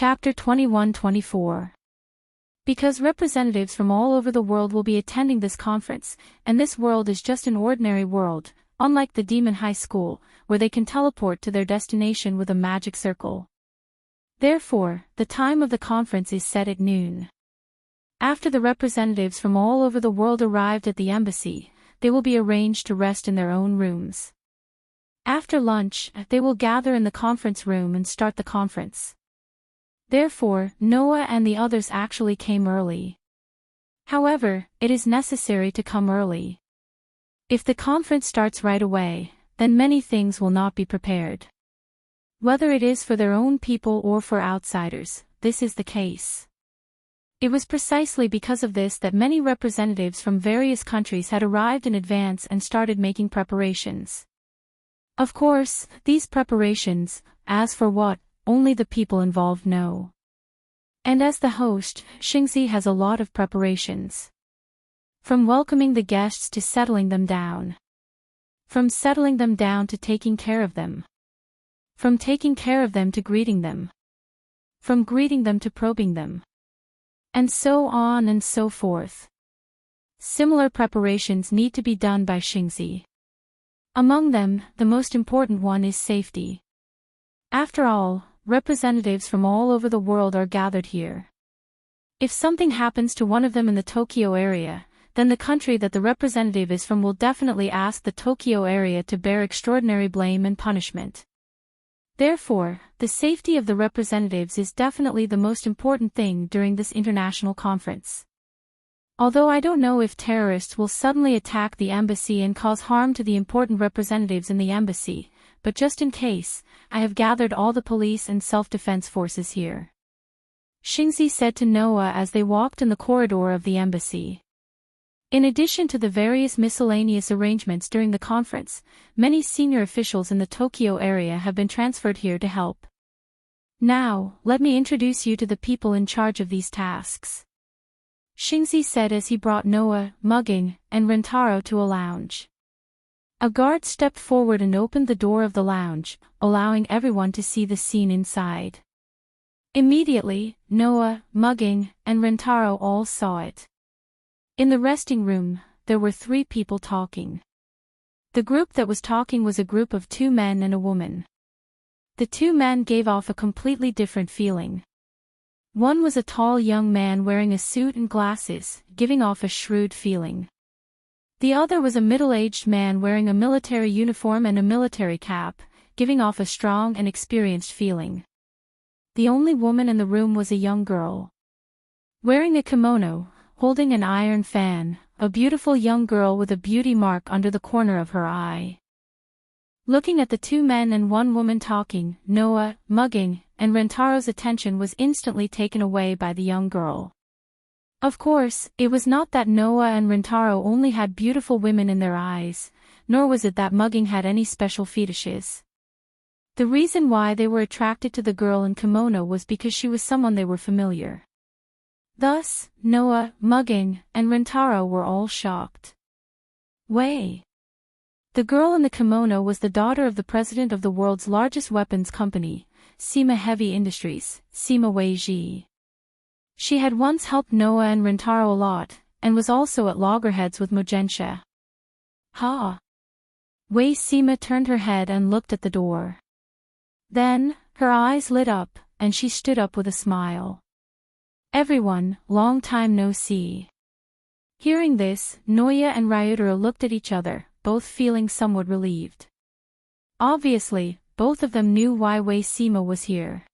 Chapter 21-24. Because representatives from all over the world will be attending this conference, and this world is just an ordinary world, unlike the demon high school, where they can teleport to their destination with a magic circle. Therefore, the time of the conference is set at noon. After the representatives from all over the world arrived at the embassy, they will be arranged to rest in their own rooms. After lunch, they will gather in the conference room and start the conference. Therefore, Noah and the others actually came early. However, it is necessary to come early. If the conference starts right away, then many things will not be prepared. Whether it is for their own people or for outsiders, this is the case. It was precisely because of this that many representatives from various countries had arrived in advance and started making preparations. Of course, these preparations, as for what, only the people involved know. And as the host, Xingzi has a lot of preparations. From welcoming the guests to settling them down. From settling them down to taking care of them. From taking care of them to greeting them. From greeting them to probing them. And so on and so forth. Similar preparations need to be done by Xingzi. Among them, the most important one is safety. After all, representatives from all over the world are gathered here. If something happens to one of them in the Tokyo area, then the country that the representative is from will definitely ask the Tokyo area to bear extraordinary blame and punishment. Therefore, the safety of the representatives is definitely the most important thing during this international conference. Although I don't know if terrorists will suddenly attack the embassy and cause harm to the important representatives in the embassy, but just in case, I have gathered all the police and self-defense forces here. Xingzi said to Noah as they walked in the corridor of the embassy. In addition to the various miscellaneous arrangements during the conference, many senior officials in the Tokyo area have been transferred here to help. Now, let me introduce you to the people in charge of these tasks. Xingzi said as he brought Noah, Mugging, and Rentaro to a lounge. A guard stepped forward and opened the door of the lounge, allowing everyone to see the scene inside. Immediately, Noah, Mugging, and Rentaro all saw it. In the resting room, there were 3 people talking. The group that was talking was a group of 2 men and a woman. The 2 men gave off a completely different feeling. One was a tall young man wearing a suit and glasses, giving off a shrewd feeling. The other was a middle-aged man wearing a military uniform and a military cap, giving off a strong and experienced feeling. The only woman in the room was a young girl. Wearing a kimono, holding an iron fan, a beautiful young girl with a beauty mark under the corner of her eye. Looking at the 2 men and 1 woman talking, Noah, Mugging, and Rentaro's attention was instantly taken away by the young girl. Of course, it was not that Noah and Rentaro only had beautiful women in their eyes, nor was it that Mugging had any special fetishes. The reason why they were attracted to the girl in kimono was because she was someone they were familiar. Thus, Noah, Mugging, and Rentaro were all shocked. Wei. The girl in the kimono was the daughter of the president of the world's largest weapons company, Sima Heavy Industries, Sima Weiji. She had once helped Noah and Rentaro a lot, and was also at loggerheads with Mogensha. Ha! Wei Sima turned her head and looked at the door. Then, her eyes lit up, and she stood up with a smile. Everyone, long time no see. Hearing this, Noya and Ryutaro looked at each other, both feeling somewhat relieved. Obviously, both of them knew why Wei Sima was here.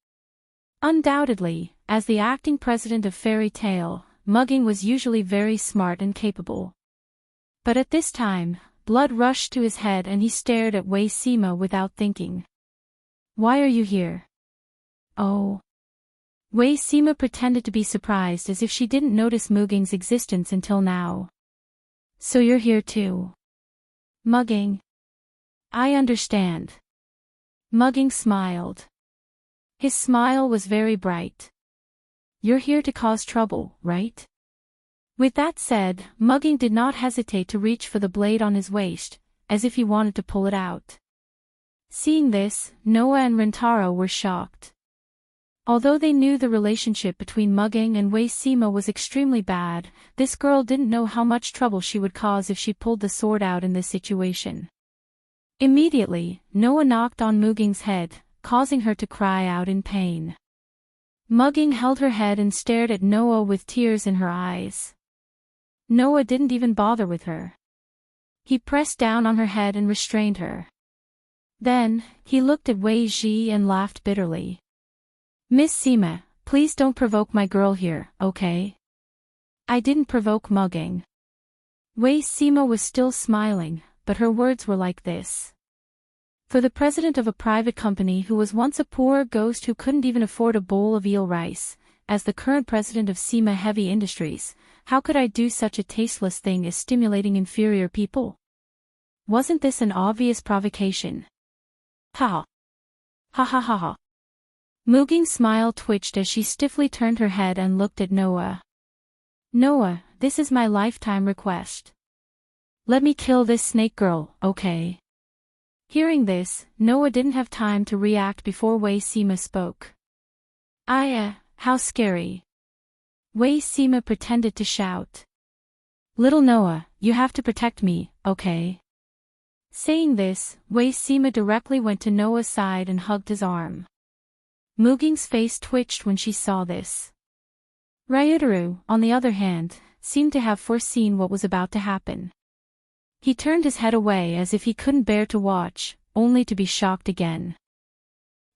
Undoubtedly, as the acting president of Fairy Tale, Mugging was usually very smart and capable. But at this time, blood rushed to his head and he stared at Wei Sima without thinking. Why are you here? Oh. Wei Sima pretended to be surprised as if she didn't notice Mugging's existence until now. So you're here too. Mugging. I understand. Mugging smiled. His smile was very bright. You're here to cause trouble, right? With that said, Mugging did not hesitate to reach for the blade on his waist, as if he wanted to pull it out. Seeing this, Noah and Rentaro were shocked. Although they knew the relationship between Mugging and Wei Sima was extremely bad, this girl didn't know how much trouble she would cause if she pulled the sword out in this situation. Immediately, Noah knocked on Mugging's head, causing her to cry out in pain. Mugging held her head and stared at Noah with tears in her eyes. Noah didn't even bother with her. He pressed down on her head and restrained her. Then, he looked at Wei Ji and laughed bitterly. "Miss Sima, please don't provoke my girl here, okay? I didn't provoke Mugging." Wei Sima was still smiling, but her words were like this. For the president of a private company who was once a poor ghost who couldn't even afford a bowl of eel rice, as the current president of Sima Heavy Industries, how could I do such a tasteless thing as stimulating inferior people? Wasn't this an obvious provocation? Ha! Ha ha ha ha! Mugging's smile twitched as she stiffly turned her head and looked at Noah. "Noah, this is my lifetime request. Let me kill this snake girl, okay?" Hearing this, Noah didn't have time to react before Wei Sima spoke. How scary." Wei Sima pretended to shout. "Little Noah, you have to protect me, okay?" Saying this, Wei Sima directly went to Noah's side and hugged his arm. Mugging's face twitched when she saw this. Ryutaru, on the other hand, seemed to have foreseen what was about to happen. He turned his head away as if he couldn't bear to watch, only to be shocked again.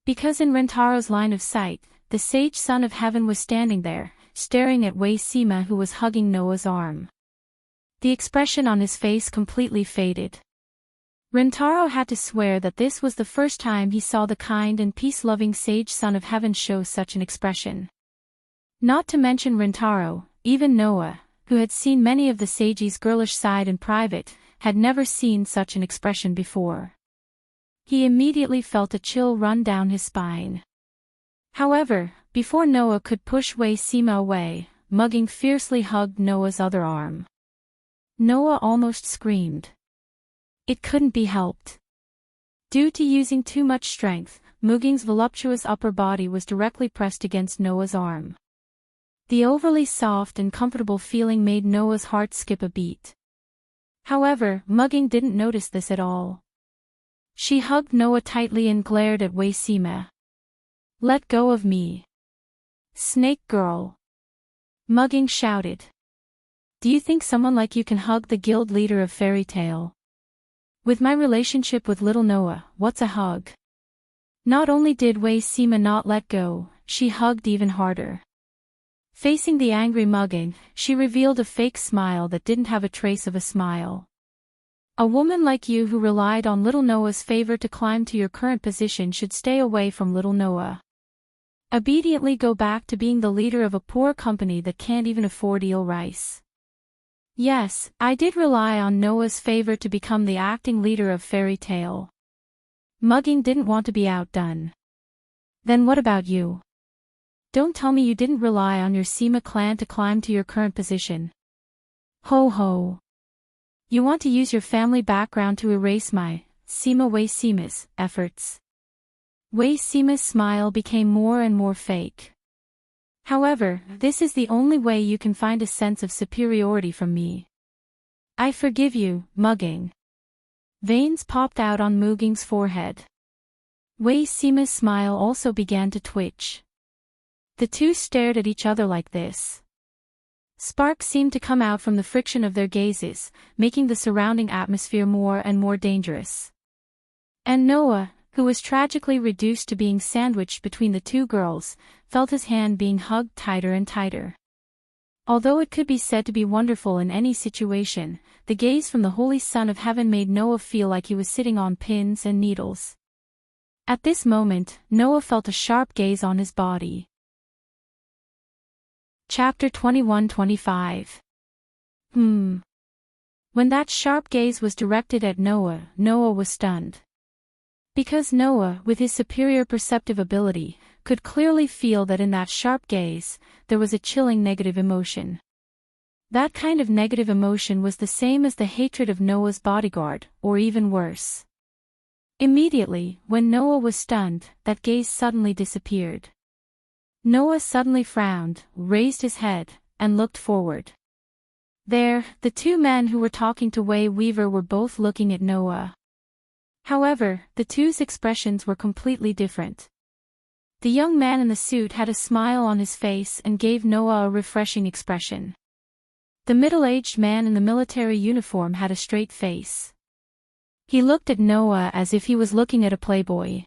Because in Rentaro's line of sight, the sage son of heaven was standing there, staring at Wei Sima who was hugging Noah's arm. The expression on his face completely faded. Rentaro had to swear that this was the first time he saw the kind and peace-loving sage son of heaven show such an expression. Not to mention Rentaro, even Noah, who had seen many of the sage's girlish side in private, had never seen such an expression before. He immediately felt a chill run down his spine. However, before Noah could push Wei Sima away, Mugging fiercely hugged Noah's other arm. Noah almost screamed. It couldn't be helped. Due to using too much strength, Mugging's voluptuous upper body was directly pressed against Noah's arm. The overly soft and comfortable feeling made Noah's heart skip a beat. However, Mugging didn't notice this at all. She hugged Noah tightly and glared at Wei Sima. "Let go of me, snake girl!" Mugging shouted. "Do you think someone like you can hug the guild leader of Fairy Tale? With my relationship with little Noah, what's a hug?" Not only did Wei Sima not let go, she hugged even harder. Facing the angry Mugging, she revealed a fake smile that didn't have a trace of a smile. "A woman like you who relied on little Noah's favor to climb to your current position should stay away from little Noah. Obediently go back to being the leader of a poor company that can't even afford eel rice." Yes, I did rely on Noah's favor to become the acting leader of Fairy Tale. Mugging didn't want to be outdone. Then what about you? Don't tell me you didn't rely on your Sima clan to climb to your current position. Ho ho. You want to use your family background to erase my, Wei Sima's, efforts. Wei Sima's smile became more and more fake. However, this is the only way you can find a sense of superiority from me. I forgive you, Mugging. Veins popped out on Mugging's forehead. Wei Sima's smile also began to twitch. The two stared at each other like this. Sparks seemed to come out from the friction of their gazes, making the surrounding atmosphere more and more dangerous. And Noah, who was tragically reduced to being sandwiched between the two girls, felt his hand being hugged tighter and tighter. Although it could be said to be wonderful in any situation, the gaze from the Holy Son of Heaven made Noah feel like he was sitting on pins and needles. At this moment, Noah felt a sharp gaze on his body. Chapter 21-25. When that sharp gaze was directed at Noah, Noah was stunned. Because Noah, with his superior perceptive ability, could clearly feel that in that sharp gaze, there was a chilling negative emotion. That kind of negative emotion was the same as the hatred of Noah's bodyguard, or even worse. Immediately, when Noah was stunned, that gaze suddenly disappeared. Noah suddenly frowned, raised his head, and looked forward. There, the two men who were talking to Wei Weaver were both looking at Noah. However, the two's expressions were completely different. The young man in the suit had a smile on his face and gave Noah a refreshing expression. The middle-aged man in the military uniform had a straight face. He looked at Noah as if he was looking at a playboy.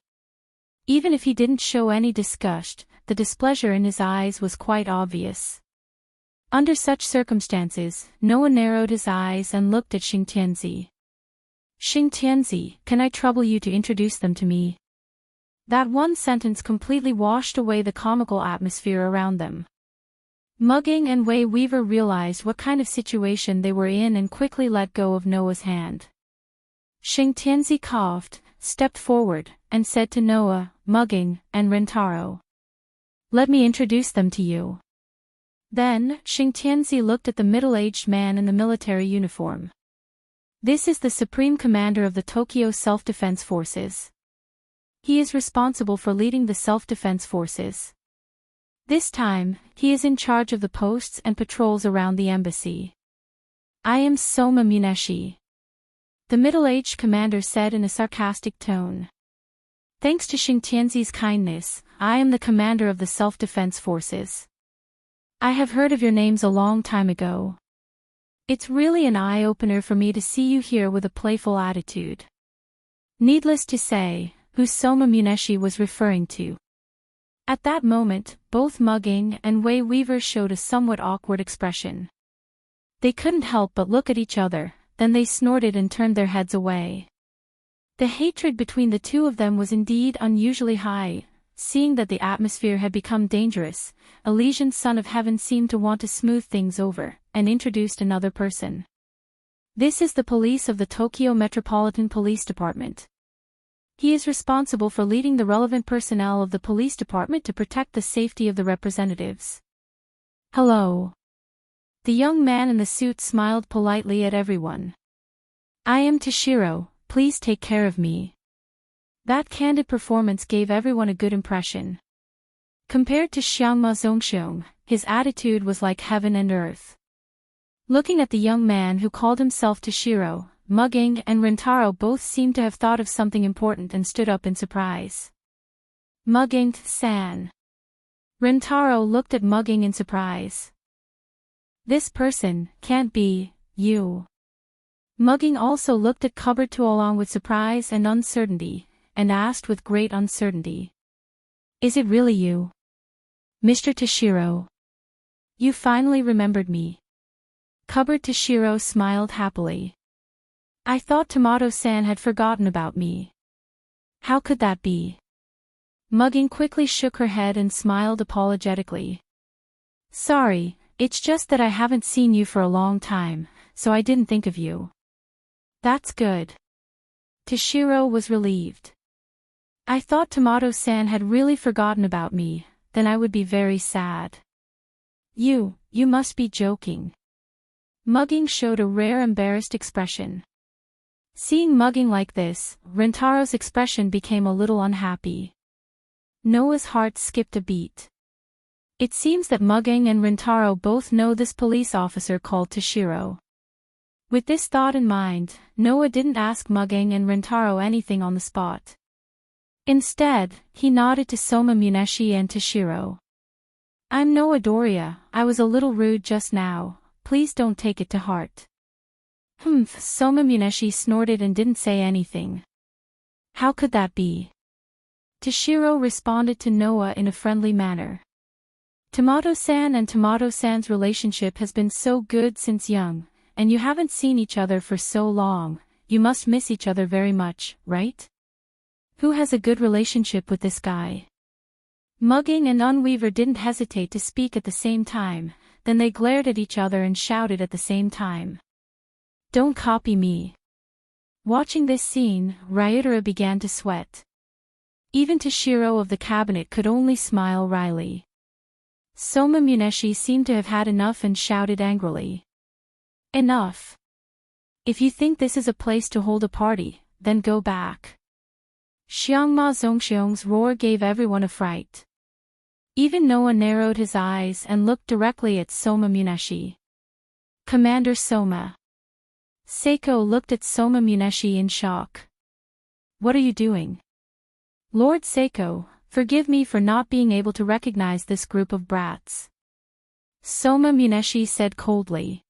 Even if he didn't show any disgust, the displeasure in his eyes was quite obvious. Under such circumstances, Noah narrowed his eyes and looked at Xingtianzi. Xingtianzi, can I trouble you to introduce them to me? That one sentence completely washed away the comical atmosphere around them. Mugging and Wei Weaver realized what kind of situation they were in and quickly let go of Noah's hand. Xingtianzi coughed, stepped forward, and said to Noah, Mugging, and Rentaro, "Let me introduce them to you." Then, Xingtianzi looked at the middle-aged man in the military uniform. This is the Supreme Commander of the Tokyo Self-Defense Forces. He is responsible for leading the self-defense forces. This time, he is in charge of the posts and patrols around the embassy. I am Soma Muneshi, the middle-aged commander said in a sarcastic tone. Thanks to Xingtianzi's kindness, I am the commander of the self-defense forces. I have heard of your names a long time ago. It's really an eye-opener for me to see you here with a playful attitude. Needless to say, who Soma Muneshi was referring to. At that moment, both Mugging and Wei Weaver showed a somewhat awkward expression. They couldn't help but look at each other, then they snorted and turned their heads away. The hatred between the two of them was indeed unusually high. Seeing that the atmosphere had become dangerous, Elysian Son of Heaven seemed to want to smooth things over, and introduced another person. This is the police of the Tokyo Metropolitan Police Department. He is responsible for leading the relevant personnel of the police department to protect the safety of the representatives. Hello. The young man in the suit smiled politely at everyone. I am Toshiro, please take care of me. That candid performance gave everyone a good impression. Compared to Xiangma Zongxiong, his attitude was like heaven and earth. Looking at the young man who called himself Toshiro, Mugging and Rentaro both seemed to have thought of something important and stood up in surprise. Mugging-san. Rentaro looked at Mugging in surprise. This person can't be you. Mugging also looked at Cupboard along with surprise and uncertainty, and asked with great uncertainty. Is it really you? Mr. Toshiro? You finally remembered me. Cupboard Toshiro smiled happily. I thought Tomato-san had forgotten about me. How could that be? Mugging quickly shook her head and smiled apologetically. Sorry, it's just that I haven't seen you for a long time, so I didn't think of you. That's good. Toshiro was relieved. I thought Tomato-san had really forgotten about me, then I would be very sad. You must be joking. Mugging showed a rare embarrassed expression. Seeing Mugging like this, Rentaro's expression became a little unhappy. Noah's heart skipped a beat. It seems that Mugging and Rentaro both know this police officer called Toshiro. With this thought in mind, Noah didn't ask Mugging and Rentaro anything on the spot. Instead, he nodded to Soma Muneshi and Toshiro. I'm Noah Doria, I was a little rude just now, please don't take it to heart. Soma Muneshi snorted and didn't say anything. How could that be? Toshiro responded to Noah in a friendly manner. Tomato-san and Tomato-san's relationship has been so good since young, and you haven't seen each other for so long, you must miss each other very much, right? Who has a good relationship with this guy? Mugging and Unweaver didn't hesitate to speak at the same time, then they glared at each other and shouted at the same time. Don't copy me. Watching this scene, Ryutara began to sweat. Even Toshiro of the cabinet could only smile wryly. Soma Muneshi seemed to have had enough and shouted angrily. Enough. If you think this is a place to hold a party, then go back. Xiangma Zongxiong's roar gave everyone a fright. Even Noah narrowed his eyes and looked directly at Soma Muneshi. Commander Soma. Seiko looked at Soma Muneshi in shock. What are you doing? Lord Seiko, forgive me for not being able to recognize this group of brats. Soma Muneshi said coldly.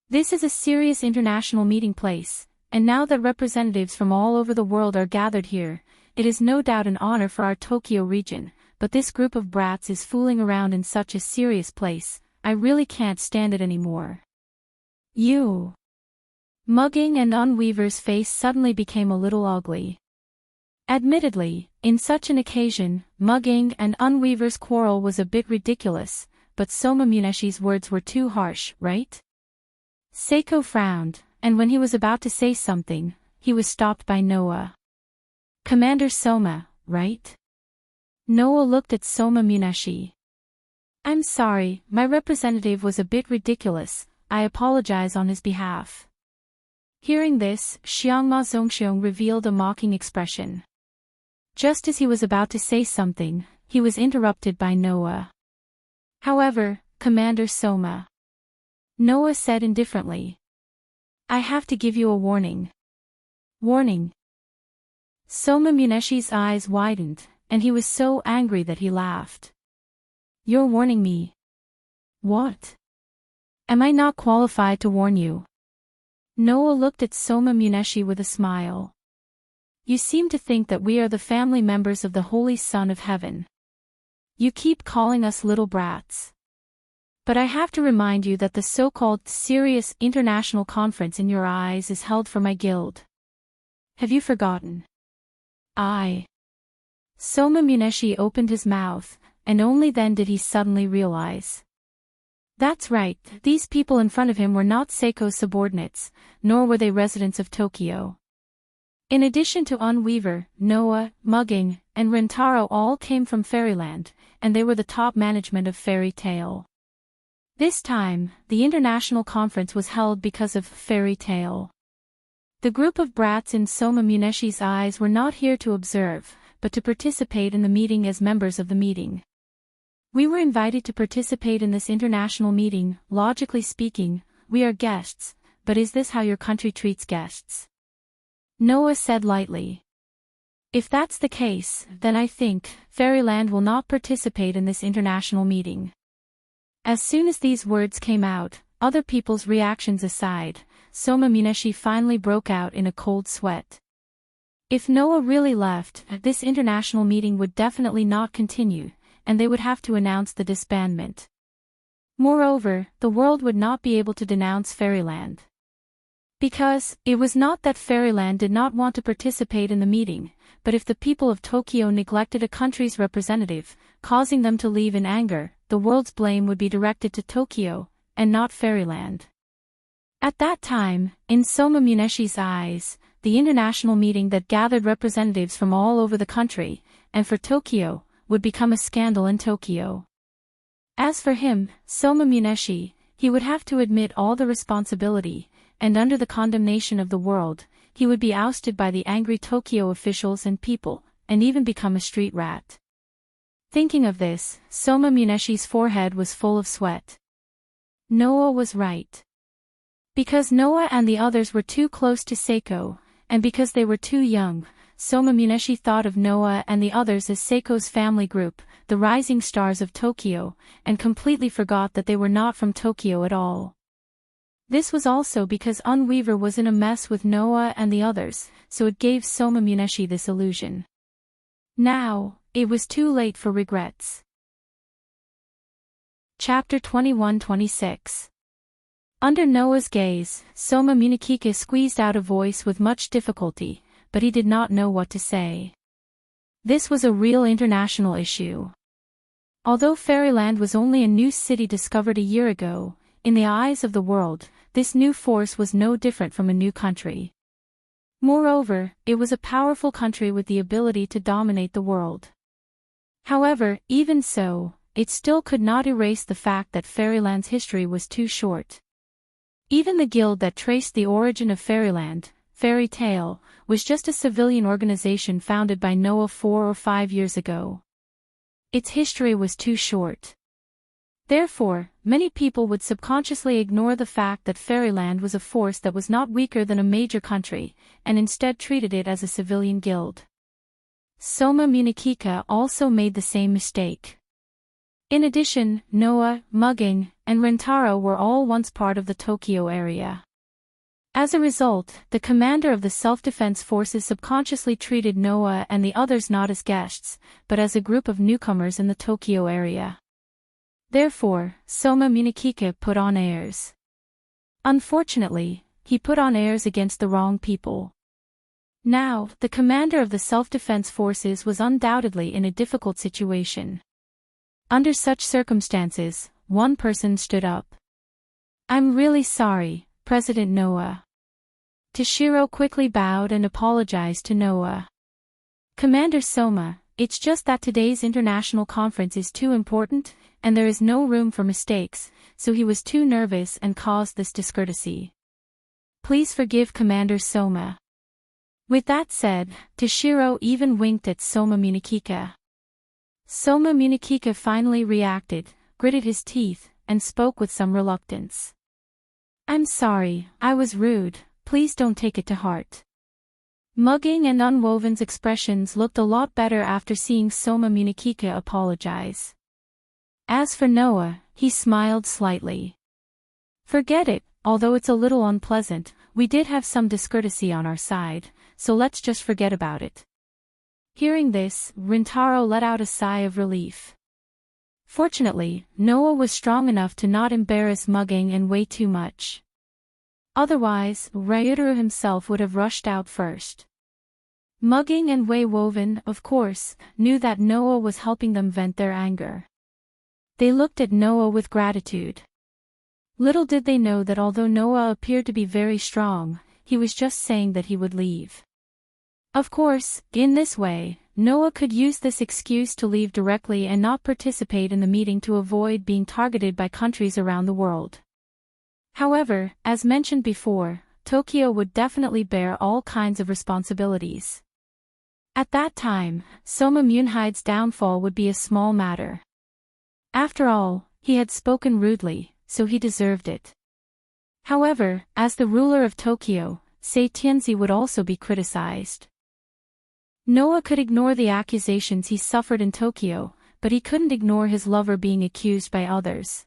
This is a serious international meeting place, and now that representatives from all over the world are gathered here, it is no doubt an honor for our Tokyo region, but this group of brats is fooling around in such a serious place, I really can't stand it anymore. You. Mugging and Unweaver's face suddenly became a little ugly. Admittedly, in such an occasion, Mugging and Unweaver's quarrel was a bit ridiculous, but Soma Muneshi's words were too harsh, right? Seiko frowned, and when he was about to say something, he was stopped by Noah. Commander Soma, right? Noah looked at Soma Muneshi. I'm sorry, my representative was a bit ridiculous, I apologize on his behalf. Hearing this, Xiangma Zongxiong revealed a mocking expression. Just as he was about to say something, he was interrupted by Noah. However, Commander Soma. Noah said indifferently. I have to give you a warning. Warning. Soma Muneshi's eyes widened, and he was so angry that he laughed. You're warning me? What? Am I not qualified to warn you? Noah looked at Soma Muneshi with a smile. You seem to think that we are the family members of the Holy Son of Heaven. You keep calling us little brats. But I have to remind you that the so-called serious international conference in your eyes is held for my guild. Have you forgotten? Soma Muneshi opened his mouth, and only then did he suddenly realize. That's right, these people in front of him were not Seiko's subordinates, nor were they residents of Tokyo. In addition to Unweaver, Noah, Mugging, and Rentaro all came from Fairyland, and they were the top management of Fairy Tale. This time, the international conference was held because of Fairy Tale. The group of brats in Soma Muneshi's eyes were not here to observe, but to participate in the meeting as members of the meeting. We were invited to participate in this international meeting, logically speaking, we are guests, but is this how your country treats guests? Noah said lightly. If that's the case, then I think, Fairyland will not participate in this international meeting. As soon as these words came out, other people's reactions aside, Soma Muneshi finally broke out in a cold sweat. If Noah really left, this international meeting would definitely not continue, and they would have to announce the disbandment. Moreover, the world would not be able to denounce Fairyland. Because, it was not that Fairyland did not want to participate in the meeting, but if the people of Tokyo neglected a country's representative, causing them to leave in anger, the world's blame would be directed to Tokyo, and not Fairyland. At that time, in Soma Muneshi's eyes, the international meeting that gathered representatives from all over the country, and for Tokyo, would become a scandal in Tokyo. As for him, Soma Muneshi, he would have to admit all the responsibility, and under the condemnation of the world, he would be ousted by the angry Tokyo officials and people, and even become a street rat. Thinking of this, Soma Muneshi's forehead was full of sweat. Noah was right. Because Noah and the others were too close to Seiko, and because they were too young, Soma Muneshi thought of Noah and the others as Seiko's family group, the rising stars of Tokyo, and completely forgot that they were not from Tokyo at all. This was also because Unweaver was in a mess with Noah and the others, so it gave Soma Muneshi this illusion. Now, it was too late for regrets. Chapter 21-26. Under Noah's gaze, Soma Muneshi squeezed out a voice with much difficulty, but he did not know what to say. This was a real international issue. Although Fairyland was only a new city discovered a year ago, in the eyes of the world, this new force was no different from a new country. Moreover, it was a powerful country with the ability to dominate the world. However, even so, it still could not erase the fact that Fairyland's history was too short. Even the guild that traced the origin of Fairyland, Fairy Tale, was just a civilian organization founded by Noah 4 or 5 years ago. Its history was too short. Therefore, many people would subconsciously ignore the fact that Fairyland was a force that was not weaker than a major country, and instead treated it as a civilian guild. Soma Munikika also made the same mistake. In addition, Noah, Mugging, and Rentaro were all once part of the Tokyo area. As a result, the commander of the self-defense forces subconsciously treated Noah and the others not as guests, but as a group of newcomers in the Tokyo area. Therefore, Soma Munikika put on airs. Unfortunately, he put on airs against the wrong people. Now, the commander of the self-defense forces was undoubtedly in a difficult situation. Under such circumstances, one person stood up. "I'm really sorry, President Noah." Toshiro quickly bowed and apologized to Noah. "Commander Soma, it's just that today's international conference is too important, and there is no room for mistakes, so he was too nervous and caused this discourtesy. Please forgive Commander Soma." With that said, Toshiro even winked at Soma Munikika. Soma Munikika finally reacted, gritted his teeth, and spoke with some reluctance. "I'm sorry, I was rude, please don't take it to heart." Mugging and Unwoven's expressions looked a lot better after seeing Soma Munikika apologize. As for Noah, he smiled slightly. "Forget it, although it's a little unpleasant, we did have some discourtesy on our side, so let's just forget about it." Hearing this, Rintaro let out a sigh of relief. Fortunately, Noah was strong enough to not embarrass Mugging and Wei too much. Otherwise, Ryutaru himself would have rushed out first. Mugging and Wei Woven, of course, knew that Noah was helping them vent their anger. They looked at Noah with gratitude. Little did they know that although Noah appeared to be very strong, he was just saying that he would leave. Of course, in this way, Noah could use this excuse to leave directly and not participate in the meeting to avoid being targeted by countries around the world. However, as mentioned before, Tokyo would definitely bear all kinds of responsibilities. At that time, Soma Munhide's downfall would be a small matter. After all, he had spoken rudely, so he deserved it. However, as the ruler of Tokyo, Seitienzi would also be criticized. Noah could ignore the accusations he suffered in Tokyo, but he couldn't ignore his lover being accused by others.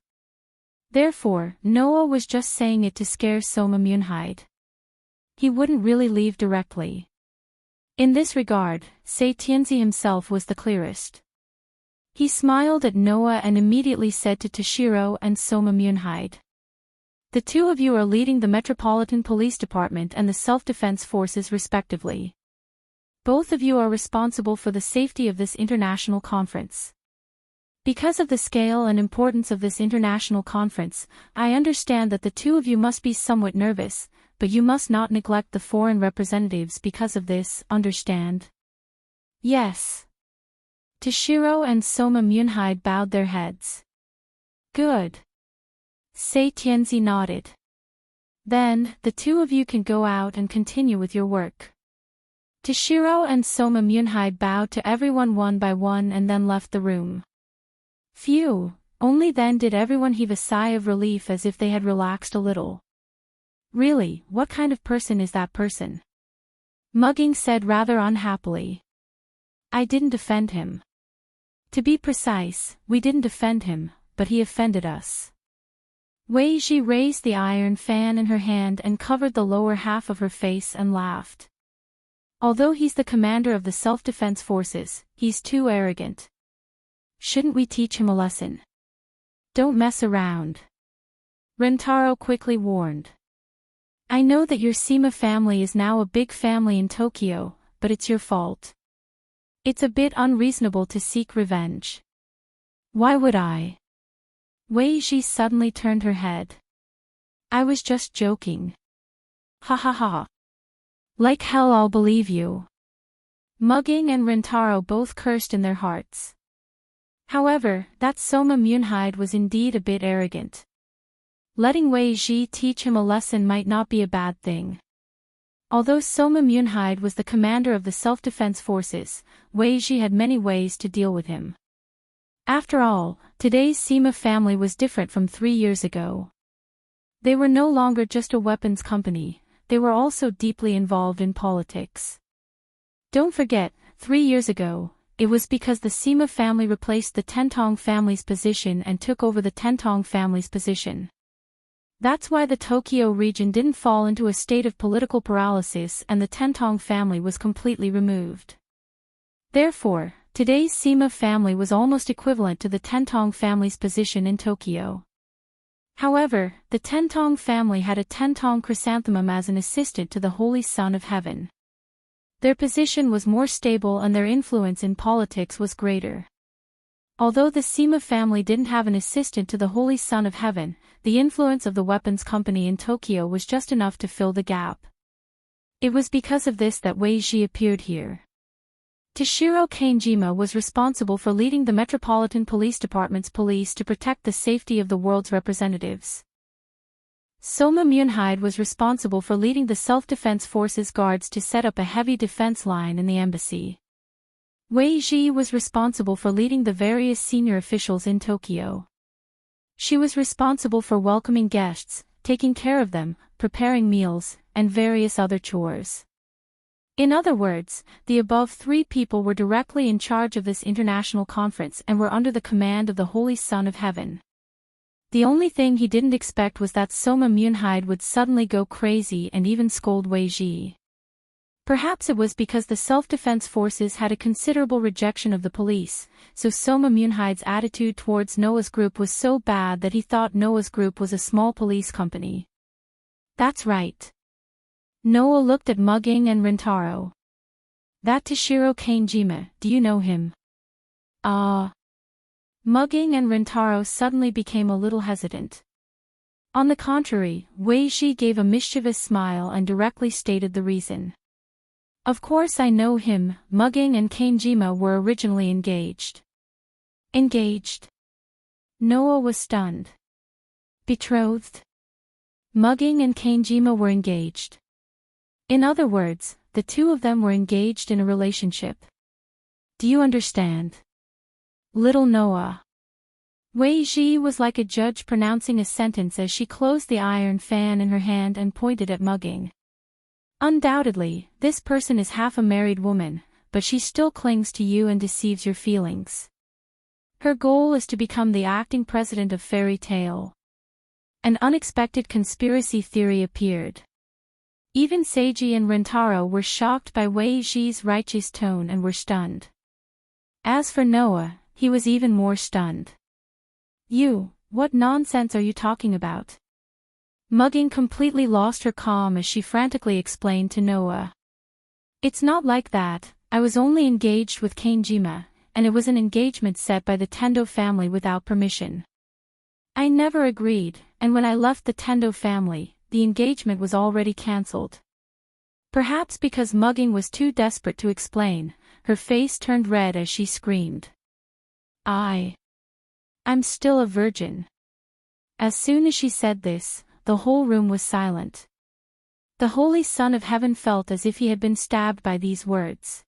Therefore, Noah was just saying it to scare Soma Munhide. He wouldn't really leave directly. In this regard, Seitienzi himself was the clearest. He smiled at Noah and immediately said to Toshiro and Soma Munhide, "The two of you are leading the Metropolitan Police Department and the Self-Defense Forces respectively. Both of you are responsible for the safety of this international conference. Because of the scale and importance of this international conference, I understand that the two of you must be somewhat nervous, but you must not neglect the foreign representatives because of this, understand?" "Yes." Toshiro and Soma Munhide bowed their heads. "Good." Seitienzi nodded. "Then, the two of you can go out and continue with your work." Toshiro and Soma Munhide bowed to everyone one by one and then left the room. Phew, only then did everyone heave a sigh of relief as if they had relaxed a little. "Really, what kind of person is that person?" Mugging said rather unhappily. "I didn't defend him. To be precise, we didn't defend him, but he offended us." Wei Ji raised the iron fan in her hand and covered the lower half of her face and laughed. "Although he's the commander of the self-defense forces, he's too arrogant. Shouldn't we teach him a lesson? Don't mess around." Rentaro quickly warned. "I know that your Sima family is now a big family in Tokyo, but it's your fault. It's a bit unreasonable to seek revenge." "Why would I?" Wei Ji suddenly turned her head. "I was just joking." "Ha ha ha. Like hell I'll believe you." Mugging and Rentaro both cursed in their hearts. However, that Soma Munhide was indeed a bit arrogant. Letting Wei Ji teach him a lesson might not be a bad thing. Although Soma Munhide was the commander of the self-defense forces, Wei Ji had many ways to deal with him. After all, today's Sima family was different from 3 years ago. They were no longer just a weapons company, they were also deeply involved in politics. Don't forget, 3 years ago, it was because the Sima family replaced the Tentong family's position and took over the Tentong family's position. That's why the Tokyo region didn't fall into a state of political paralysis and the Tentong family was completely removed. Therefore, today's Sima family was almost equivalent to the Tentong family's position in Tokyo. However, the Tentong family had a Tentong chrysanthemum as an assistant to the Holy Son of Heaven. Their position was more stable and their influence in politics was greater. Although the Sima family didn't have an assistant to the Holy Son of Heaven, the influence of the weapons company in Tokyo was just enough to fill the gap. It was because of this that Wei Ji appeared here. Toshiro Kanejima was responsible for leading the Metropolitan Police Department's police to protect the safety of the world's representatives. Soma Myunhide was responsible for leading the self-defense forces guards to set up a heavy defense line in the embassy. Wei Ji was responsible for leading the various senior officials in Tokyo. She was responsible for welcoming guests, taking care of them, preparing meals, and various other chores. In other words, the above three people were directly in charge of this international conference and were under the command of the Holy Son of Heaven. The only thing he didn't expect was that Soma Myunhide would suddenly go crazy and even scold Wei Ji. Perhaps it was because the self-defense forces had a considerable rejection of the police, so Soma Myunhide's attitude towards Noah's group was so bad that he thought Noah's group was a small police company. That's right. Noah looked at Mugging and Rintaro. That Toshiro Kanejima, do you know him? Mugging and Rintaro suddenly became a little hesitant. On the contrary, Wei Ji gave a mischievous smile and directly stated the reason. Of course I know him. Mugging and Kanejima were originally engaged. Engaged? Noah was stunned. Betrothed? Mugging and Kanejima were engaged. In other words, the two of them were engaged in a relationship. Do you understand? Little Noah. Wei Ji was like a judge pronouncing a sentence as she closed the iron fan in her hand and pointed at Mugging. Undoubtedly, this person is half a married woman, but she still clings to you and deceives your feelings. Her goal is to become the acting president of Fairy Tale. An unexpected conspiracy theory appeared. Even Seiji and Rintaro were shocked by Wei Ji's righteous tone and were stunned. As for Noah, he was even more stunned. What nonsense are you talking about? Mugging completely lost her calm as she frantically explained to Noah. It's not like that, I was only engaged with Kanejima, and it was an engagement set by the Tendo family without permission. I never agreed, and when I left the Tendo family, the engagement was already cancelled. Perhaps because Mugging was too desperate to explain, her face turned red as she screamed. I'm still a virgin. As soon as she said this, the whole room was silent. The Holy Son of Heaven felt as if he had been stabbed by these words.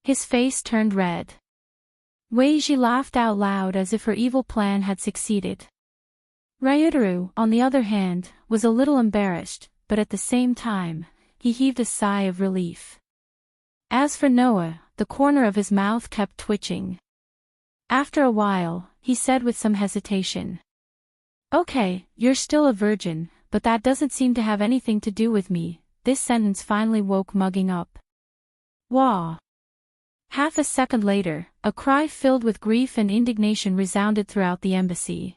His face turned red. Wei Ji laughed out loud as if her evil plan had succeeded. Ryutaru, on the other hand, was a little embarrassed, but at the same time, he heaved a sigh of relief. As for Noah, the corner of his mouth kept twitching. After a while, he said with some hesitation. Okay, you're still a virgin, but that doesn't seem to have anything to do with me. This sentence finally woke Mugging up. Wah! Half a second later, a cry filled with grief and indignation resounded throughout the embassy.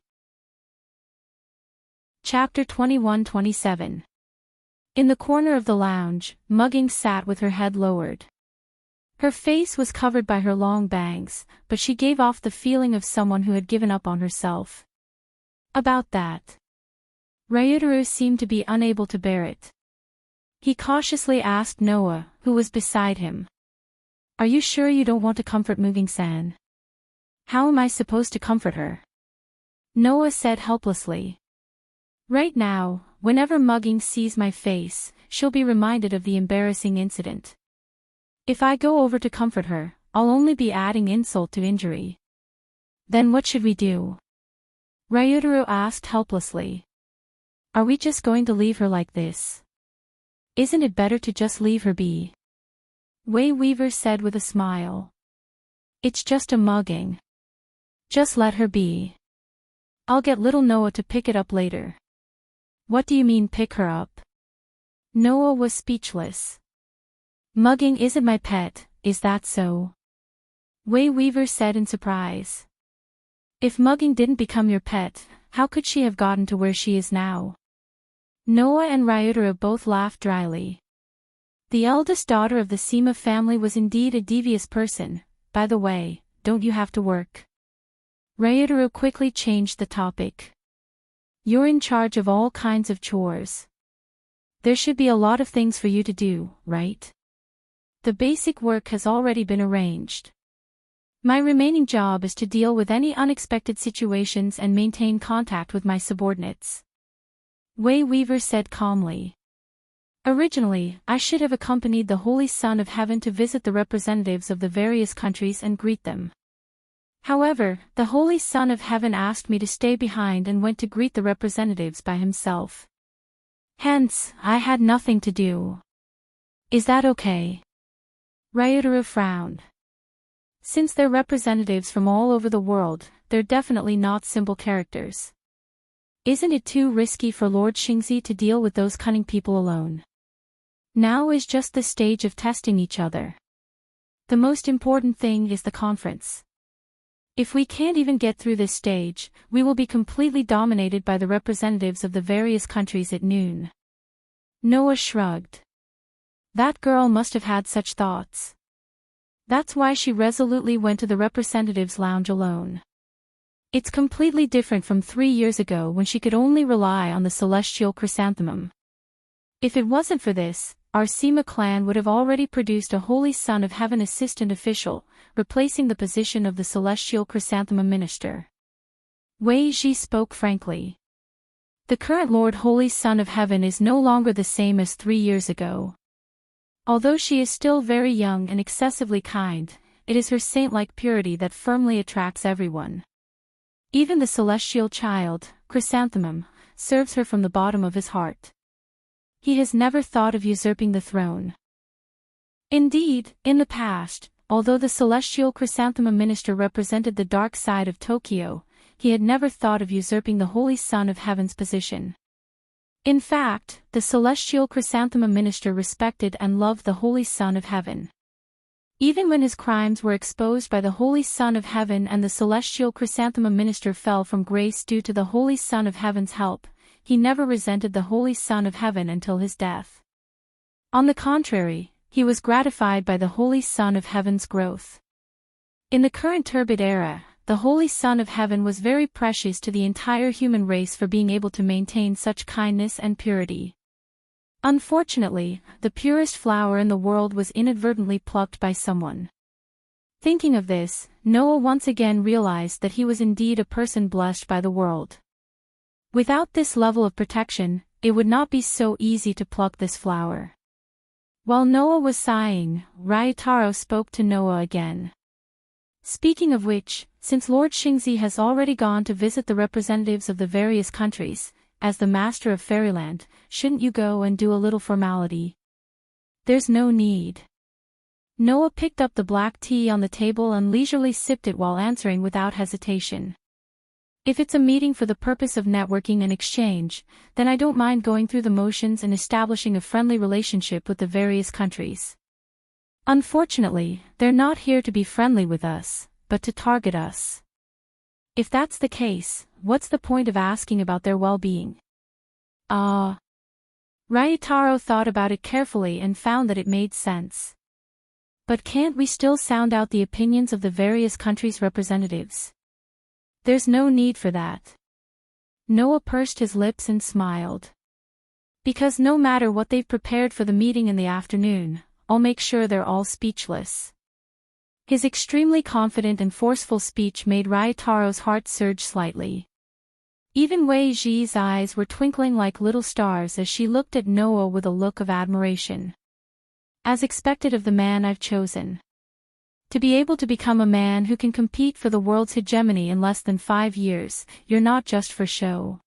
Chapter 21-27. In the corner of the lounge, Mugging sat with her head lowered. Her face was covered by her long bangs, but she gave off the feeling of someone who had given up on herself. About that. Ryutaru seemed to be unable to bear it. He cautiously asked Noah, who was beside him. Are you sure you don't want to comfort Mugging-san? How am I supposed to comfort her? Noah said helplessly. Right now, whenever Mugging sees my face, she'll be reminded of the embarrassing incident. If I go over to comfort her, I'll only be adding insult to injury. Then what should we do? Ryutaro asked helplessly. Are we just going to leave her like this? Isn't it better to just leave her be? Wei Weaver said with a smile. It's just a mugging. Just let her be. I'll get little Noah to pick it up later. What do you mean pick her up? Noah was speechless. Mugging isn't my pet, is that so? Wei Weaver said in surprise. If mugging didn't become your pet, how could she have gotten to where she is now? Noah and Ryutaro both laughed dryly. The eldest daughter of the Sema family was indeed a devious person. By the way, don't you have to work? Ryutaro quickly changed the topic. You're in charge of all kinds of chores. There should be a lot of things for you to do, right? The basic work has already been arranged. My remaining job is to deal with any unexpected situations and maintain contact with my subordinates. Wei Weaver said calmly. Originally, I should have accompanied the Holy Son of Heaven to visit the representatives of the various countries and greet them. However, the Holy Son of Heaven asked me to stay behind and went to greet the representatives by himself. Hence, I had nothing to do. Is that okay? Ryutaro frowned. Since they're representatives from all over the world, they're definitely not simple characters. Isn't it too risky for Lord Xingzi to deal with those cunning people alone? Now is just the stage of testing each other. The most important thing is the conference. If we can't even get through this stage, we will be completely dominated by the representatives of the various countries at noon. Noah shrugged. That girl must have had such thoughts. That's why she resolutely went to the representatives' lounge alone. It's completely different from 3 years ago when she could only rely on the celestial chrysanthemum. If it wasn't for this, our Sema clan would have already produced a Holy Son of Heaven assistant official, replacing the position of the celestial chrysanthemum minister. Wei Ji spoke frankly. The current Lord Holy Son of Heaven is no longer the same as 3 years ago. Although she is still very young and excessively kind, it is her saint-like purity that firmly attracts everyone. Even the celestial child, Chrysanthemum, serves her from the bottom of his heart. He has never thought of usurping the throne. Indeed, in the past, although the celestial chrysanthemum minister represented the dark side of Tokyo, he had never thought of usurping the Holy Son of Heaven's position. In fact, the celestial chrysanthemum minister respected and loved the Holy Son of Heaven. Even when his crimes were exposed by the Holy Son of Heaven and the celestial chrysanthemum minister fell from grace due to the Holy Son of Heaven's help, he never resented the Holy Son of Heaven until his death. On the contrary, he was gratified by the Holy Son of Heaven's growth. In the current turbid era, the Holy Son of Heaven was very precious to the entire human race for being able to maintain such kindness and purity. Unfortunately, the purest flower in the world was inadvertently plucked by someone. Thinking of this, Noah once again realized that he was indeed a person blessed by the world. Without this level of protection, it would not be so easy to pluck this flower. While Noah was sighing, Ryutaro spoke to Noah again. Speaking of which, since Lord Xingzi has already gone to visit the representatives of the various countries, as the master of Fairyland, shouldn't you go and do a little formality? There's no need. Noah picked up the black tea on the table and leisurely sipped it while answering without hesitation. If it's a meeting for the purpose of networking and exchange, then I don't mind going through the motions and establishing a friendly relationship with the various countries. Unfortunately, they're not here to be friendly with us, but to target us. If that's the case, what's the point of asking about their well-being? Ryutaro thought about it carefully and found that it made sense. But can't we still sound out the opinions of the various countries' representatives? There's no need for that. Noah pursed his lips and smiled. Because no matter what they've prepared for the meeting in the afternoon, I'll make sure they're all speechless. His extremely confident and forceful speech made Ryutaro's heart surge slightly. Even Wei Ji's eyes were twinkling like little stars as she looked at Noah with a look of admiration. As expected of the man I've chosen. To be able to become a man who can compete for the world's hegemony in less than 5 years, you're not just for show.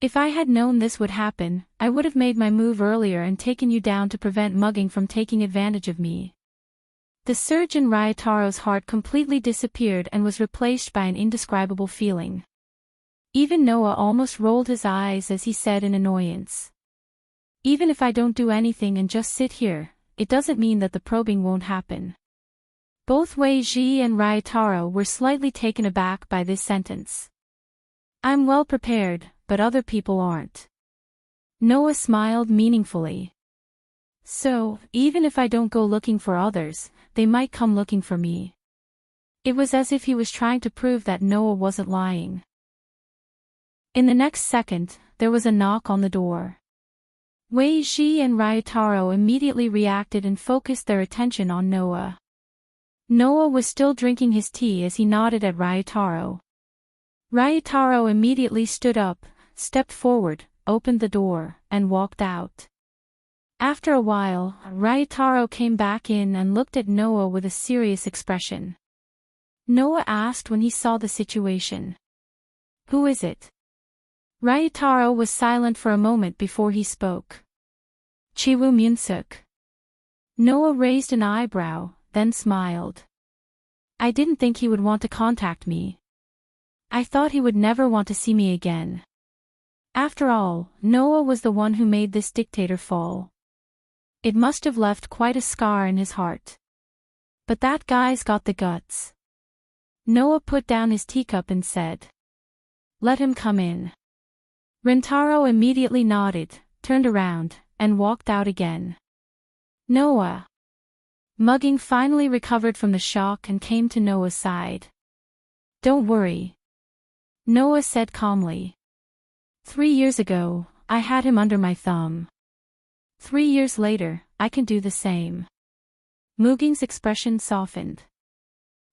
If I had known this would happen, I would have made my move earlier and taken you down to prevent mugging from taking advantage of me. The surge in Ryutaro's heart completely disappeared and was replaced by an indescribable feeling. Even Noah almost rolled his eyes as he said in annoyance. Even if I don't do anything and just sit here, it doesn't mean that the probing won't happen. Both Wei Ji and Ryutaro were slightly taken aback by this sentence. I'm well prepared, but other people aren't. Noah smiled meaningfully. So, even if I don't go looking for others, they might come looking for me. It was as if he was trying to prove that Noah wasn't lying. In the next second, there was a knock on the door. Wei Ji and Ryutaro immediately reacted and focused their attention on Noah. Noah was still drinking his tea as he nodded at Ryutaro. Ryutaro immediately stood up, stepped forward, opened the door, and walked out. After a while, Ryutaro came back in and looked at Noah with a serious expression. Noah asked when he saw the situation. Who is it? Ryutaro was silent for a moment before he spoke. Chiwoo Myunsuk. Noah raised an eyebrow, then smiled. I didn't think he would want to contact me. I thought he would never want to see me again. After all, Noah was the one who made this dictator fall. It must have left quite a scar in his heart. But that guy's got the guts. Noah put down his teacup and said, Let him come in. Rintaro immediately nodded, turned around, and walked out again. Noah. Mugging finally recovered from the shock and came to Noah's side. Don't worry. Noah said calmly. 3 years ago, I had him under my thumb. 3 years later, I can do the same. Muging's expression softened.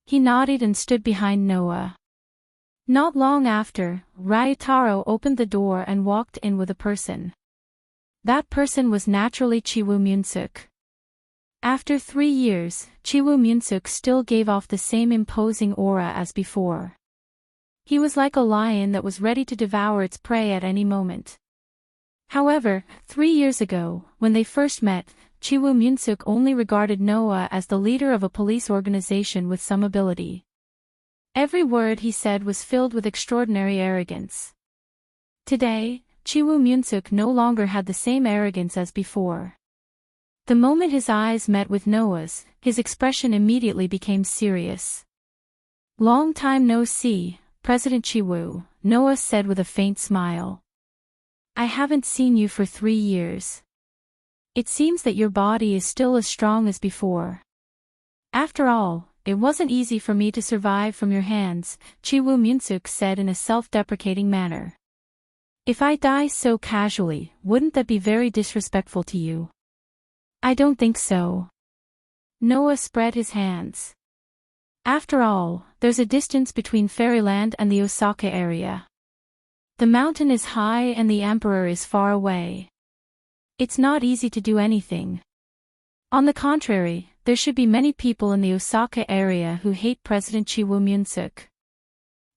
He nodded and stood behind Noah. Not long after, Ryutaro opened the door and walked in with a person. That person was naturally Chiwoo Myunsuk. After 3 years, Chiwoo Myunsuk still gave off the same imposing aura as before. He was like a lion that was ready to devour its prey at any moment. However, 3 years ago, when they first met, Chiwoo Myunsuk only regarded Noah as the leader of a police organization with some ability. Every word he said was filled with extraordinary arrogance. Today, Chiwoo Myunsuk no longer had the same arrogance as before. The moment his eyes met with Noah's, his expression immediately became serious. Long time no see, President Chiwoo, Noah said with a faint smile. I haven't seen you for 3 years. It seems that your body is still as strong as before. After all, it wasn't easy for me to survive from your hands, Chiwoo Myunsuk said in a self-deprecating manner. If I die so casually, wouldn't that be very disrespectful to you? I don't think so. Noah spread his hands. After all, there's a distance between Fairyland and the Osaka area. The mountain is high and the emperor is far away. It's not easy to do anything. On the contrary, there should be many people in the Osaka area who hate President Chiwoo Myunsuk.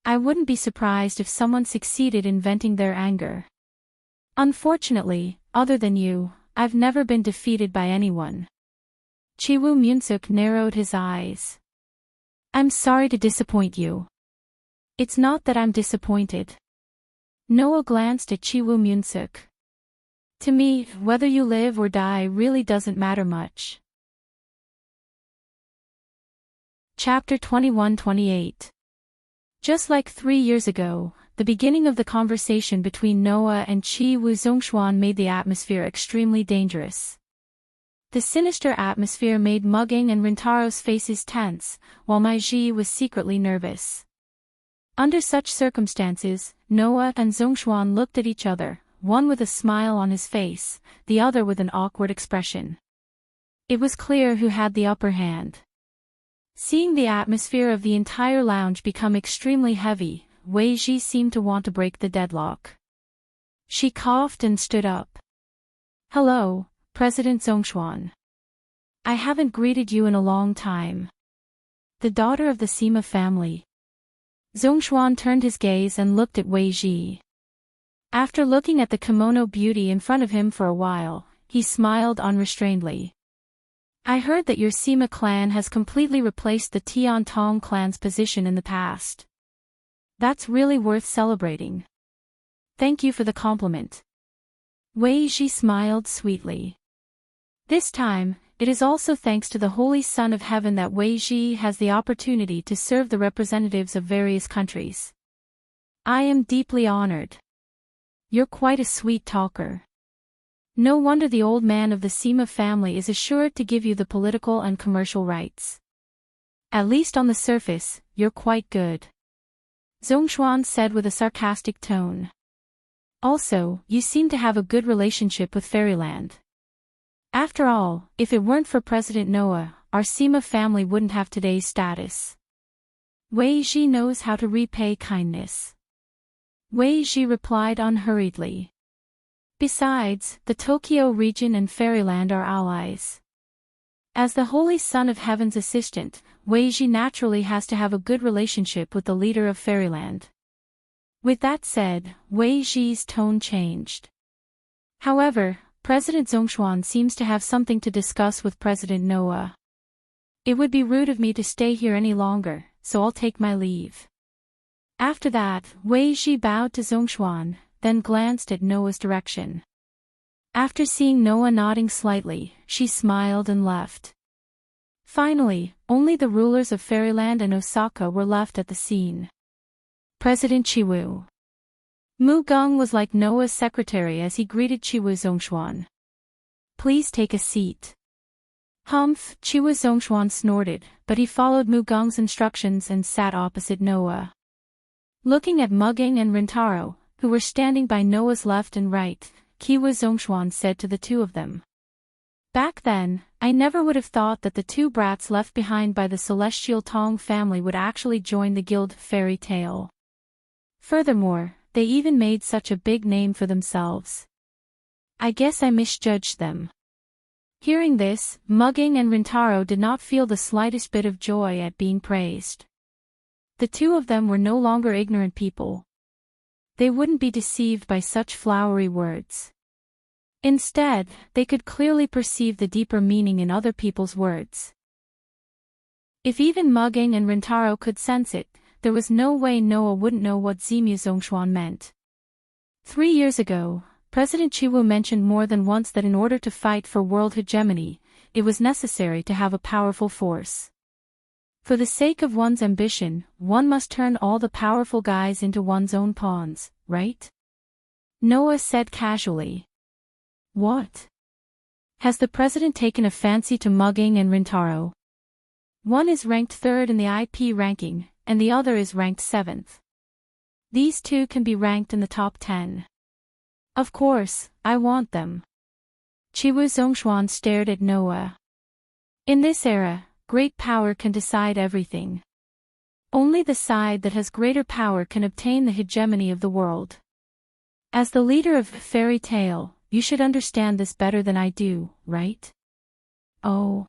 I wouldn't be surprised if someone succeeded in venting their anger. Unfortunately, other than you, I've never been defeated by anyone. Chiwoo Myunsuk narrowed his eyes. I'm sorry to disappoint you. It's not that I'm disappointed. Noah glanced at Chiwoo Myunsuk. To me, whether you live or die really doesn't matter much. Chapter 21-28. Just like 3 years ago, the beginning of the conversation between Noah and Chiwoo Zhongshuan made the atmosphere extremely dangerous. The sinister atmosphere made Mugging and Rintaro's faces tense, while Meiji was secretly nervous. Under such circumstances, Noah and Zhongshuan looked at each other, one with a smile on his face, the other with an awkward expression. It was clear who had the upper hand. Seeing the atmosphere of the entire lounge become extremely heavy, Wei Ji seemed to want to break the deadlock. She coughed and stood up. Hello, President Zhongshuan. I haven't greeted you in a long time. The daughter of the Sima family. Zhongshuan turned his gaze and looked at Wei Ji. After looking at the kimono beauty in front of him for a while, he smiled unrestrainedly. I heard that your Sima clan has completely replaced the Tian Tong clan's position in the past. That's really worth celebrating. Thank you for the compliment. Wei Ji smiled sweetly. This time, it is also thanks to the Holy Son of Heaven that Wei Ji has the opportunity to serve the representatives of various countries. I am deeply honored. You're quite a sweet talker. No wonder the old man of the Sima family is assured to give you the political and commercial rights. At least on the surface, you're quite good. Zhongshuan said with a sarcastic tone. Also, you seem to have a good relationship with Fairyland. After all, if it weren't for President Noah, our Sima family wouldn't have today's status. Wei Ji knows how to repay kindness. Wei Ji replied unhurriedly. Besides, the Tokyo region and Fairyland are allies. As the Holy Son of Heaven's assistant, Wei Ji naturally has to have a good relationship with the leader of Fairyland. With that said, Wei Ji's tone changed. However, President Zhongshuan seems to have something to discuss with President Noah. It would be rude of me to stay here any longer, so I'll take my leave. After that, Wei Ji bowed to Zhongshuan, then glanced at Noah's direction. After seeing Noah nodding slightly, she smiled and left. Finally, only the rulers of Fairyland and Osaka were left at the scene. President Chiwu. Mu Geng was like Noah's secretary as he greeted Chiwu Zhongshuan. Please take a seat. Humph, Chiwu Zhongshuan snorted, but he followed Mu Geng's instructions and sat opposite Noah. Looking at Mu Geng and Rintaro, who were standing by Noah's left and right, Chiwu Zhongshuan said to the two of them. Back then, I never would have thought that the two brats left behind by the celestial Tong family would actually join the guild Fairy Tale. Furthermore, they even made such a big name for themselves. I guess I misjudged them. Hearing this, Mu Geng and Rintaro did not feel the slightest bit of joy at being praised. The two of them were no longer ignorant people. They wouldn't be deceived by such flowery words. Instead, they could clearly perceive the deeper meaning in other people's words. If even Mu Geng and Rintaro could sense it, there was no way Noah wouldn't know what Zimu Zhongshuan meant. 3 years ago, President Chiwu mentioned more than once that in order to fight for world hegemony, it was necessary to have a powerful force. For the sake of one's ambition, one must turn all the powerful guys into one's own pawns, right? Noah said casually. What? Has the president taken a fancy to Mu Geng and Rintaro? One is ranked 3rd in the IP ranking, and the other is ranked 7th. These two can be ranked in the top 10. Of course, I want them. Chiwu Zhongshuan stared at Noah. In this era, great power can decide everything. Only the side that has greater power can obtain the hegemony of the world. As the leader of Fairy Tale, you should understand this better than I do, right? Oh.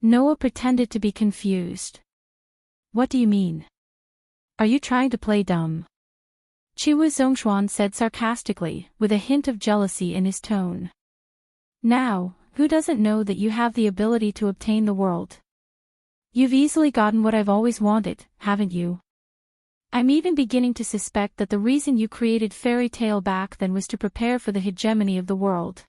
Noah pretended to be confused. What do you mean? Are you trying to play dumb? Chiwu Zhongshuan said sarcastically, with a hint of jealousy in his tone. Now, who doesn't know that you have the ability to obtain the world? You've easily gotten what I've always wanted, haven't you? I'm even beginning to suspect that the reason you created Fairy Tale back then was to prepare for the hegemony of the world.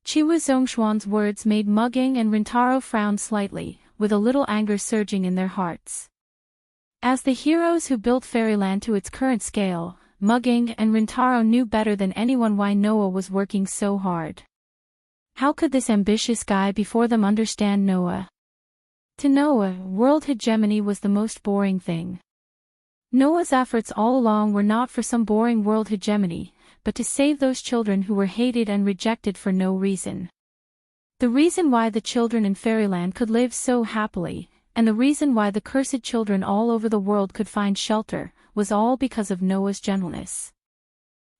Chiwu Zhongshuan's words made Mu Geng and Rintaro frown slightly, with a little anger surging in their hearts. As the heroes who built Fairyland to its current scale, Mu Geng and Rintaro knew better than anyone why Noah was working so hard. How could this ambitious guy before them understand Noah? To Noah, world hegemony was the most boring thing. Noah's efforts all along were not for some boring world hegemony, but to save those children who were hated and rejected for no reason. The reason why the children in Fairyland could live so happily, and the reason why the cursed children all over the world could find shelter, was all because of Noah's gentleness.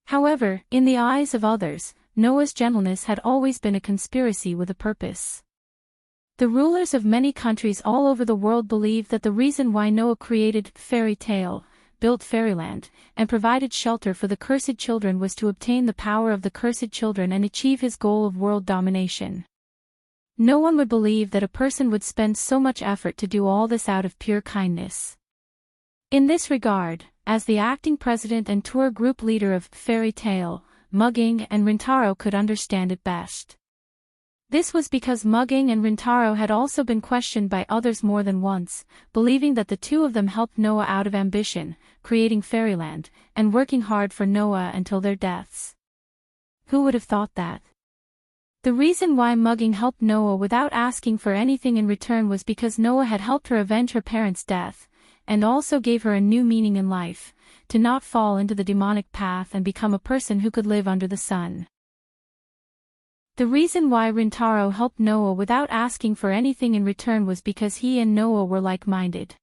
However, in the eyes of others, Noah's gentleness had always been a conspiracy with a purpose. The rulers of many countries all over the world believe that the reason why Noah created fairy tale, built fairyland, and provided shelter for the cursed children was to obtain the power of the cursed children and achieve his goal of world domination. No one would believe that a person would spend so much effort to do all this out of pure kindness. In this regard, as the acting president and tour group leader of Fairy Tale, Mugging and Rintaro could understand it best. This was because Mugging and Rintaro had also been questioned by others more than once, believing that the two of them helped Noah out of ambition, creating fairyland, and working hard for Noah until their deaths. Who would have thought that? The reason why Mugging helped Noah without asking for anything in return was because Noah had helped her avenge her parents' death, and also gave her a new meaning in life, to not fall into the demonic path and become a person who could live under the sun. The reason why Rintaro helped Noah without asking for anything in return was because he and Noah were like-minded.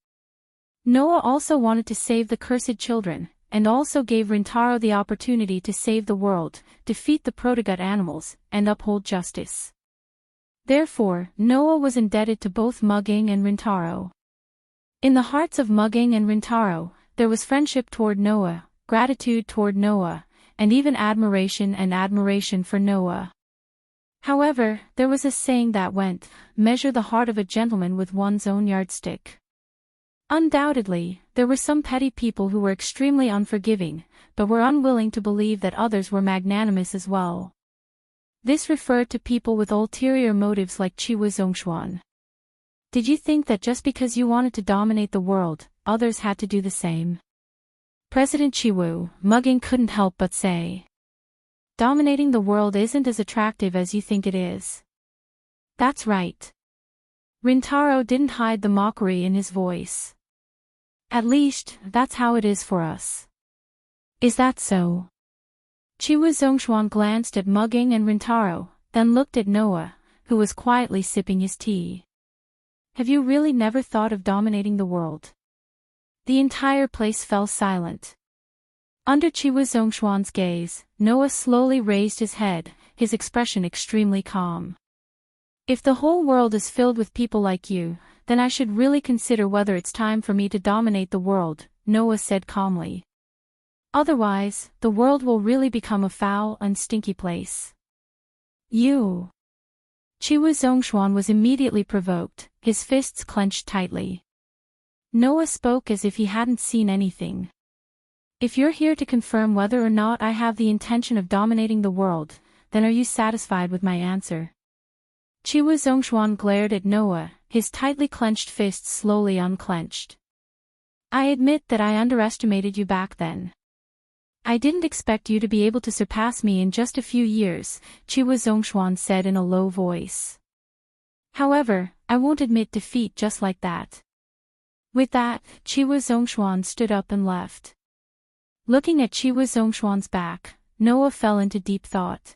Noah also wanted to save the cursed children, and also gave Rintaro the opportunity to save the world, defeat the protogut animals, and uphold justice. Therefore, Noah was indebted to both Mugging and Rintaro. In the hearts of Mugging and Rintaro, there was friendship toward Noah, gratitude toward Noah, and even admiration for Noah. However, there was a saying that went, "Measure the heart of a gentleman with one's own yardstick." Undoubtedly, there were some petty people who were extremely unforgiving, but were unwilling to believe that others were magnanimous as well. This referred to people with ulterior motives like Chiwu Zhongshuan. Did you think that just because you wanted to dominate the world, others had to do the same? President Chiwu, Mugging couldn't help but say. Dominating the world isn't as attractive as you think it is. That's right. Rintaro didn't hide the mockery in his voice. At least, that's how it is for us. Is that so? Chiwu Zhongshuan glanced at Mugging and Rintaro, then looked at Noah, who was quietly sipping his tea. Have you really never thought of dominating the world? The entire place fell silent. Under Chiwu Zhongshuan's gaze, Noah slowly raised his head, his expression extremely calm. If the whole world is filled with people like you, then I should really consider whether it's time for me to dominate the world, Noah said calmly. Otherwise, the world will really become a foul and stinky place. You. Chiwu Zhongshuan was immediately provoked, his fists clenched tightly. Noah spoke as if he hadn't seen anything. If you're here to confirm whether or not I have the intention of dominating the world, then are you satisfied with my answer? Chiwu Zhongshuan glared at Noah, his tightly clenched fists slowly unclenched. I admit that I underestimated you back then. I didn't expect you to be able to surpass me in just a few years, Chiwu Zhongshuan said in a low voice. However, I won't admit defeat just like that. With that, Chiwu Zhongshuan stood up and left. Looking at Chiwu Zhongshuan's back, Noah fell into deep thought.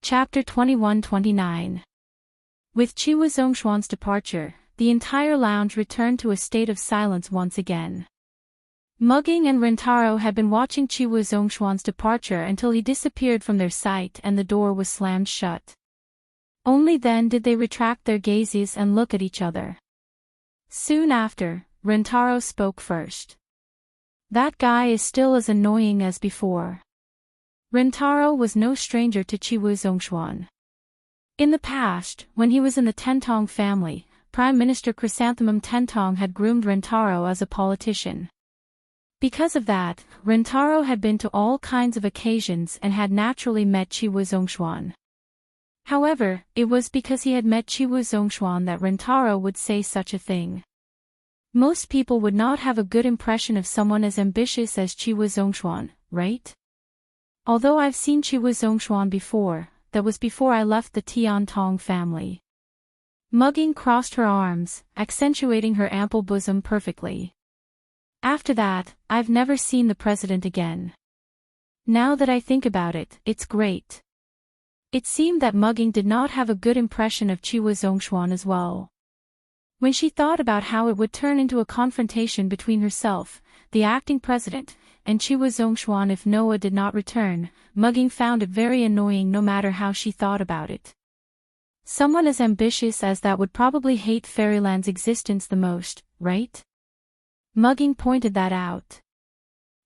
Chapter 21-29. With Chiwu Zhongshuan's departure, the entire lounge returned to a state of silence once again. Mugging and Rintaro had been watching Chiwu Zhongshuan's departure until he disappeared from their sight and the door was slammed shut. Only then did they retract their gazes and look at each other. Soon after, Rintaro spoke first. That guy is still as annoying as before. Rintaro was no stranger to Chiwu Zhongshuan. In the past, when he was in the Tentong family, Prime Minister Chrysanthemum Tentong had groomed Rintaro as a politician. Because of that, Rintaro had been to all kinds of occasions and had naturally met Chiwu Zhongshuan. However, it was because he had met Chiwu Zhongshuan that Rintaro would say such a thing. Most people would not have a good impression of someone as ambitious as Chiwu Zhongshuan, right? Although I've seen Chiwu Zhongshuan before, that was before I left the Tiantong family. Mugging crossed her arms, accentuating her ample bosom perfectly. After that, I've never seen the president again. Now that I think about it, it's great. It seemed that Mugging did not have a good impression of Chiwu Zhongshuan as well. When she thought about how it would turn into a confrontation between herself, the acting president, and Chiwa Zhongshuan if Noah did not return, Mugging found it very annoying no matter how she thought about it. Someone as ambitious as that would probably hate Fairyland's existence the most, right? Mugging pointed that out.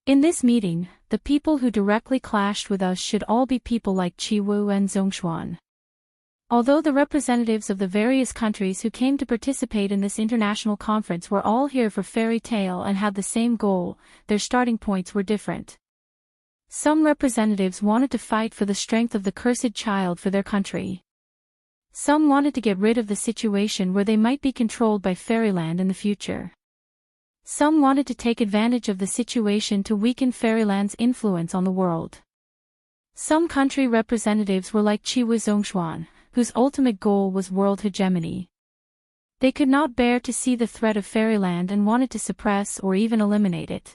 In this meeting, the people who directly clashed with us should all be people like Chiwu and Zhongshuan. Although the representatives of the various countries who came to participate in this international conference were all here for fairy tale and had the same goal, their starting points were different. Some representatives wanted to fight for the strength of the cursed child for their country. Some wanted to get rid of the situation where they might be controlled by Fairyland in the future. Some wanted to take advantage of the situation to weaken Fairyland's influence on the world. Some country representatives were like Chiwu Zhongshuan, whose ultimate goal was world hegemony. They could not bear to see the threat of Fairyland and wanted to suppress or even eliminate it.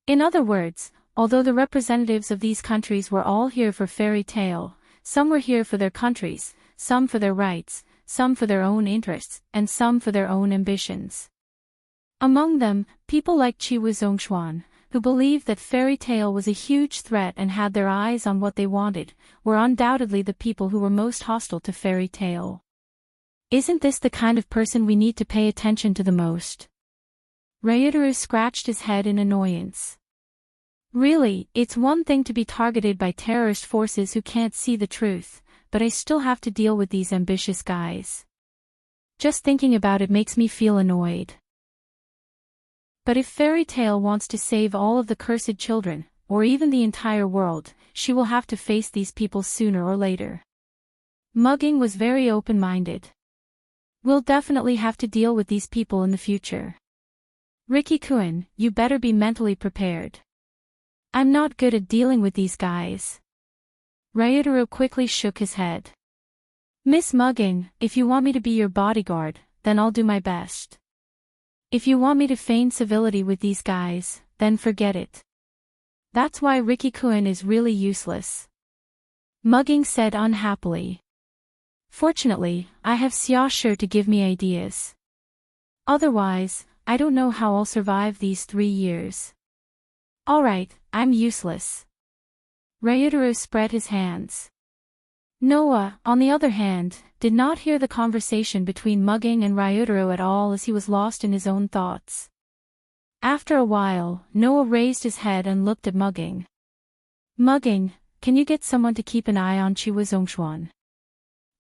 In other words, although the representatives of these countries were all here for fairy tale, some were here for their countries, some for their rights, some for their own interests, and some for their own ambitions. Among them, people like Chiwu Zhongshuan, who believed that fairy tale was a huge threat and had their eyes on what they wanted, were undoubtedly the people who were most hostile to fairy tale. Isn't this the kind of person we need to pay attention to the most? Ryutaru scratched his head in annoyance. Really, it's one thing to be targeted by terrorist forces who can't see the truth, but I still have to deal with these ambitious guys. Just thinking about it makes me feel annoyed. But if Fairy Tale wants to save all of the cursed children, or even the entire world, she will have to face these people sooner or later. Mugging was very open-minded. We'll definitely have to deal with these people in the future. Riki-kun, you better be mentally prepared. I'm not good at dealing with these guys. Ryutaru quickly shook his head. Miss Mugging, if you want me to be your bodyguard, then I'll do my best. If you want me to feign civility with these guys, then forget it. That's why Riki-kun is really useless. Mugging said unhappily. Fortunately, I have Xiaoshu to give me ideas. Otherwise, I don't know how I'll survive these 3 years. Alright, I'm useless. Ryutaru spread his hands. Noah, on the other hand, did not hear the conversation between Mugging and Ryutaru at all as he was lost in his own thoughts. After a while, Noah raised his head and looked at Mugging. Mugging, can you get someone to keep an eye on Chiwu Zhongshuan?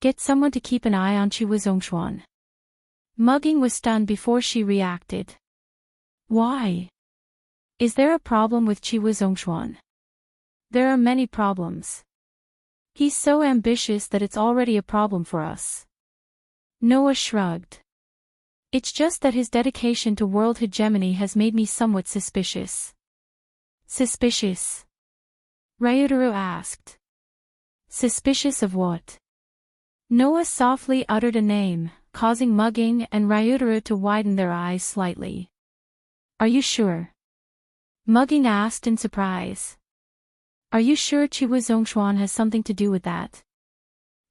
Get someone to keep an eye on Chiwu Zhongshuan. Mugging was stunned before she reacted. Why? Is there a problem with Chiwu Zhongshuan? There are many problems. He's so ambitious that it's already a problem for us. Noah shrugged. It's just that his dedication to world hegemony has made me somewhat suspicious. Suspicious? Ryutaru asked. Suspicious of what? Noah softly uttered a name, causing Mugging and Ryutaru to widen their eyes slightly. Are you sure? Mugging asked in surprise. Are you sure Chiwu Zhongshuan has something to do with that?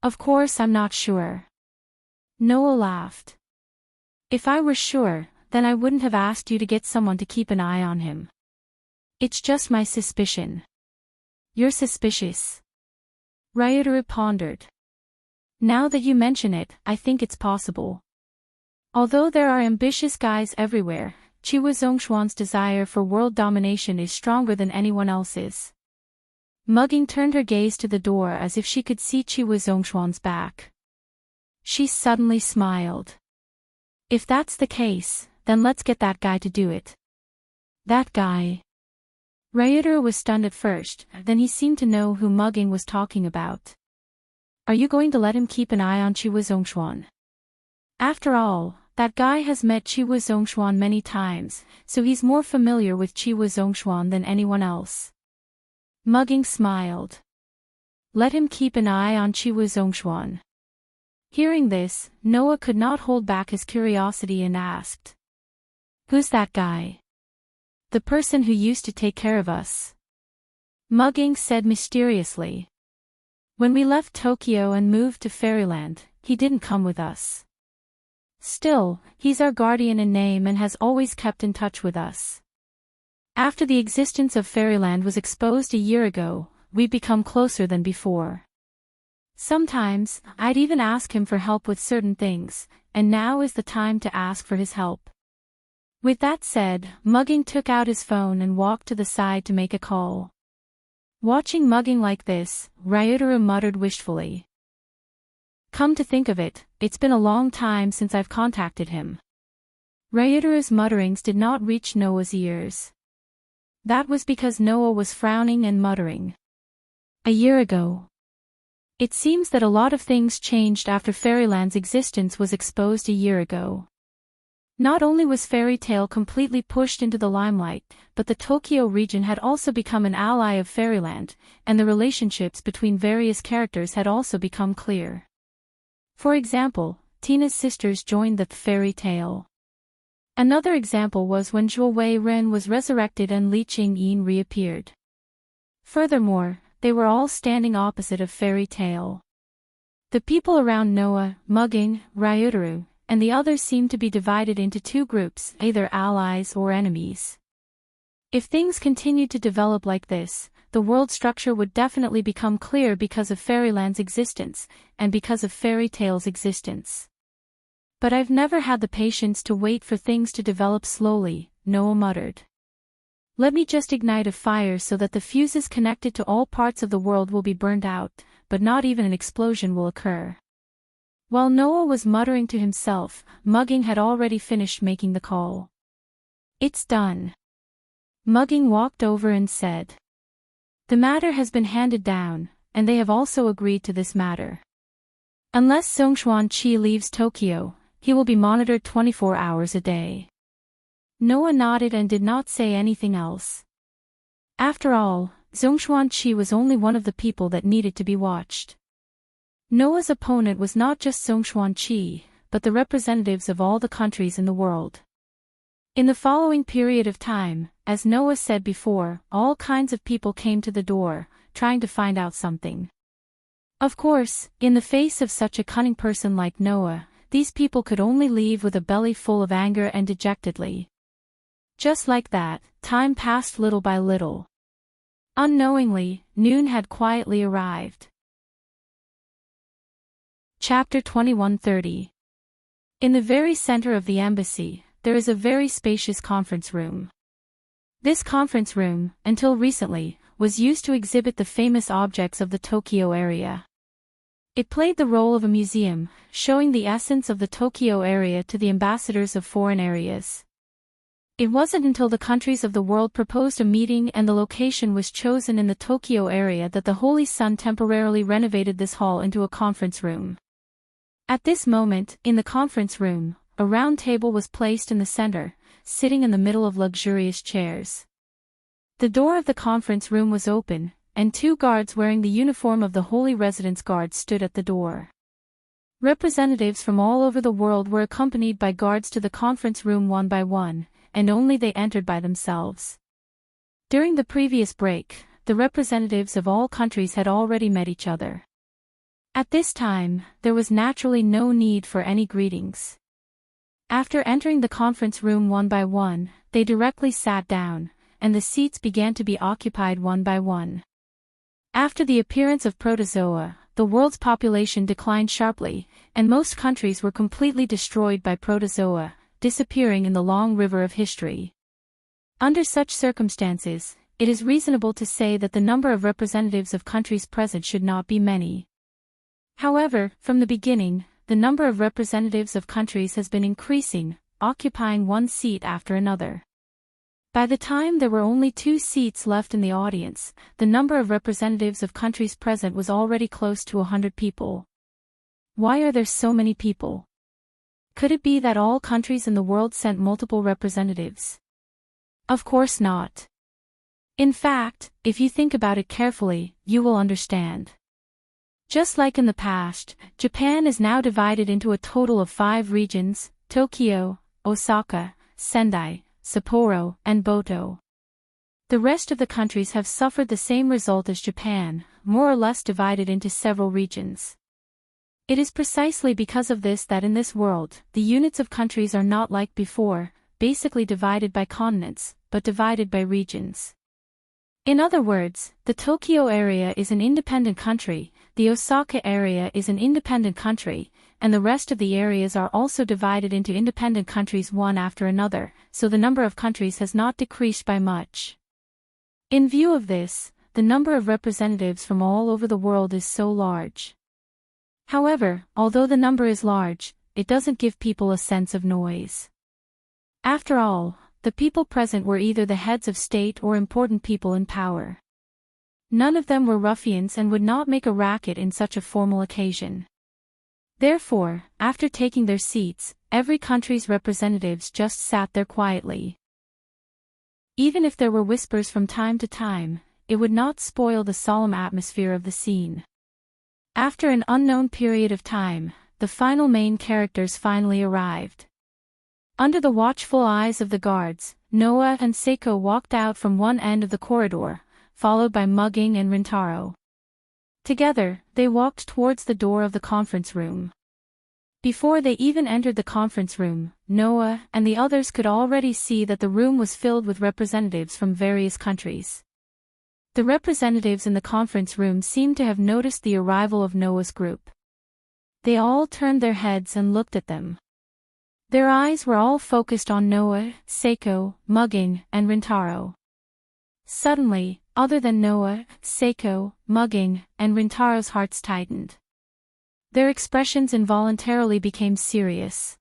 Of course I'm not sure. Noah laughed. If I were sure, then I wouldn't have asked you to get someone to keep an eye on him. It's just my suspicion. You're suspicious. Ryutaru pondered. Now that you mention it, I think it's possible. Although there are ambitious guys everywhere, Chiwu Zhongshuan's desire for world domination is stronger than anyone else's. Mugging turned her gaze to the door as if she could see Chiwu Zhongshuan's back. She suddenly smiled. If that's the case, then let's get that guy to do it. That guy. Ryutaru was stunned at first, then he seemed to know who Mugging was talking about. Are you going to let him keep an eye on Chiwu Zhongshuan? After all, that guy has met Chiwu Zhongshuan many times, so he's more familiar with Chiwu Zhongshuan than anyone else. Mugging smiled. Let him keep an eye on Chiwu Zhongshuan. Hearing this, Noah could not hold back his curiosity and asked. Who's that guy? The person who used to take care of us. Mugging said mysteriously. When we left Tokyo and moved to Fairyland, he didn't come with us. Still, he's our guardian in name and has always kept in touch with us. After the existence of fairyland was exposed a year ago, we've become closer than before. Sometimes, I'd even ask him for help with certain things, and now is the time to ask for his help. With that said, Mugging took out his phone and walked to the side to make a call. Watching Mugging like this, Ryutaru muttered wistfully. Come to think of it, it's been a long time since I've contacted him. Ryutaru's mutterings did not reach Noah's ears. That was because Noah was frowning and muttering. A year ago. It seems that a lot of things changed after Fairyland's existence was exposed a year ago. Not only was Fairy Tale completely pushed into the limelight, but the Tokyo region had also become an ally of Fairyland, and the relationships between various characters had also become clear. For example, Tina's sisters joined the Fairy Tale. Another example was when Zhuo Wei Ren was resurrected and Li Qingyin reappeared. Furthermore, they were all standing opposite of Fairy Tale. The people around Noah, Mugging, Ryutaru, and the others seemed to be divided into two groups, either allies or enemies. If things continued to develop like this, the world structure would definitely become clear because of Fairyland's existence, and because of Fairy Tale's existence. But I've never had the patience to wait for things to develop slowly, Noah muttered. Let me just ignite a fire so that the fuses connected to all parts of the world will be burned out, but not even an explosion will occur. While Noah was muttering to himself, Mugging had already finished making the call. It's done. Mugging walked over and said. The matter has been handed down, and they have also agreed to this matter. Unless Zhongshuan Qi leaves Tokyo, he will be monitored 24 hours a day. Noah nodded and did not say anything else. After all, Zhongshuan Qi was only one of the people that needed to be watched. Noah's opponent was not just Zhongshuan Qi, but the representatives of all the countries in the world. In the following period of time, as Noah said before, all kinds of people came to the door, trying to find out something. Of course, in the face of such a cunning person like Noah, these people could only leave with a belly full of anger and dejectedly. Just like that, time passed little by little. Unknowingly, noon had quietly arrived. Chapter 2130. In the very center of the embassy, there is a very spacious conference room. This conference room, until recently, was used to exhibit the famous objects of the Tokyo area. It played the role of a museum, showing the essence of the Tokyo area to the ambassadors of foreign areas. It wasn't until the countries of the world proposed a meeting and the location was chosen in the Tokyo area that the Holy Sun temporarily renovated this hall into a conference room. At this moment, in the conference room, a round table was placed in the center, sitting in the middle of luxurious chairs. The door of the conference room was open, and two guards wearing the uniform of the Holy Residence Guard stood at the door. Representatives from all over the world were accompanied by guards to the conference room one by one, and only they entered by themselves. During the previous break, the representatives of all countries had already met each other. At this time, there was naturally no need for any greetings. After entering the conference room one by one, they directly sat down, and the seats began to be occupied one by one. After the appearance of protozoa, the world's population declined sharply, and most countries were completely destroyed by protozoa, disappearing in the long river of history. Under such circumstances, it is reasonable to say that the number of representatives of countries present should not be many. However, from the beginning, the number of representatives of countries has been increasing, occupying one seat after another. By the time there were only 2 seats left in the audience, the number of representatives of countries present was already close to 100 people. Why are there so many people? Could it be that all countries in the world sent multiple representatives? Of course not. In fact, if you think about it carefully, you will understand. Just like in the past, Japan is now divided into a total of 5 regions: Tokyo, Osaka, Sendai, Sapporo, and Boto. The rest of the countries have suffered the same result as Japan, more or less divided into several regions. It is precisely because of this that in this world, the units of countries are not like before, basically divided by continents, but divided by regions. In other words, the Tokyo area is an independent country, the Osaka area is an independent country, and the rest of the areas are also divided into independent countries one after another, so the number of countries has not decreased by much. In view of this, the number of representatives from all over the world is so large. However, although the number is large, it doesn't give people a sense of noise. After all, the people present were either the heads of state or important people in power. None of them were ruffians and would not make a racket in such a formal occasion. Therefore, after taking their seats, every country's representatives just sat there quietly. Even if there were whispers from time to time, it would not spoil the solemn atmosphere of the scene. After an unknown period of time, the final main characters finally arrived. Under the watchful eyes of the guards, Noah and Seiko walked out from one end of the corridor, followed by Mugging and Rintaro. Together, they walked towards the door of the conference room. Before they even entered the conference room, Noah and the others could already see that the room was filled with representatives from various countries. The representatives in the conference room seemed to have noticed the arrival of Noah's group. They all turned their heads and looked at them. Their eyes were all focused on Noah, Seiko, Mugging, and Rintaro. Suddenly, other than Noah, Seiko, Mugging, and Rintaro's hearts tightened. Their expressions involuntarily became serious.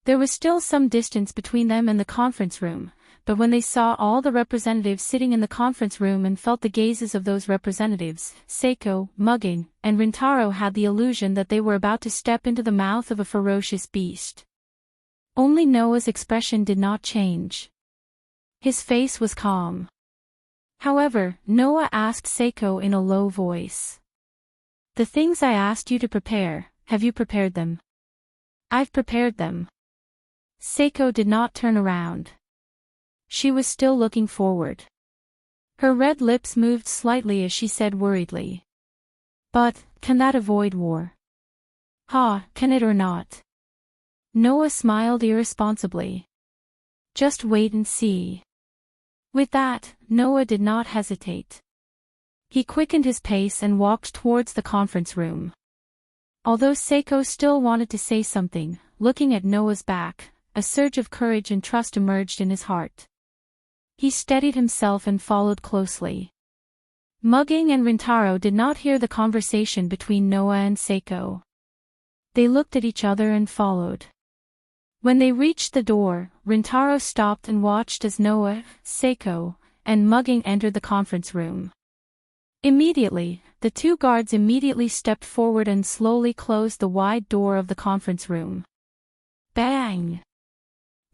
There was still some distance between them and the conference room, but when they saw all the representatives sitting in the conference room and felt the gazes of those representatives, Seiko, Mugging, and Rintaro had the illusion that they were about to step into the mouth of a ferocious beast. Only Noah's expression did not change. His face was calm. However, Noah asked Seiko in a low voice. "The things I asked you to prepare, have you prepared them?" "I've prepared them." Seiko did not turn around. She was still looking forward. Her red lips moved slightly as she said worriedly. "But, can that avoid war?" Can it or not?" Noah smiled irresponsibly. "Just wait and see." With that, Noah did not hesitate. He quickened his pace and walked towards the conference room. Although Seiko still wanted to say something, looking at Noah's back, a surge of courage and trust emerged in his heart. He steadied himself and followed closely. Mugging and Rintaro did not hear the conversation between Noah and Seiko. They looked at each other and followed. When they reached the door, Rintaro stopped and watched as Noah, Seiko, and Mugging entered the conference room. Immediately, the two guards immediately stepped forward and slowly closed the wide door of the conference room. Bang!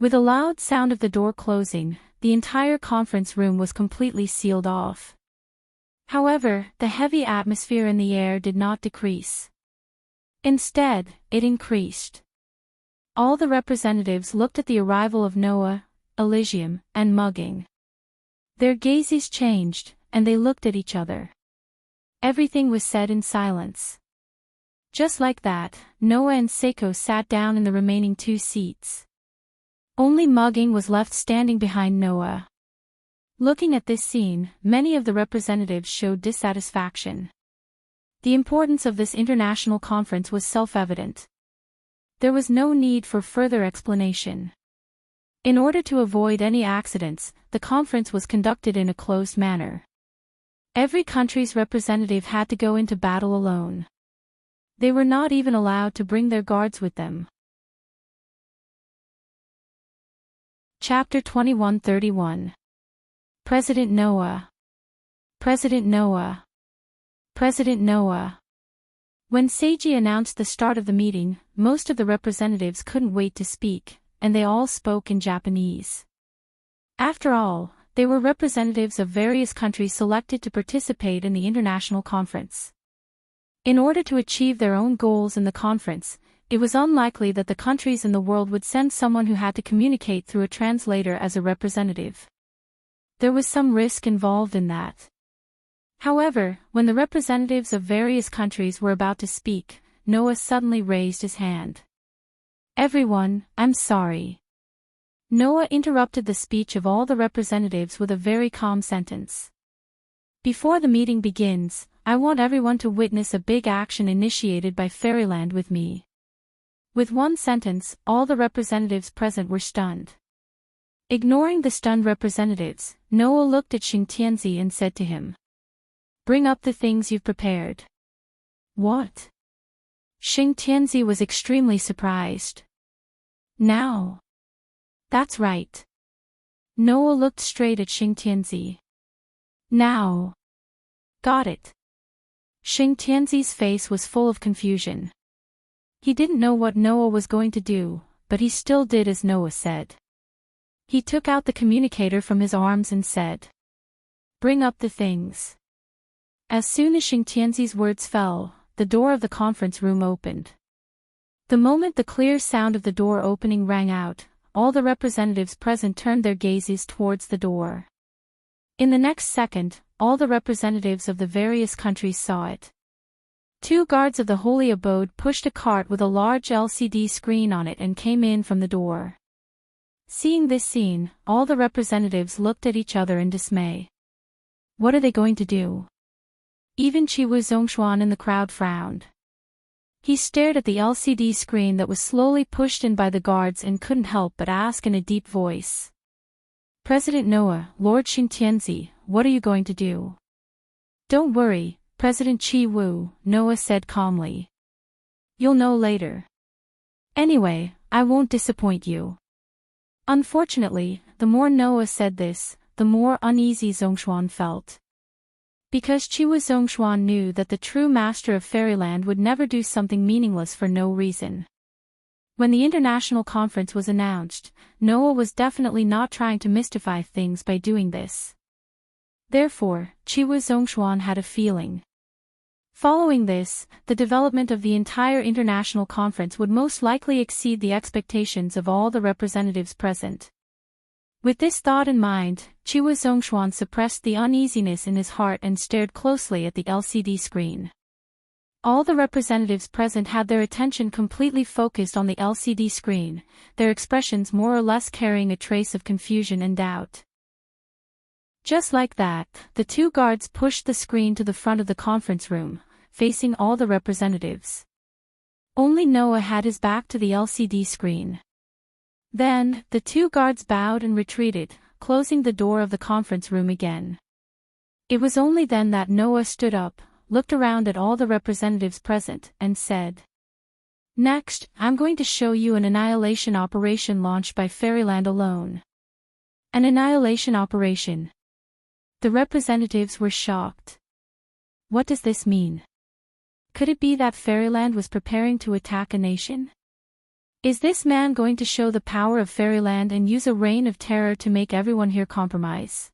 With a loud sound of the door closing, the entire conference room was completely sealed off. However, the heavy atmosphere in the air did not decrease. Instead, it increased. All the representatives looked at the arrival of Noah, Elysium, and Mugging. Their gazes changed, and they looked at each other. Everything was said in silence. Just like that, Noah and Seiko sat down in the remaining two seats. Only Mugging was left standing behind Noah. Looking at this scene, many of the representatives showed dissatisfaction. The importance of this international conference was self-evident. There was no need for further explanation. In order to avoid any accidents, the conference was conducted in a closed manner. Every country's representative had to go into battle alone. They were not even allowed to bring their guards with them. Chapter 2131. President Noah. President Noah. President Noah. When Seiji announced the start of the meeting, most of the representatives couldn't wait to speak, and they all spoke in Japanese. After all, they were representatives of various countries selected to participate in the international conference. In order to achieve their own goals in the conference, it was unlikely that the countries in the world would send someone who had to communicate through a translator as a representative. There was some risk involved in that. However, when the representatives of various countries were about to speak, Noah suddenly raised his hand. "Everyone, I'm sorry." Noah interrupted the speech of all the representatives with a very calm sentence. "Before the meeting begins, I want everyone to witness a big action initiated by Fairyland with me." With one sentence, all the representatives present were stunned. Ignoring the stunned representatives, Noah looked at Xingtianzi and said to him, "Bring up the things you've prepared." "What?" Xingtianzi was extremely surprised. "Now." "That's right." Noah looked straight at Xingtianzi. "Now." "Got it." Xingtianzi's face was full of confusion. He didn't know what Noah was going to do, but he still did as Noah said. He took out the communicator from his arms and said, "Bring up the things." As soon as Xingtianzi's words fell, the door of the conference room opened. The moment the clear sound of the door opening rang out, all the representatives present turned their gazes towards the door. In the next second, all the representatives of the various countries saw it. Two guards of the holy abode pushed a cart with a large LCD screen on it and came in from the door. Seeing this scene, all the representatives looked at each other in dismay. What are they going to do? Even Qiwu Zhongshuan in the crowd frowned. He stared at the LCD screen that was slowly pushed in by the guards and couldn't help but ask in a deep voice. "President Noah, Lord Xingtianzi, what are you going to do?" "Don't worry, President Qiwu," Noah said calmly. "You'll know later. Anyway, I won't disappoint you." Unfortunately, the more Noah said this, the more uneasy Zhongshuan felt. Because Qiwu Zhongshuan knew that the true master of Fairyland would never do something meaningless for no reason. When the international conference was announced, Noah was definitely not trying to mystify things by doing this. Therefore, Qiwu Zhongshuan had a feeling. Following this, the development of the entire international conference would most likely exceed the expectations of all the representatives present. With this thought in mind, Qiwu Zhongshuan suppressed the uneasiness in his heart and stared closely at the LCD screen. All the representatives present had their attention completely focused on the LCD screen, their expressions more or less carrying a trace of confusion and doubt. Just like that, the two guards pushed the screen to the front of the conference room, facing all the representatives. Only Noah had his back to the LCD screen. Then, the two guards bowed and retreated, closing the door of the conference room again. It was only then that Noah stood up, looked around at all the representatives present, and said, "Next, I'm going to show you an annihilation operation launched by Fairyland alone." An annihilation operation. The representatives were shocked. What does this mean? Could it be that Fairyland was preparing to attack a nation? Is this man going to show the power of Fairyland and use a reign of terror to make everyone here compromise?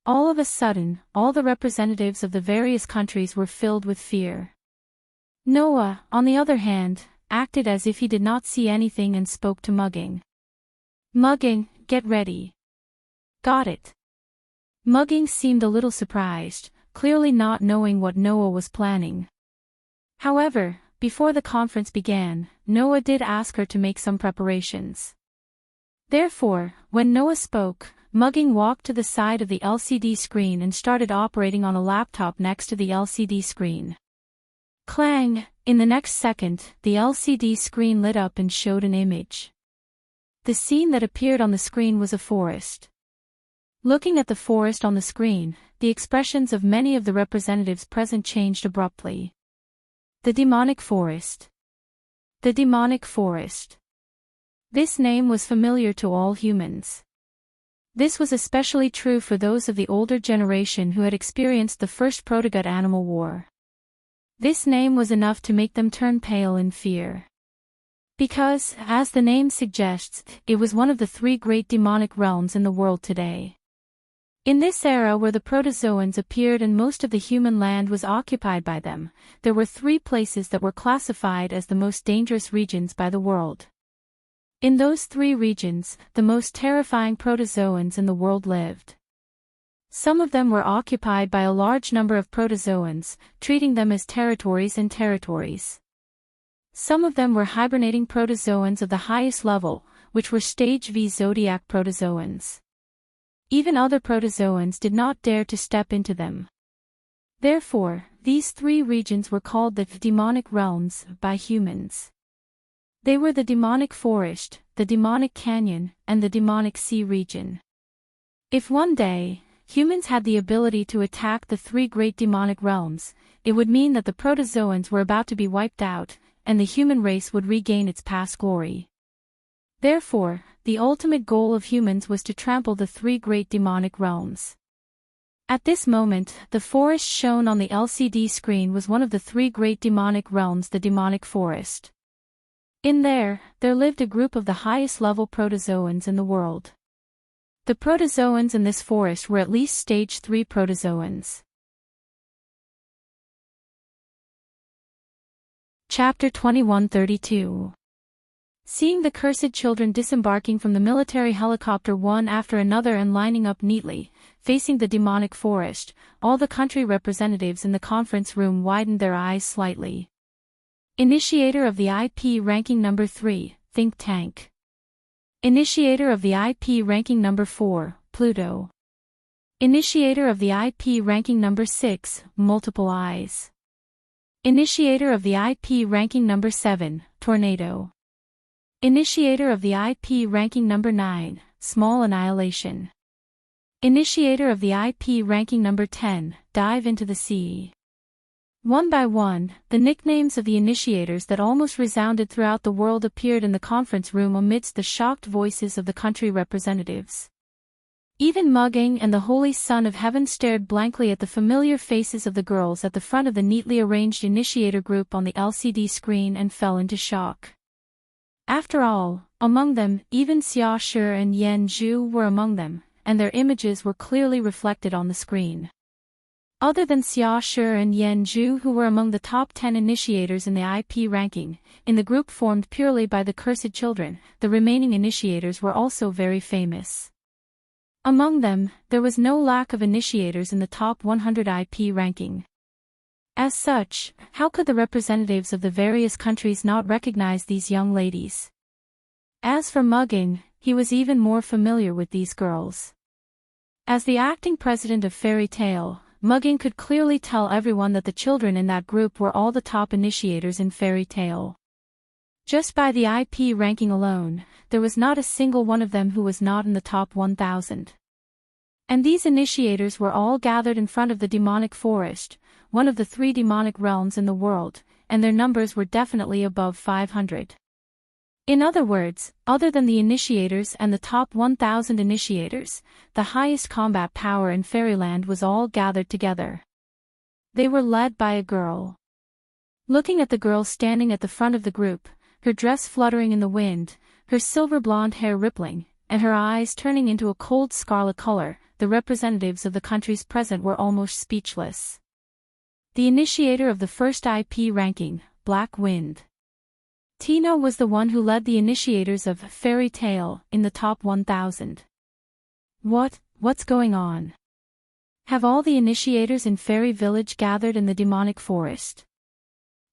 All of a sudden, all the representatives of the various countries were filled with fear. Noah, on the other hand, acted as if he did not see anything and spoke to Mugging. "Mugging, get ready." "Got it." Mugging seemed a little surprised, clearly not knowing what Noah was planning. However, before the conference began, Noah did ask her to make some preparations. Therefore, when Noah spoke, Mugging walked to the side of the LCD screen and started operating on a laptop next to the LCD screen. Clang! In the next second, the LCD screen lit up and showed an image. The scene that appeared on the screen was a forest. Looking at the forest on the screen, the expressions of many of the representatives present changed abruptly. The demonic forest. The demonic forest. This name was familiar to all humans. This was especially true for those of the older generation who had experienced the first protogut animal war. This name was enough to make them turn pale in fear. Because, as the name suggests, it was one of the three great demonic realms in the world today. In this era where the protozoans appeared and most of the human land was occupied by them, there were three places that were classified as the most dangerous regions by the world. In those three regions, the most terrifying protozoans in the world lived. Some of them were occupied by a large number of protozoans, treating them as territories and territories. Some of them were hibernating protozoans of the highest level, which were stage V zodiac protozoans. Even other protozoans did not dare to step into them. Therefore, these three regions were called the demonic realms by humans. They were the demonic forest, the demonic canyon, and the demonic sea region. If one day, humans had the ability to attack the three great demonic realms, it would mean that the protozoans were about to be wiped out, and the human race would regain its past glory. Therefore, the ultimate goal of humans was to trample the three great demonic realms. At this moment, the forest shown on the LCD screen was one of the three great demonic realms, the demonic forest. In there lived a group of the highest level protozoans in the world. The protozoans in this forest were at least stage 3 protozoans. Chapter 2132. Seeing the cursed children disembarking from the military helicopter one after another and lining up neatly, facing the demonic forest, all the country representatives in the conference room widened their eyes slightly. Initiator of the IP ranking number 3, Think Tank. Initiator of the IP ranking number 4, Pluto. Initiator of the IP ranking number 6, Multiple Eyes. Initiator of the IP ranking number 7, Tornado. Initiator of the IP ranking number 9, Small Annihilation. Initiator of the IP ranking number 10, Dive into the Sea. One by one, the nicknames of the initiators that almost resounded throughout the world appeared in the conference room amidst the shocked voices of the country representatives. Even Mugging and the Holy Son of Heaven stared blankly at the familiar faces of the girls at the front of the neatly arranged initiator group on the LCD screen and fell into shock. After all, among them, even Xia Shi and Yan Zhu were among them, and their images were clearly reflected on the screen. Other than Xia Shi and Yan Zhu, who were among the top 10 initiators in the IP ranking, in the group formed purely by the cursed children, the remaining initiators were also very famous. Among them, there was no lack of initiators in the top 100 IP ranking. As such, how could the representatives of the various countries not recognize these young ladies? As for Mugging, he was even more familiar with these girls. As the acting president of Fairy Tale, Mugging could clearly tell everyone that the children in that group were all the top initiators in Fairy Tale. Just by the IP ranking alone, there was not a single one of them who was not in the top 1,000. And these initiators were all gathered in front of the demonic forest, one of the 3 demonic realms in the world, and their numbers were definitely above 500. In other words, other than the initiators and the top 1,000 initiators, the highest combat power in Fairyland was all gathered together. They were led by a girl. Looking at the girl standing at the front of the group, her dress fluttering in the wind, her silver blonde hair rippling, and her eyes turning into a cold scarlet color, the representatives of the countries present were almost speechless. The initiator of the first IP ranking, Black Wind. Tina was the one who led the initiators of Fairy Tale in the top 1,000. What's going on? Have all the initiators in Fairy Village gathered in the demonic forest?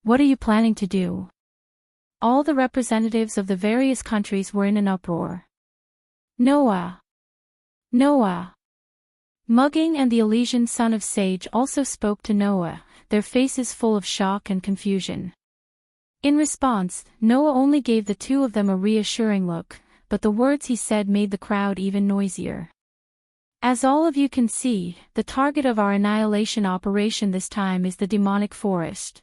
What are you planning to do? All the representatives of the various countries were in an uproar. Noah! Noah! Mugging and the Elysian son of Sage also spoke to Noah, their faces full of shock and confusion. In response, Noah only gave the two of them a reassuring look, but the words he said made the crowd even noisier. As all of you can see, the target of our annihilation operation this time is the demonic forest.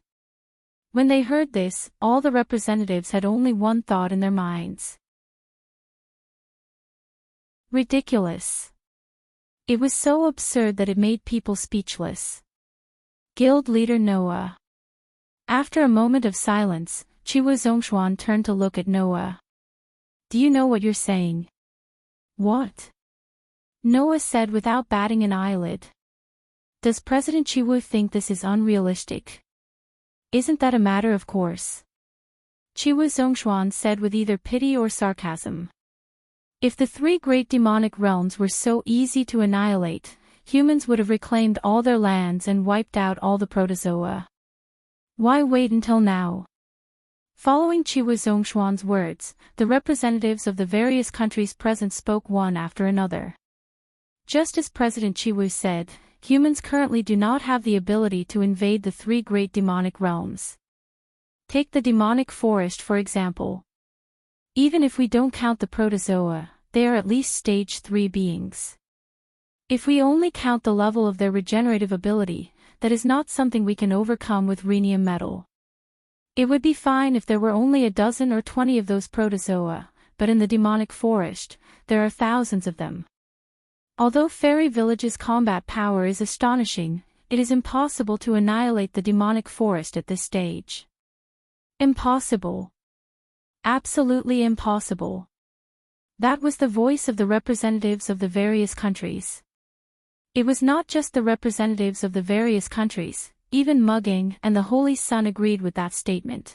When they heard this, all the representatives had only one thought in their minds. Ridiculous. It was so absurd that it made people speechless. Guild leader Noah. After a moment of silence, Chiwu Zhongshuan turned to look at Noah. Do you know what you're saying? What? Noah said without batting an eyelid. Does President Chiwu think this is unrealistic? Isn't that a matter of course? Chiwu Zhongshuan said with either pity or sarcasm. If the 3 great demonic realms were so easy to annihilate, humans would have reclaimed all their lands and wiped out all the protozoa. Why wait until now? Following Chiwu Zhongshuan's words, the representatives of the various countries present spoke one after another. Just as President Chiwu said, humans currently do not have the ability to invade the three great demonic realms. Take the demonic forest for example. Even if we don't count the protozoa, they are at least stage 3 beings. If we only count the level of their regenerative ability, that is not something we can overcome with rhenium metal. It would be fine if there were only a dozen or 20 of those protozoa, but in the demonic forest, there are thousands of them. Although Fairy Village's combat power is astonishing, it is impossible to annihilate the demonic forest at this stage. Impossible. Absolutely impossible. That was the voice of the representatives of the various countries. It was not just the representatives of the various countries, even Mugging and the Holy Sun agreed with that statement.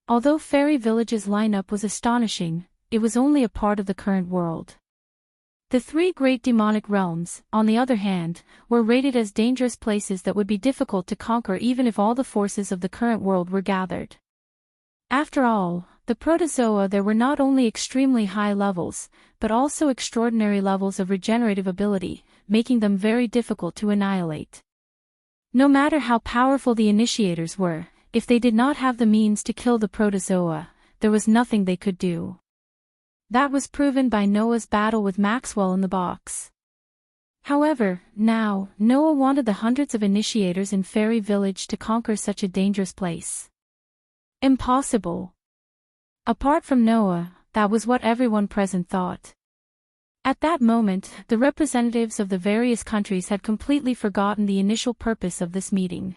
Although Fairy Village's lineup was astonishing, it was only a part of the current world. The three great demonic realms, on the other hand, were rated as dangerous places that would be difficult to conquer even if all the forces of the current world were gathered. After all, the protozoa there were not only extremely high levels, but also extraordinary levels of regenerative ability, making them very difficult to annihilate. No matter how powerful the initiators were, if they did not have the means to kill the protozoa, there was nothing they could do. That was proven by Noah's battle with Maxwell in the box. However, now, Noah wanted the hundreds of initiators in Fairy Village to conquer such a dangerous place. Impossible. Apart from Noah, that was what everyone present thought. At that moment, the representatives of the various countries had completely forgotten the initial purpose of this meeting.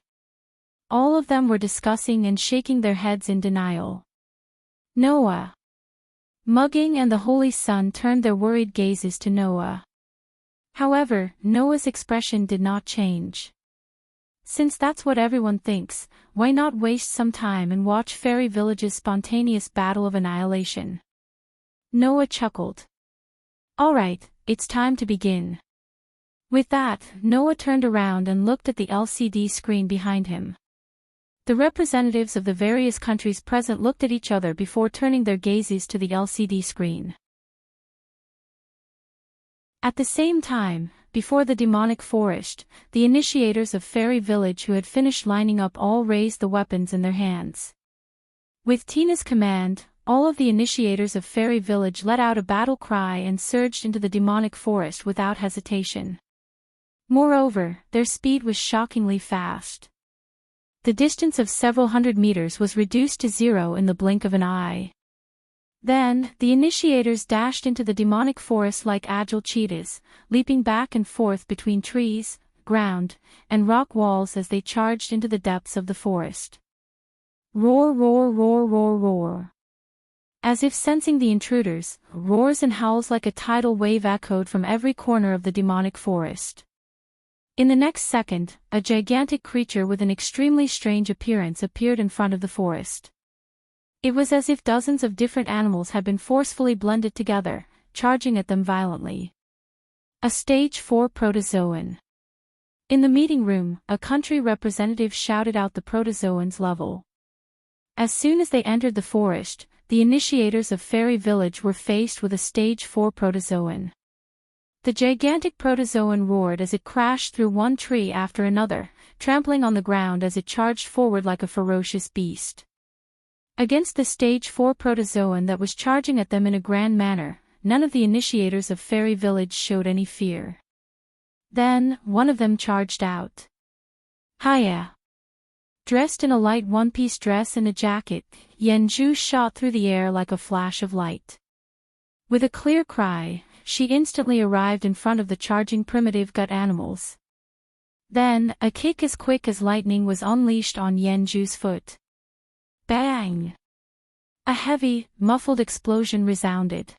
All of them were discussing and shaking their heads in denial. Noah. Mugging and the Holy Sun turned their worried gazes to Noah. However, Noah's expression did not change. Since that's what everyone thinks, why not waste some time and watch Fairy Village's spontaneous battle of annihilation? Noah chuckled. Alright, it's time to begin. With that, Noah turned around and looked at the LCD screen behind him. The representatives of the various countries present looked at each other before turning their gazes to the LCD screen. At the same time, before the demonic forest, the initiators of Fairy Village who had finished lining up all raised the weapons in their hands. With Tina's command, all of the initiators of Fairy Village let out a battle cry and surged into the demonic forest without hesitation. Moreover, their speed was shockingly fast. The distance of several hundred meters was reduced to 0 in the blink of an eye. Then, the initiators dashed into the demonic forest like agile cheetahs, leaping back and forth between trees, ground, and rock walls as they charged into the depths of the forest. Roar, roar, roar, roar, roar. As if sensing the intruders, roars and howls like a tidal wave echoed from every corner of the demonic forest. In the next second, a gigantic creature with an extremely strange appearance appeared in front of the forest. It was as if dozens of different animals had been forcefully blended together, charging at them violently. A stage 4 protozoan. In the meeting room, a country representative shouted out the protozoan's level. As soon as they entered the forest, the initiators of Fairy Village were faced with a stage 4 protozoan. The gigantic protozoan roared as it crashed through one tree after another, trampling on the ground as it charged forward like a ferocious beast. Against the stage 4 protozoan that was charging at them in a grand manner, none of the initiators of Fairy Village showed any fear. Then, one of them charged out. Hiya! Dressed in a light one-piece dress and a jacket, Yanju shot through the air like a flash of light. With a clear cry, she instantly arrived in front of the charging primitive gut animals. Then, a kick as quick as lightning was unleashed on Yanju's foot. Bang! A heavy, muffled explosion resounded.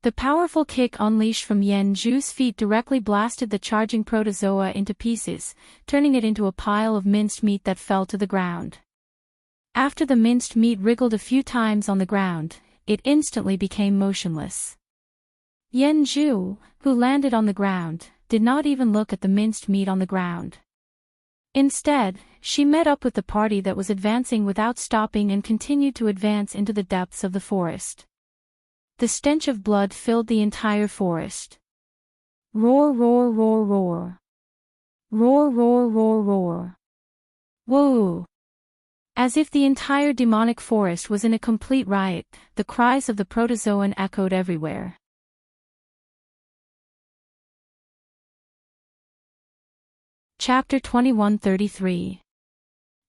The powerful kick unleashed from Yanju's feet directly blasted the charging protozoa into pieces, turning it into a pile of minced meat that fell to the ground. After the minced meat wriggled a few times on the ground, it instantly became motionless. Yanju, who landed on the ground, did not even look at the minced meat on the ground. Instead, she met up with the party that was advancing without stopping and continued to advance into the depths of the forest. The stench of blood filled the entire forest. Roar, roar, roar, roar. Roar, roar, roar, roar. Whoa! As if the entire demonic forest was in a complete riot, the cries of the protozoan echoed everywhere. Chapter 2133.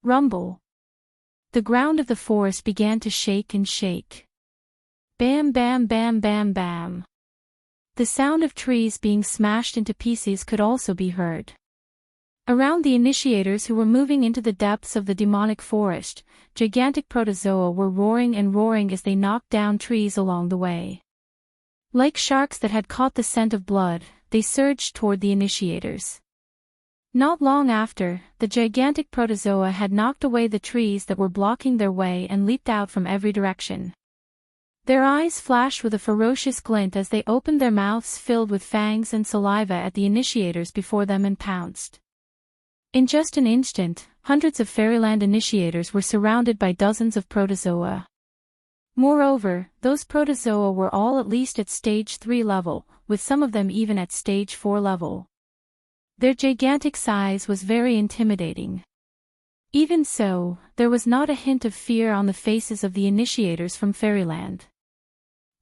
Rumble. The ground of the forest began to shake and shake. Bam, bam, bam, bam, bam. The sound of trees being smashed into pieces could also be heard. Around the initiators who were moving into the depths of the demonic forest, gigantic protozoa were roaring and roaring as they knocked down trees along the way. Like sharks that had caught the scent of blood, they surged toward the initiators. Not long after, the gigantic protozoa had knocked away the trees that were blocking their way and leaped out from every direction. Their eyes flashed with a ferocious glint as they opened their mouths filled with fangs and saliva at the initiators before them and pounced. In just an instant, hundreds of fairyland initiators were surrounded by dozens of protozoa. Moreover, those protozoa were all at least at stage 3 level, with some of them even at stage 4 level. Their gigantic size was very intimidating. Even so, there was not a hint of fear on the faces of the initiators from fairyland.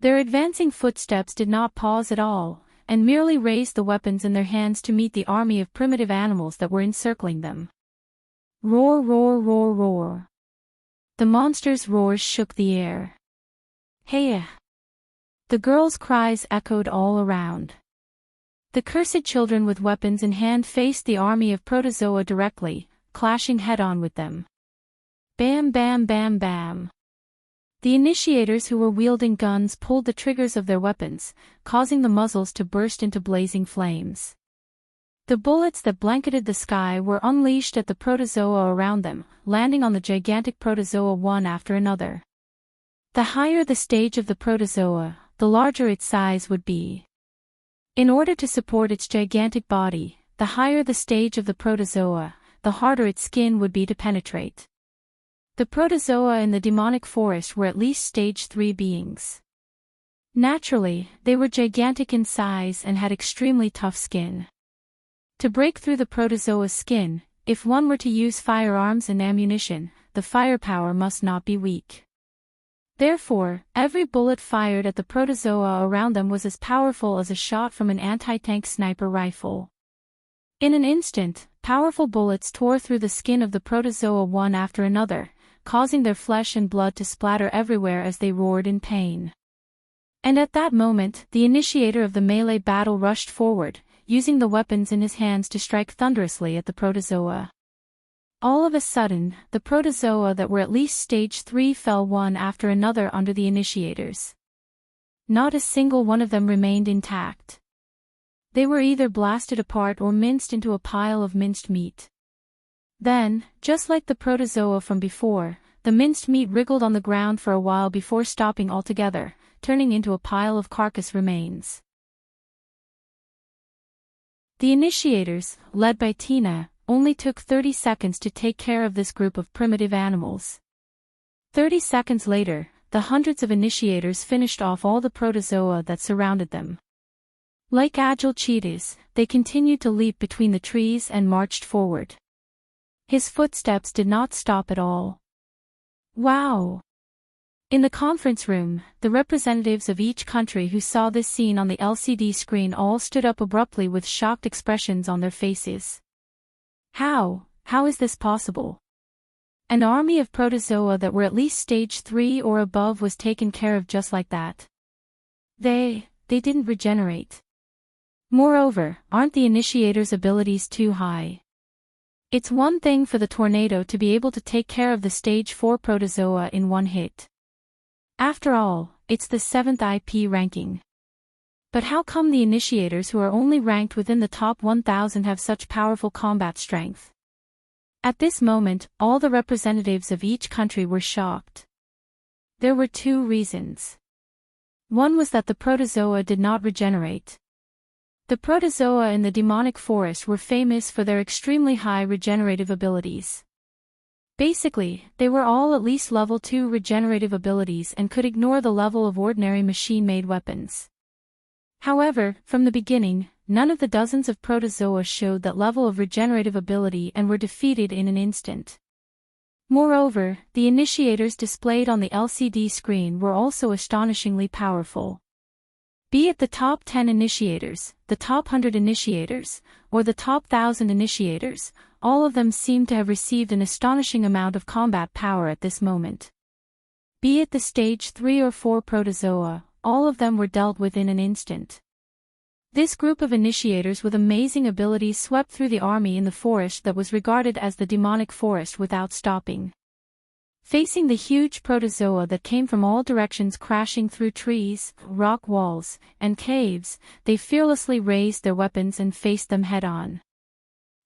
Their advancing footsteps did not pause at all, and merely raised the weapons in their hands to meet the army of primitive animals that were encircling them. Roar, roar, roar, roar. The monsters' roars shook the air. Hey! The girls' cries echoed all around. The cursed children with weapons in hand faced the army of protozoa directly, clashing head-on with them. Bam, bam, bam, bam. The initiators who were wielding guns pulled the triggers of their weapons, causing the muzzles to burst into blazing flames. The bullets that blanketed the sky were unleashed at the protozoa around them, landing on the gigantic protozoa one after another. The higher the stage of the protozoa, the larger its size would be. In order to support its gigantic body, the higher the stage of the protozoa, the harder its skin would be to penetrate. The protozoa in the demonic forest were at least stage 3 beings. Naturally, they were gigantic in size and had extremely tough skin. To break through the protozoa's skin, if one were to use firearms and ammunition, the firepower must not be weak. Therefore, every bullet fired at the protozoa around them was as powerful as a shot from an anti-tank sniper rifle. In an instant, powerful bullets tore through the skin of the protozoa one after another, causing their flesh and blood to splatter everywhere as they roared in pain. And at that moment, the initiator of the melee battle rushed forward, using the weapons in his hands to strike thunderously at the protozoa. All of a sudden, the protozoa that were at least stage 3 fell one after another under the initiators. Not a single one of them remained intact. They were either blasted apart or minced into a pile of minced meat. Then, just like the protozoa from before, the minced meat wriggled on the ground for a while before stopping altogether, turning into a pile of carcass remains. The initiators, led by Tina, only took 30 seconds to take care of this group of primitive animals. 30 seconds later, the hundreds of initiators finished off all the protozoa that surrounded them. Like agile cheetahs, they continued to leap between the trees and marched forward. His footsteps did not stop at all. Wow! In the conference room, the representatives of each country who saw this scene on the LCD screen all stood up abruptly with shocked expressions on their faces. How is this possible? An army of protozoa that were at least stage 3 or above was taken care of just like that. They didn't regenerate. Moreover, aren't the initiators' abilities too high? It's one thing for the tornado to be able to take care of the stage 4 protozoa in one hit. After all, it's the 7th IP ranking. But how come the initiators who are only ranked within the top 1000 have such powerful combat strength? At this moment, all the representatives of each country were shocked. There were two reasons. One was that the protozoa did not regenerate. The protozoa in the demonic forest were famous for their extremely high regenerative abilities. Basically, they were all at least level 2 regenerative abilities and could ignore the level of ordinary machine-made weapons. However, from the beginning, none of the dozens of protozoa showed that level of regenerative ability and were defeated in an instant. Moreover, the initiators displayed on the LCD screen were also astonishingly powerful. Be it the top 10 initiators, the top 100 initiators, or the top 1,000 initiators, all of them seemed to have received an astonishing amount of combat power at this moment. Be it the stage 3 or 4 protozoa, all of them were dealt with in an instant. This group of initiators with amazing abilities swept through the army in the forest that was regarded as the demonic forest without stopping. Facing the huge protozoa that came from all directions crashing through trees, rock walls, and caves, they fearlessly raised their weapons and faced them head-on.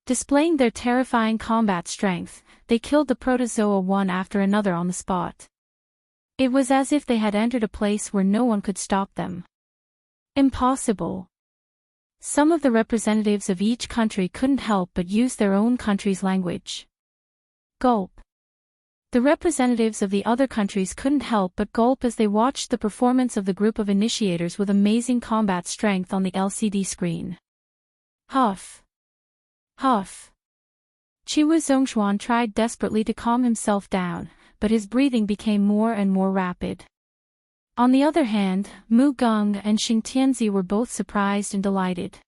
Displaying their terrifying combat strength, they killed the protozoa one after another on the spot. It was as if they had entered a place where no one could stop them. Impossible. Some of the representatives of each country couldn't help but use their own country's language. Gulp. The representatives of the other countries couldn't help but gulp as they watched the performance of the group of initiators with amazing combat strength on the LCD screen. Huff. Huff. Chiwu Zhongshuan tried desperately to calm himself down, but his breathing became more and more rapid. On the other hand, Mu Geng and Xing Tianzi were both surprised and delighted.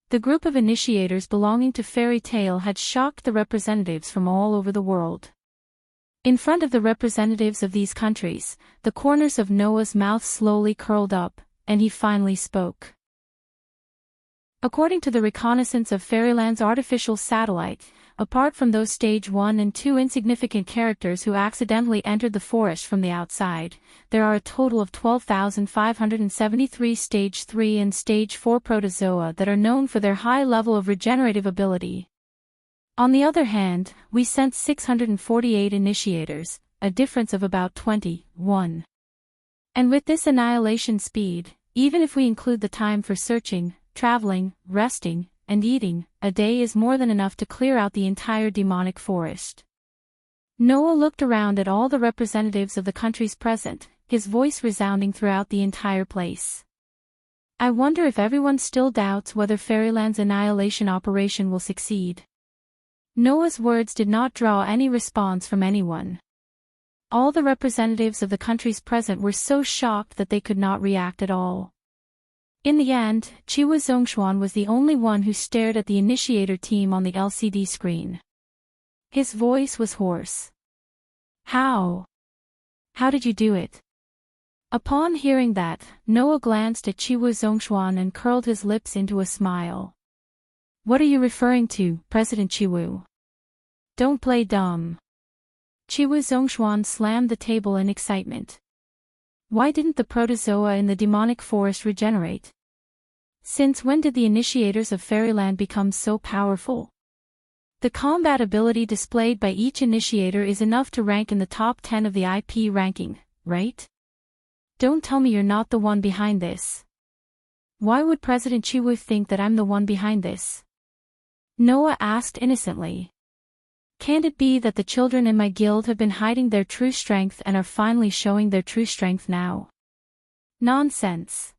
The group of initiators belonging to Fairy Tale had shocked the representatives from all over the world. In front of the representatives of these countries, the corners of Noah's mouth slowly curled up, and he finally spoke. According to the reconnaissance of Fairyland's artificial satellite, apart from those stage 1 and 2 insignificant characters who accidentally entered the forest from the outside, there are a total of 12,573 stage 3 and stage 4 protozoa that are known for their high level of regenerative ability. On the other hand, we sent 648 initiators, a difference of about 21. And with this annihilation speed, even if we include the time for searching, traveling, resting, and eating, a day is more than enough to clear out the entire demonic forest. Noah looked around at all the representatives of the countries present, his voice resounding throughout the entire place. I wonder if everyone still doubts whether Fairyland's annihilation operation will succeed. Noah's words did not draw any response from anyone. All the representatives of the countries present were so shocked that they could not react at all. In the end, Chiwu Zhongshuan was the only one who stared at the initiator team on the LCD screen. His voice was hoarse. How? How did you do it? Upon hearing that, Noah glanced at Chiwu Zhongshuan and curled his lips into a smile. What are you referring to, President Chiwu? Don't play dumb. Chiwu Zhongshuan slammed the table in excitement. Why didn't the protozoa in the demonic forest regenerate? Since when did the initiators of Fairyland become so powerful? The combat ability displayed by each initiator is enough to rank in the top 10 of the IP ranking, right? Don't tell me you're not the one behind this. Why would President Chiwu think that I'm the one behind this? Noah asked innocently. Can't it be that the children in my guild have been hiding their true strength and are finally showing their true strength now? Nonsense.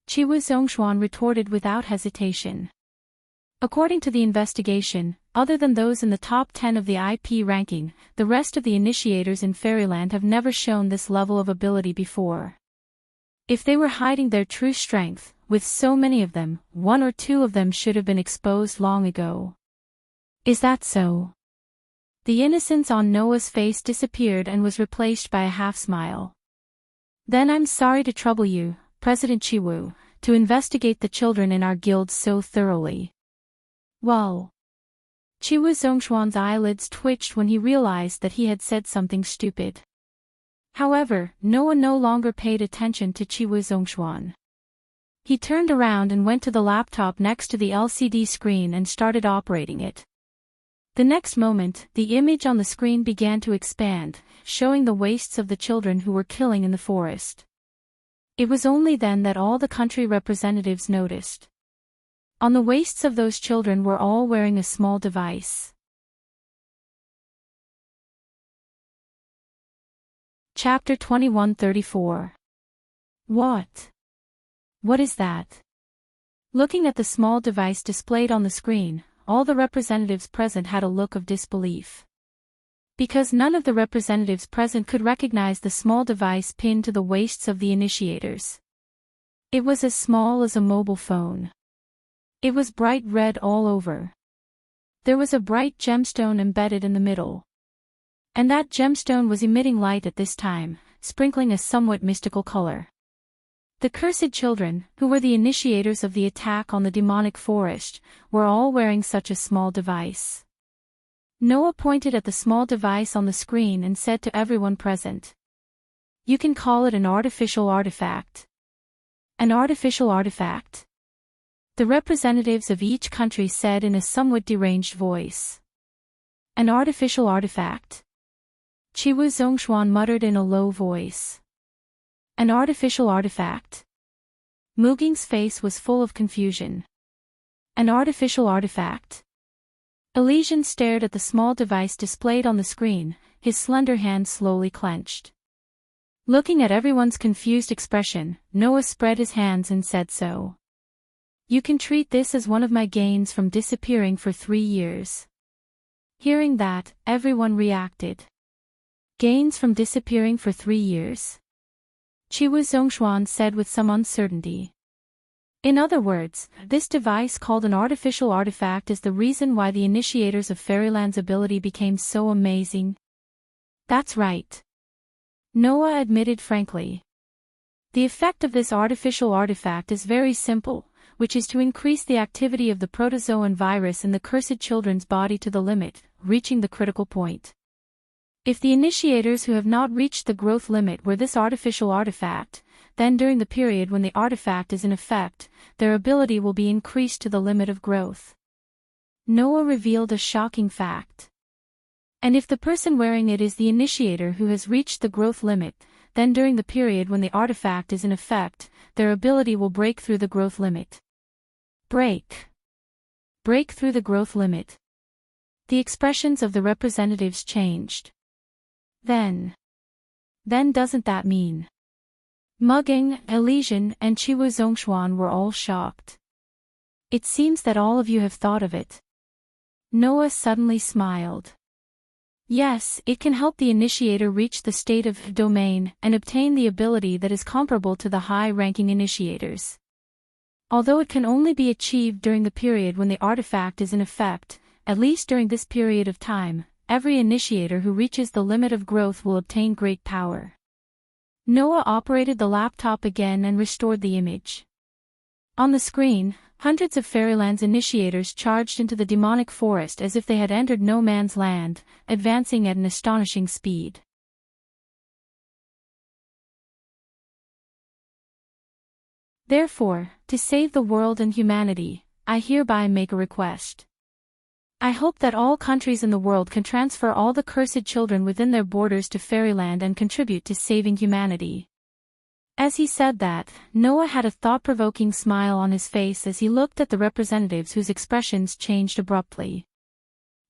Chiwu Zhongshuan retorted without hesitation. According to the investigation, other than those in the top 10 of the IP ranking, the rest of the initiators in Fairyland have never shown this level of ability before. If they were hiding their true strength, with so many of them, 1 or 2 of them should have been exposed long ago. Is that so? The innocence on Noah's face disappeared and was replaced by a half-smile. Then I'm sorry to trouble you, President Chiwu, to investigate the children in our guild so thoroughly. Well. Chiwu Zhongshuan's eyelids twitched when he realized that he had said something stupid. However, Noah no longer paid attention to Chiwu Zhongshuan. He turned around and went to the laptop next to the LCD screen and started operating it. The next moment, the image on the screen began to expand, showing the wastes of the children who were killing in the forest. It was only then that all the country representatives noticed. On the waists of those children were all wearing a small device. Chapter 21:34. What? What is that? Looking at the small device displayed on the screen, all the representatives present had a look of disbelief. Because none of the representatives present could recognize the small device pinned to the waists of the initiators. It was as small as a mobile phone. It was bright red all over. There was a bright gemstone embedded in the middle. And that gemstone was emitting light at this time, sprinkling a somewhat mystical color. The cursed children, who were the initiators of the attack on the demonic forest, were all wearing such a small device. Noah pointed at the small device on the screen and said to everyone present, "You can call it an artificial artifact." An artificial artifact? The representatives of each country said in a somewhat deranged voice. An artificial artifact? Chiwu Zhongshuan muttered in a low voice. An artificial artifact? Muging's face was full of confusion. An artificial artifact? Elysian stared at the small device displayed on the screen, his slender hand slowly clenched. Looking at everyone's confused expression, Noah spread his hands and said so. "You can treat this as one of my gains from disappearing for 3 years." Hearing that, everyone reacted. Gains from disappearing for 3 years? Chiwu Zhongshuan said with some uncertainty. In other words, this device called an artificial artifact is the reason why the initiators of Fairyland's ability became so amazing? That's right. Noah admitted frankly. The effect of this artificial artifact is very simple, which is to increase the activity of the protozoan virus in the cursed children's body to the limit, reaching the critical point. If the initiators who have not reached the growth limit were this artificial artifact, then during the period when the artifact is in effect, their ability will be increased to the limit of growth. Noah revealed a shocking fact. And if the person wearing it is the initiator who has reached the growth limit, then during the period when the artifact is in effect, their ability will break through the growth limit. Break through the growth limit. The expressions of the representatives changed. Then doesn't that mean? Mugging, Elysian, and Chiwu Zhongshuan were all shocked. It seems that all of you have thought of it. Noah suddenly smiled. Yes, it can help the initiator reach the state of domain and obtain the ability that is comparable to the high-ranking initiators. Although it can only be achieved during the period when the artifact is in effect, at least during this period of time, every initiator who reaches the limit of growth will obtain great power. Noah operated the laptop again and restored the image. On the screen, hundreds of Fairyland's initiators charged into the demonic forest as if they had entered no man's land, advancing at an astonishing speed. Therefore, to save the world and humanity, I hereby make a request. I hope that all countries in the world can transfer all the cursed children within their borders to Fairyland and contribute to saving humanity. As he said that, Noah had a thought-provoking smile on his face as he looked at the representatives whose expressions changed abruptly.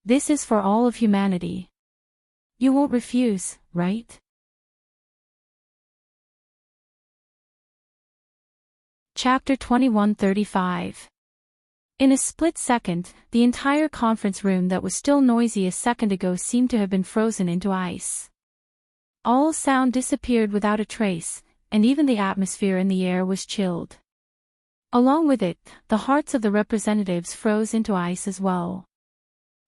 This is for all of humanity. You won't refuse, right? Chapter 21:35. In a split second, the entire conference room that was still noisy a second ago seemed to have been frozen into ice. All sound disappeared without a trace, and even the atmosphere in the air was chilled. Along with it, the hearts of the representatives froze into ice as well.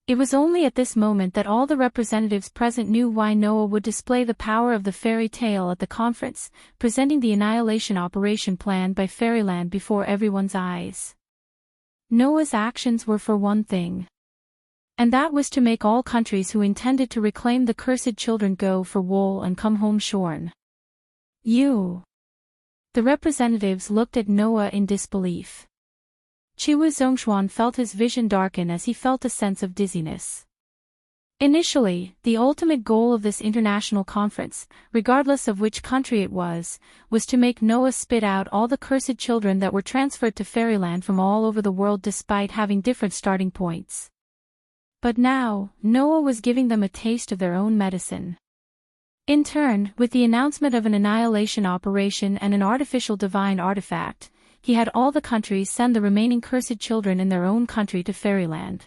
It was only at this moment that all the representatives present knew why Noah would display the power of the fairy tale at the conference, presenting the annihilation operation planned by Fairyland before everyone's eyes. Noah's actions were for one thing. And that was to make all countries who intended to reclaim the cursed children go for wool and come home shorn. You. The representatives looked at Noah in disbelief. Chiwu Zhongshuan felt his vision darken as he felt a sense of dizziness. Initially, the ultimate goal of this international conference, regardless of which country it was to make Noah spit out all the cursed children that were transferred to fairyland from all over the world despite having different starting points. But now, Noah was giving them a taste of their own medicine. In turn, with the announcement of an annihilation operation and an artificial divine artifact, he had all the countries send the remaining cursed children in their own country to fairyland.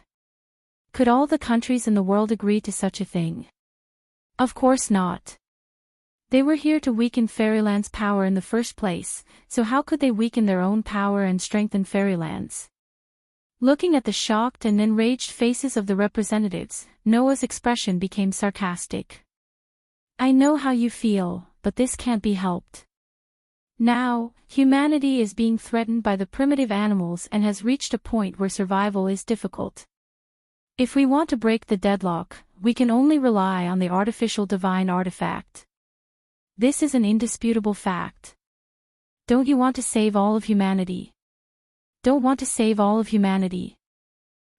Could all the countries in the world agree to such a thing? Of course not. They were here to weaken fairyland's power in the first place, so how could they weaken their own power and strengthen fairyland's? Looking at the shocked and enraged faces of the representatives, Noah's expression became sarcastic. I know how you feel, but this can't be helped. Now, humanity is being threatened by the primitive animals and has reached a point where survival is difficult. If we want to break the deadlock, we can only rely on the artificial divine artifact. This is an indisputable fact. Don't you want to save all of humanity? Don't want to save all of humanity.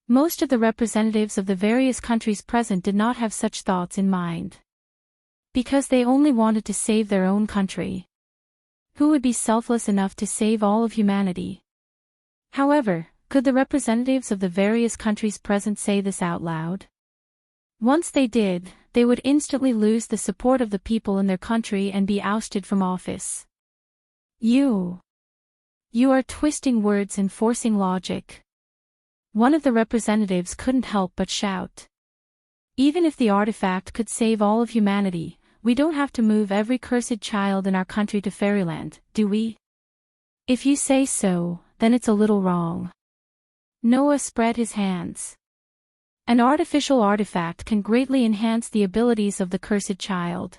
Most of the representatives of the various countries present did not have such thoughts in mind. Because they only wanted to save their own country. Who would be selfless enough to save all of humanity? However, could the representatives of the various countries present say this out loud? Once they did, they would instantly lose the support of the people in their country and be ousted from office. You are twisting words and forcing logic. One of the representatives couldn't help but shout. Even if the artifact could save all of humanity, we don't have to move every cursed child in our country to fairyland, do we? If you say so, then it's a little wrong. Noah spread his hands. An artificial artifact can greatly enhance the abilities of the cursed child.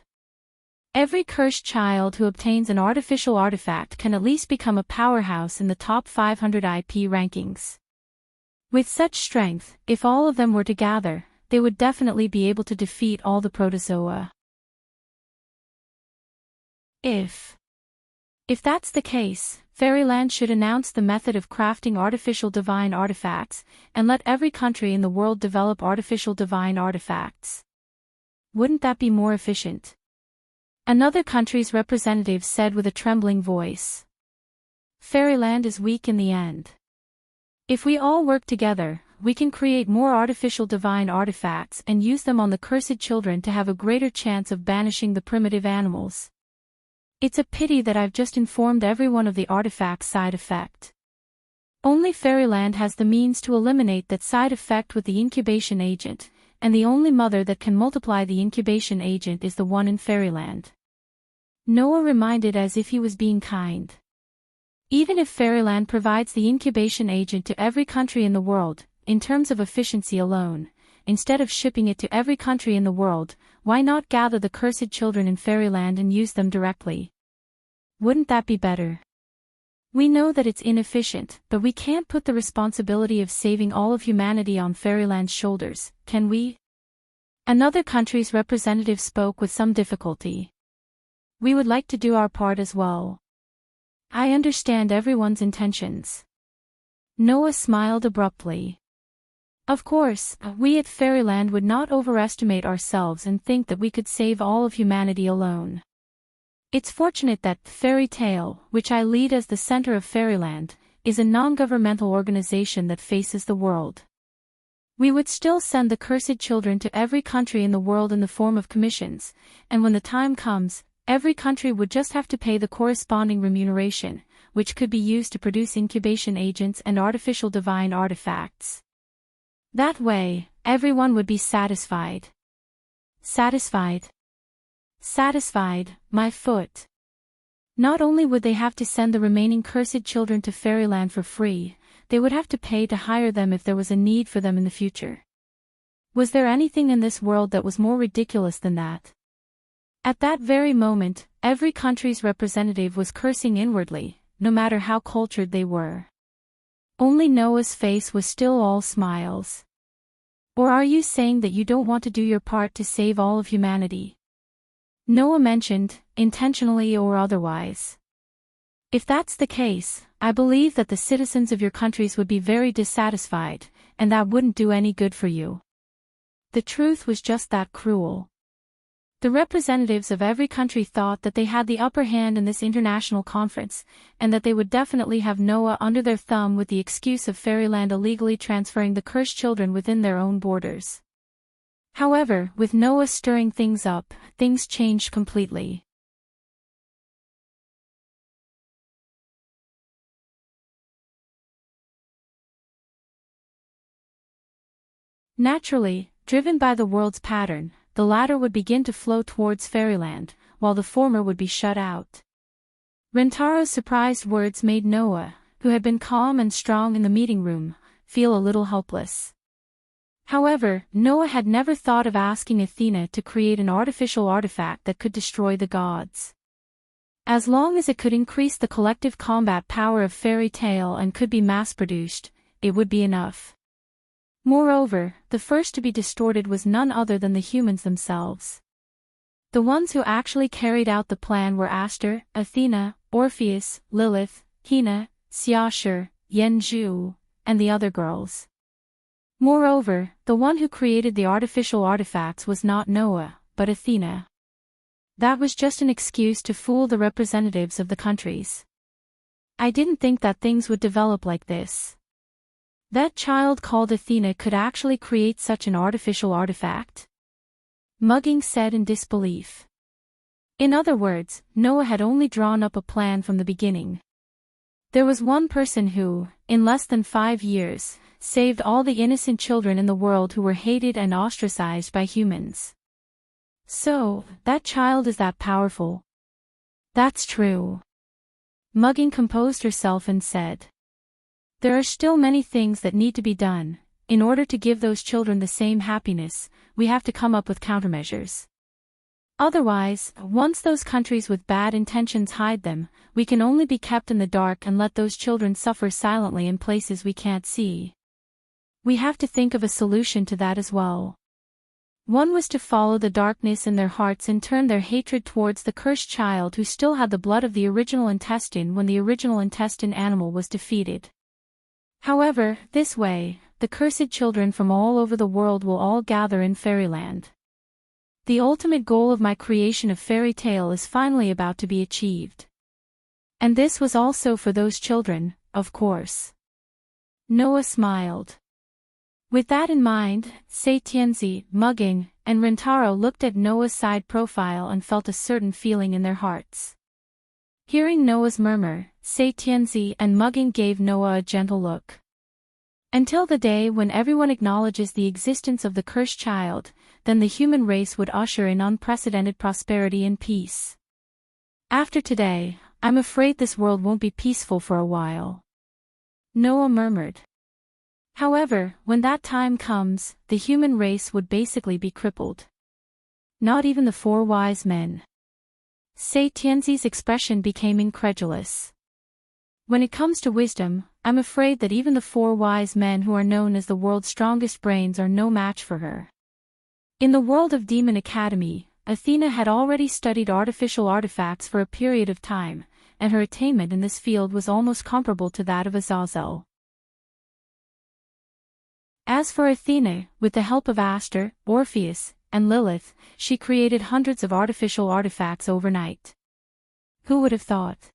Every cursed child who obtains an artificial artifact can at least become a powerhouse in the top 500 IP rankings. With such strength, if all of them were to gather, they would definitely be able to defeat all the protozoa. If that's the case, Fairyland should announce the method of crafting artificial divine artifacts, and let every country in the world develop artificial divine artifacts. Wouldn't that be more efficient? Another country's representative said with a trembling voice. Fairyland is weak in the end. If we all work together, we can create more artificial divine artifacts and use them on the cursed children to have a greater chance of banishing the primitive animals. It's a pity that I've just informed everyone of the artifact's side effect. Only Fairyland has the means to eliminate that side effect with the incubation agent, and the only mother that can multiply the incubation agent is the one in Fairyland. Noah reminded as if he was being kind. Even if Fairyland provides the incubation agent to every country in the world, in terms of efficiency alone, instead of shipping it to every country in the world, why not gather the cursed children in Fairyland and use them directly? Wouldn't that be better? We know that it's inefficient, but we can't put the responsibility of saving all of humanity on Fairyland's shoulders, can we? Another country's representative spoke with some difficulty. We would like to do our part as well. I understand everyone's intentions. Noah smiled abruptly. Of course, we at Fairyland would not overestimate ourselves and think that we could save all of humanity alone. It's fortunate that Fairy Tale, which I lead as the center of Fairyland, is a non-governmental organization that faces the world. We would still send the cursed children to every country in the world in the form of commissions, and when the time comes, every country would just have to pay the corresponding remuneration, which could be used to produce incubation agents and artificial divine artifacts. That way, everyone would be satisfied. Satisfied. Satisfied, my foot. Not only would they have to send the remaining cursed children to Fairyland for free, they would have to pay to hire them if there was a need for them in the future. Was there anything in this world that was more ridiculous than that? At that very moment, every country's representative was cursing inwardly, no matter how cultured they were. Only Noah's face was still all smiles. Or are you saying that you don't want to do your part to save all of humanity? Noah mentioned, intentionally or otherwise. If that's the case, I believe that the citizens of your countries would be very dissatisfied, and that wouldn't do any good for you. The truth was just that cruel. The representatives of every country thought that they had the upper hand in this international conference, and that they would definitely have Noah under their thumb with the excuse of fairyland illegally transferring the cursed children within their own borders. However, with Noah stirring things up, things changed completely. Naturally, driven by the world's pattern, the latter would begin to flow towards fairyland, while the former would be shut out. Rintaro's surprised words made Noah, who had been calm and strong in the meeting room, feel a little helpless. However, Noah had never thought of asking Athena to create an artificial artifact that could destroy the gods. As long as it could increase the collective combat power of fairy tale and could be mass-produced, it would be enough. Moreover, the first to be distorted was none other than the humans themselves. The ones who actually carried out the plan were Aster, Athena, Orpheus, Lilith, Hina, Xiashur, Yenju, and the other girls. Moreover, the one who created the artificial artifacts was not Noah, but Athena. That was just an excuse to fool the representatives of the countries. I didn't think that things would develop like this. That child called Athena could actually create such an artificial artifact? Mugging said in disbelief. In other words, Noah had only drawn up a plan from the beginning. There was one person who, in less than 5 years, saved all the innocent children in the world who were hated and ostracized by humans. So, that child is that powerful. That's true. Mugging composed herself and said. There are still many things that need to be done. In order to give those children the same happiness, we have to come up with countermeasures. Otherwise, once those countries with bad intentions hide them, we can only be kept in the dark and let those children suffer silently in places we can't see. We have to think of a solution to that as well. One was to follow the darkness in their hearts and turn their hatred towards the cursed child who still had the blood of the original intestine when the original intestine animal was defeated. However, this way, the cursed children from all over the world will all gather in fairyland. The ultimate goal of my creation of fairy tale is finally about to be achieved. And this was also for those children, of course. Noah smiled. With that in mind, Tianzi, Mugging, and Rintaro looked at Noah's side profile and felt a certain feeling in their hearts. Hearing Noah's murmur, Tianzi and Mugging gave Noah a gentle look. Until the day when everyone acknowledges the existence of the cursed child, then the human race would usher in unprecedented prosperity and peace. After today, I'm afraid this world won't be peaceful for a while. Noah murmured. However, when that time comes, the human race would basically be crippled. Not even the 4 wise men. Tianzi's expression became incredulous. When it comes to wisdom, I'm afraid that even the 4 wise men who are known as the world's strongest brains are no match for her. In the world of Demon Academy, Athena had already studied artificial artifacts for a period of time, and her attainment in this field was almost comparable to that of Azazel. As for Athena, with the help of Aster, Orpheus, and Lilith, she created hundreds of artificial artifacts overnight. Who would have thought?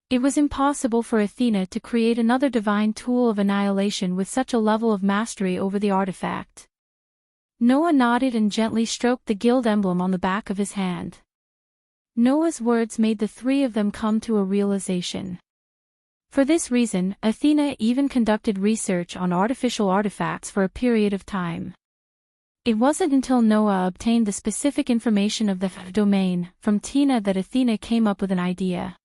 It was impossible for Athena to create another divine tool of annihilation with such a level of mastery over the artifact. Noah nodded and gently stroked the guild emblem on the back of his hand. Noah's words made the 3 of them come to a realization. For this reason, Athena even conducted research on artificial artifacts for a period of time. It wasn't until Noah obtained the specific information of the domain from Tina that Athena came up with an idea.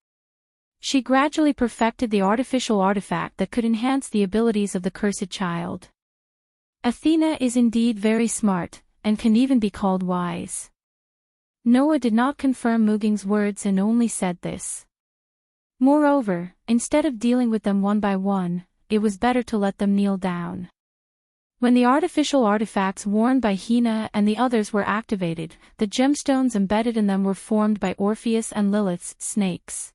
She gradually perfected the artificial artifact that could enhance the abilities of the cursed child. Athena is indeed very smart, and can even be called wise. Noah did not confirm Mugging's words and only said this. Moreover, instead of dealing with them one by one, it was better to let them kneel down. When the artificial artifacts worn by Hina and the others were activated, the gemstones embedded in them were formed by Orpheus and Lilith's snakes.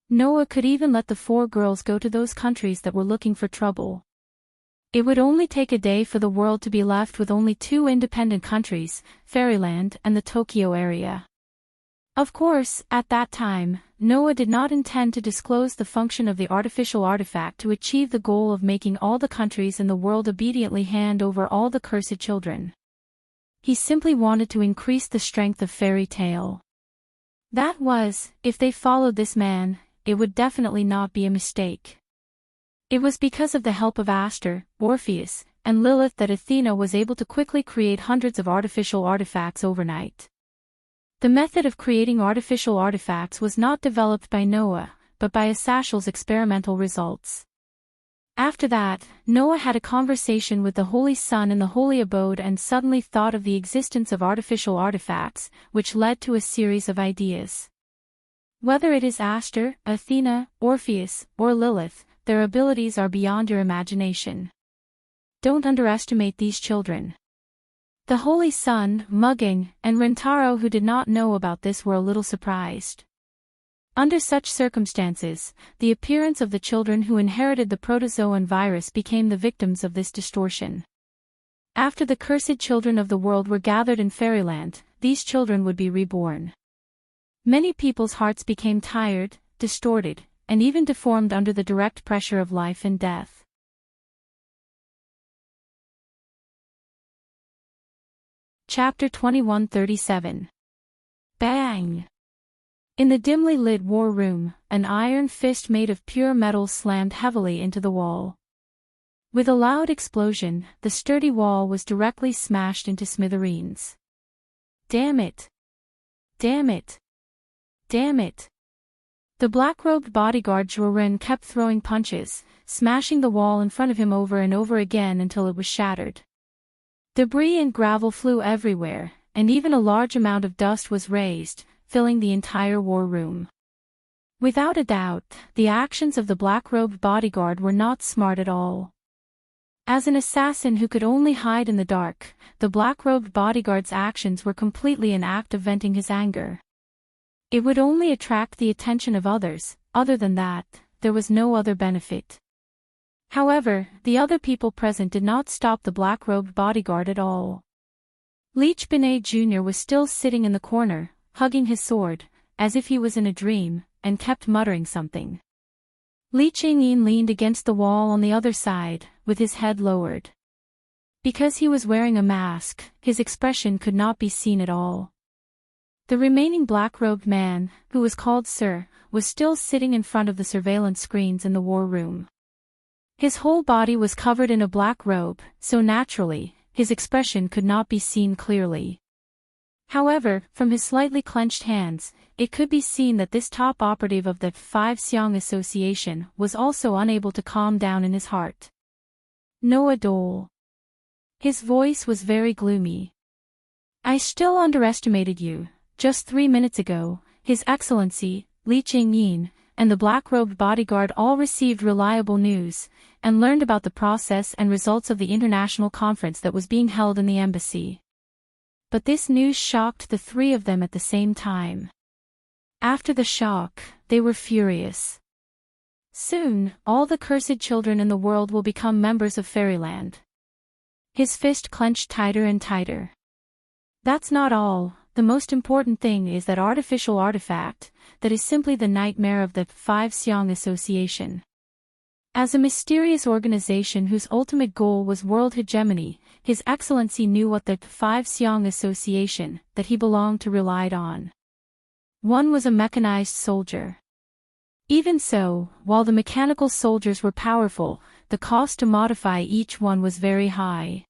Noah could even let the 4 girls go to those countries that were looking for trouble. It would only take a day for the world to be left with only two independent countries, Fairyland and the Tokyo area. Of course, at that time, Noah did not intend to disclose the function of the artificial artifact to achieve the goal of making all the countries in the world obediently hand over all the cursed children. He simply wanted to increase the strength of fairy tale. That was, if they followed this man, it would definitely not be a mistake. It was because of the help of Aster, Orpheus, and Lilith that Athena was able to quickly create hundreds of artificial artifacts overnight. The method of creating artificial artifacts was not developed by Noah, but by Asashal's experimental results. After that, Noah had a conversation with the Holy Sun in the holy abode and suddenly thought of the existence of artificial artifacts, which led to a series of ideas. Whether it is Aster, Athena, Orpheus, or Lilith, their abilities are beyond your imagination. Don't underestimate these children. The Holy Sun, Mugging, and Rentaro, who did not know about this, were a little surprised. Under such circumstances, the appearance of the children who inherited the protozoan virus became the victims of this distortion. After the cursed children of the world were gathered in Fairyland, these children would be reborn. Many people's hearts became tired, distorted, and even deformed under the direct pressure of life and death. Chapter 2137. Bang! In the dimly lit war room, an iron fist made of pure metal slammed heavily into the wall. With a loud explosion, the sturdy wall was directly smashed into smithereens. Damn it! Damn it! Damn it! The black-robed bodyguard Jorin kept throwing punches, smashing the wall in front of him over and over again until it was shattered. Debris and gravel flew everywhere, and even a large amount of dust was raised, filling the entire war room. Without a doubt, the actions of the black-robed bodyguard were not smart at all. As an assassin who could only hide in the dark, the black-robed bodyguard's actions were completely an act of venting his anger. It would only attract the attention of others. Other than that, there was no other benefit. However, the other people present did not stop the black-robed bodyguard at all. Leech Binet Jr. was still sitting in the corner, hugging his sword, as if he was in a dream, and kept muttering something. Li Changyin leaned against the wall on the other side, with his head lowered. Because he was wearing a mask, his expression could not be seen at all. The remaining black-robed man, who was called Sir, was still sitting in front of the surveillance screens in the war room. His whole body was covered in a black robe, so naturally, his expression could not be seen clearly. However, from his slightly clenched hands, it could be seen that this top operative of the Five Xiong Association was also unable to calm down in his heart. Noah Dole. His voice was very gloomy. I still underestimated you. Just 3 minutes ago, His Excellency, Li Changyin, and the black-robed bodyguard all received reliable news, and learned about the process and results of the international conference that was being held in the embassy. But this news shocked the three of them at the same time. After the shock, they were furious. Soon, all the cursed children in the world will become members of Fairyland. His fist clenched tighter and tighter. That's not all. The most important thing is that artificial artifact, that is simply the nightmare of the Five Xiong Association. As a mysterious organization whose ultimate goal was world hegemony, His Excellency knew what the Five Xiong Association, that he belonged to, relied on. One was a mechanized soldier. Even so, while the mechanical soldiers were powerful, the cost to modify each one was very high.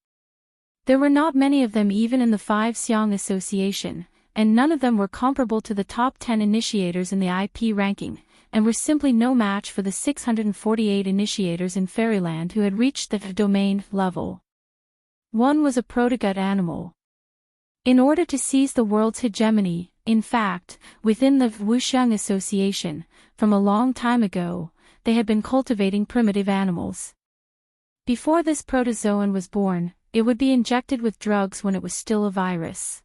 There were not many of them even in the Five Xiong Association, and none of them were comparable to the top 10 initiators in the IP ranking, and were simply no match for the 648 initiators in Fairyland who had reached the domain level. One was a protogut animal. In order to seize the world's hegemony, in fact, within the Wuxiang Association, from a long time ago, they had been cultivating primitive animals. Before this protozoan was born, it would be injected with drugs when it was still a virus.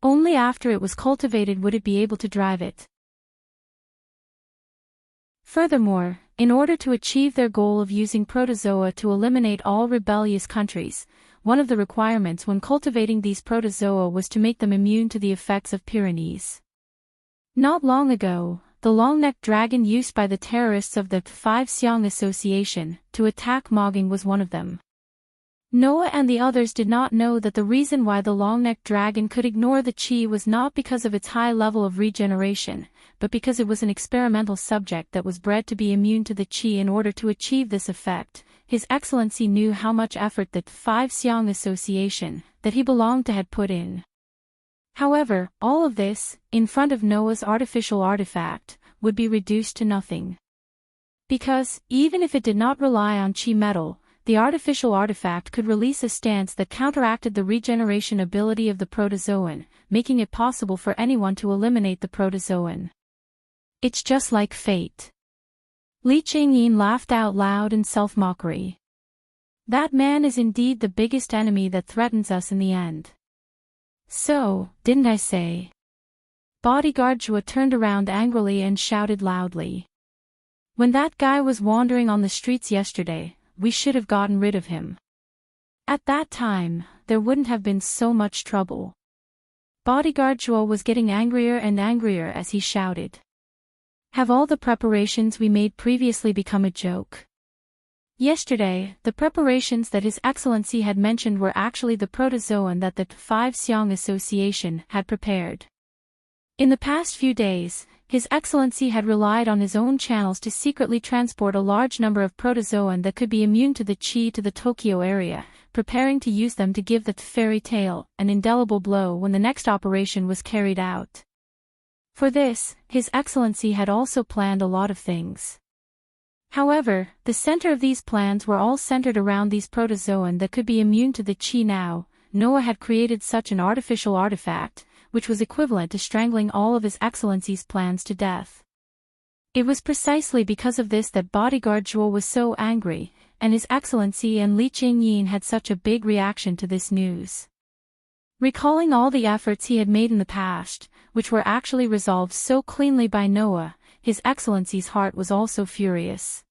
Only after it was cultivated would it be able to drive it. Furthermore, in order to achieve their goal of using protozoa to eliminate all rebellious countries, one of the requirements when cultivating these protozoa was to make them immune to the effects of Pyrenees. Not long ago, the long-necked dragon used by the terrorists of the Five Siang Association to attack Moging was one of them. Noah and the others did not know that the reason why the long-necked dragon could ignore the chi was not because of its high level of regeneration, but because it was an experimental subject that was bred to be immune to the chi. In order to achieve this effect, His Excellency knew how much effort that Five Siang Association that he belonged to had put in. However, all of this, in front of Noah's artificial artifact, would be reduced to nothing. Because, even if it did not rely on chi metal, the artificial artifact could release a stance that counteracted the regeneration ability of the protozoan, making it possible for anyone to eliminate the protozoan. It's just like fate. Li Changyin laughed out loud in self-mockery. That man is indeed the biggest enemy that threatens us in the end. So, didn't I say? Bodyguard Zhua turned around angrily and shouted loudly. When that guy was wandering on the streets yesterday, we should have gotten rid of him. At that time, there wouldn't have been so much trouble. Bodyguard Zhuo was getting angrier and angrier as he shouted. Have all the preparations we made previously become a joke? Yesterday, the preparations that His Excellency had mentioned were actually the protozoan that the Five Siang Association had prepared. In the past few days, His Excellency had relied on his own channels to secretly transport a large number of protozoan that could be immune to the chi to the Tokyo area, preparing to use them to give the fairy tale an indelible blow when the next operation was carried out. For this, His Excellency had also planned a lot of things. However, the center of these plans were all centered around these protozoan that could be immune to the chi. Now, Noah had created such an artificial artifact, which was equivalent to strangling all of His Excellency's plans to death. It was precisely because of this that Bodyguard Zhuo was so angry, and His Excellency and Li Qingyin had such a big reaction to this news. Recalling all the efforts he had made in the past, which were actually resolved so cleanly by Noah, His Excellency's heart was also furious.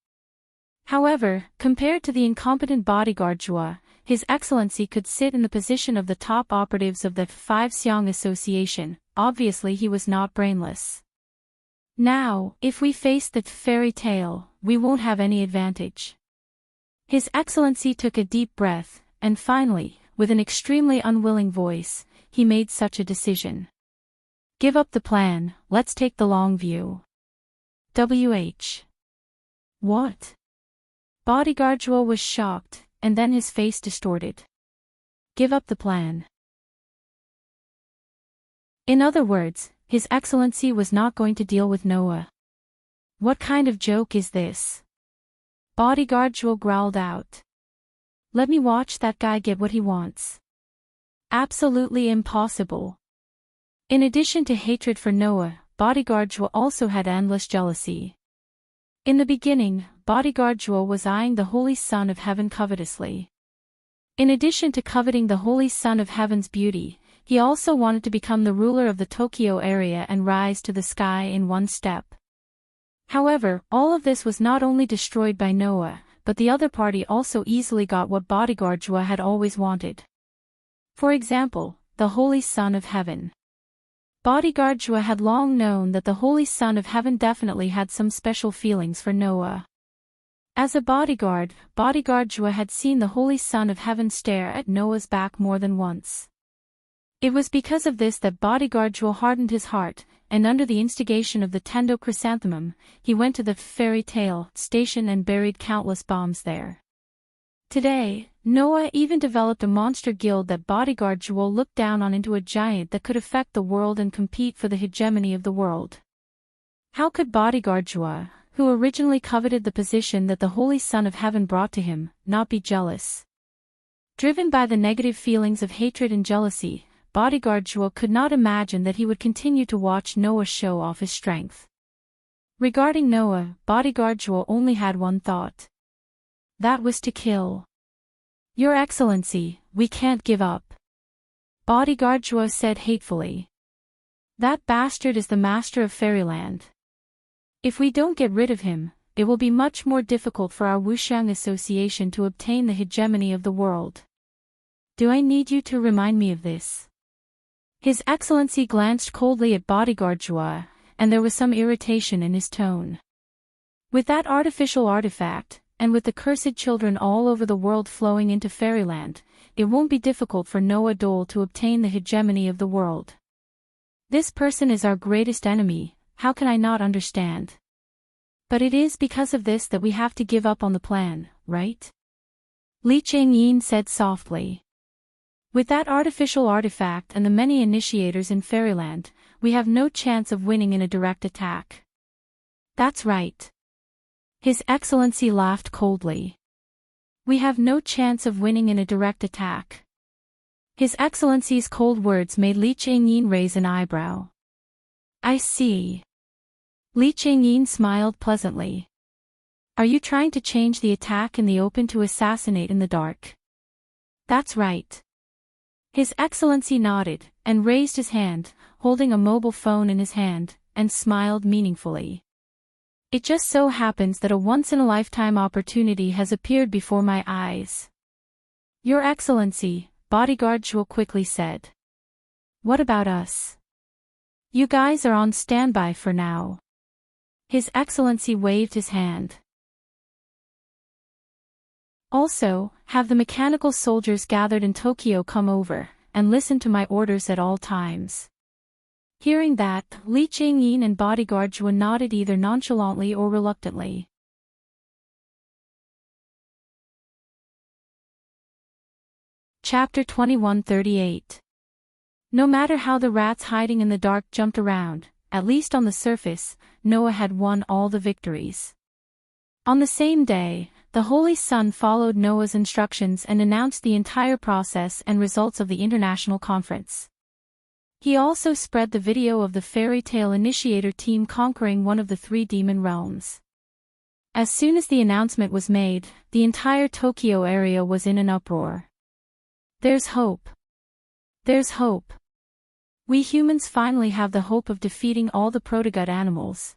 However, compared to the incompetent Bodyguard Zhuo, His Excellency could sit in the position of the top operatives of the Five Siang Association. Obviously he was not brainless. Now, if we face the fairy tale, we won't have any advantage. His Excellency took a deep breath, and finally, with an extremely unwilling voice, he made such a decision. Give up the plan, let's take the long view. WH. What? Bodyguard Zhuo was shocked, and then his face distorted. Give up the plan. In other words, His Excellency was not going to deal with Noah. What kind of joke is this? Bodyguard Zhuo growled out. Let me watch that guy get what he wants. Absolutely impossible. In addition to hatred for Noah, Bodyguard Zhuo also had endless jealousy. In the beginning, Bodyguard Zhuo was eyeing the Holy Son of Heaven covetously. In addition to coveting the Holy Son of Heaven's beauty, he also wanted to become the ruler of the Tokyo area and rise to the sky in one step. However, all of this was not only destroyed by Noah, but the other party also easily got what Bodyguard Zhuo had always wanted. For example, the Holy Son of Heaven. Bodyguard Zhuo had long known that the Holy Son of Heaven definitely had some special feelings for Noah. As a bodyguard, Bodyguard Zhuo had seen the Holy Son of Heaven stare at Noah's back more than once. It was because of this that Bodyguard Zhuo hardened his heart, and under the instigation of the Tendo Chrysanthemum, he went to the fairy tale station and buried countless bombs there. Today, Noah even developed a monster guild that Bodyguard Zhuo looked down on into a giant that could affect the world and compete for the hegemony of the world. How could Bodyguard Zhuo, who originally coveted the position that the Holy Son of Heaven brought to him, not be jealous? Driven by the negative feelings of hatred and jealousy, Bodyguard Zhuo could not imagine that he would continue to watch Noah show off his strength. Regarding Noah, Bodyguard Zhuo only had one thought. That was to kill. Your Excellency, we can't give up. Bodyguard Zhuo said hatefully. That bastard is the master of Fairyland. If we don't get rid of him, it will be much more difficult for our Wuxiang association to obtain the hegemony of the world. Do I need you to remind me of this? His Excellency glanced coldly at bodyguard Zhua, and there was some irritation in his tone. With that artificial artifact, and with the cursed children all over the world flowing into fairyland, it won't be difficult for Noah Dole to obtain the hegemony of the world. This person is our greatest enemy, how can I not understand? But it is because of this that we have to give up on the plan, right? Li Changyin said softly. With that artificial artifact and the many initiators in fairyland, we have no chance of winning in a direct attack. That's right. His Excellency laughed coldly. We have no chance of winning in a direct attack. His Excellency's cold words made Li Changyin raise an eyebrow. I see. Li Changyin smiled pleasantly. Are you trying to change the attack in the open to assassinate in the dark? That's right. His Excellency nodded, and raised his hand, holding a mobile phone in his hand, and smiled meaningfully. It just so happens that a once-in-a-lifetime opportunity has appeared before my eyes. Your Excellency, bodyguard Zhuo quickly said. What about us? You guys are on standby for now. His Excellency waved his hand. Also, have the mechanical soldiers gathered in Tokyo come over, and listen to my orders at all times. Hearing that, Li Changyin and bodyguard Zhuo nodded either nonchalantly or reluctantly. Chapter 2138. No matter how the rats hiding in the dark jumped around, at least on the surface, Noah had won all the victories. On the same day, the Holy Sun followed Noah's instructions and announced the entire process and results of the international conference. He also spread the video of the fairy tale initiator team conquering one of the 3 demon realms. As soon as the announcement was made, the entire Tokyo area was in an uproar. There's hope. There's hope. We humans finally have the hope of defeating all the protogut animals.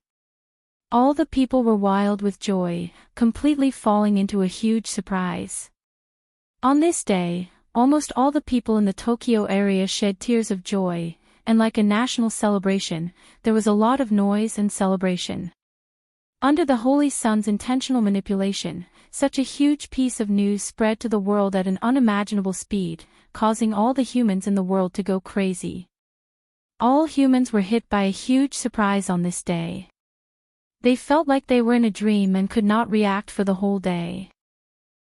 All the people were wild with joy, completely falling into a huge surprise. On this day, almost all the people in the Tokyo area shed tears of joy, and like a national celebration, there was a lot of noise and celebration. Under the Holy Sun's intentional manipulation, such a huge piece of news spread to the world at an unimaginable speed, causing all the humans in the world to go crazy. All humans were hit by a huge surprise on this day. They felt like they were in a dream and could not react for the whole day.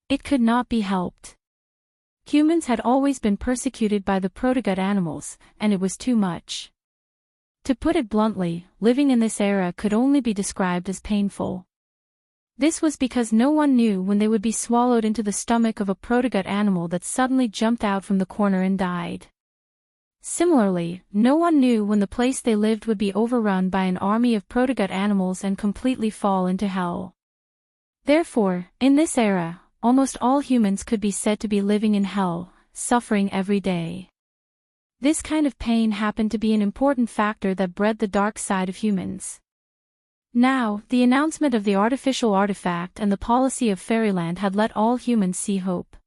It could not be helped. Humans had always been persecuted by the protogut animals, and it was too much. To put it bluntly, living in this era could only be described as painful. This was because no one knew when they would be swallowed into the stomach of a protogut animal that suddenly jumped out from the corner and died. Similarly, no one knew when the place they lived would be overrun by an army of protogut animals and completely fall into hell. Therefore, in this era, almost all humans could be said to be living in hell, suffering every day. This kind of pain happened to be an important factor that bred the dark side of humans. Now, the announcement of the artificial artifact and the policy of fairyland had let all humans see hope.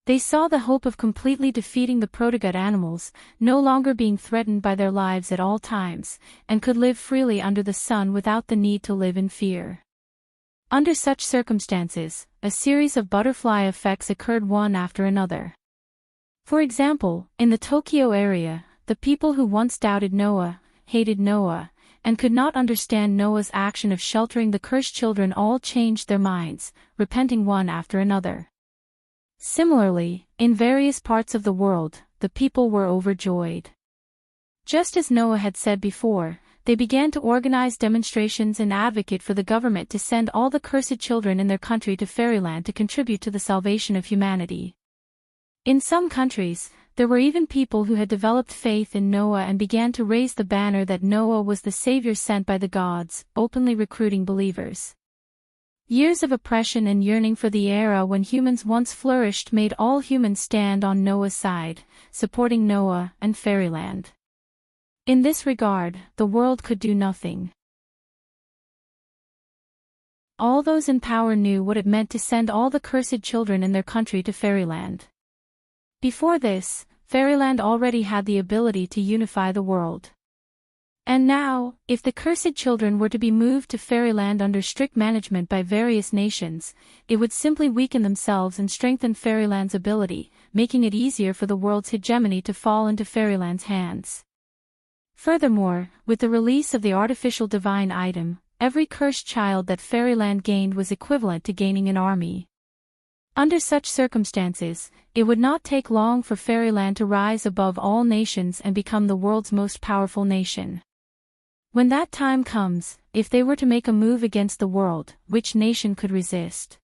They saw the hope of completely defeating the protogut animals, no longer being threatened by their lives at all times, and could live freely under the sun without the need to live in fear. Under such circumstances, a series of butterfly effects occurred one after another. For example, in the Tokyo area, the people who once doubted Noah, hated Noah, and could not understand Noah's action of sheltering the cursed children all changed their minds, repenting one after another. Similarly, in various parts of the world, the people were overjoyed. Just as Noah had said before, they began to organize demonstrations and advocate for the government to send all the cursed children in their country to fairyland to contribute to the salvation of humanity. In some countries, there were even people who had developed faith in Noah and began to raise the banner that Noah was the savior sent by the gods, openly recruiting believers. Years of oppression and yearning for the era when humans once flourished made all humans stand on Noah's side, supporting Noah and fairyland. In this regard, the world could do nothing. All those in power knew what it meant to send all the cursed children in their country to fairyland. Before this, fairyland already had the ability to unify the world. And now, if the cursed children were to be moved to fairyland under strict management by various nations, it would simply weaken themselves and strengthen fairyland's ability, making it easier for the world's hegemony to fall into fairyland's hands. Furthermore, with the release of the artificial divine item, every cursed child that fairyland gained was equivalent to gaining an army. Under such circumstances, it would not take long for fairyland to rise above all nations and become the world's most powerful nation. When that time comes, if they were to make a move against the world, which nation could resist?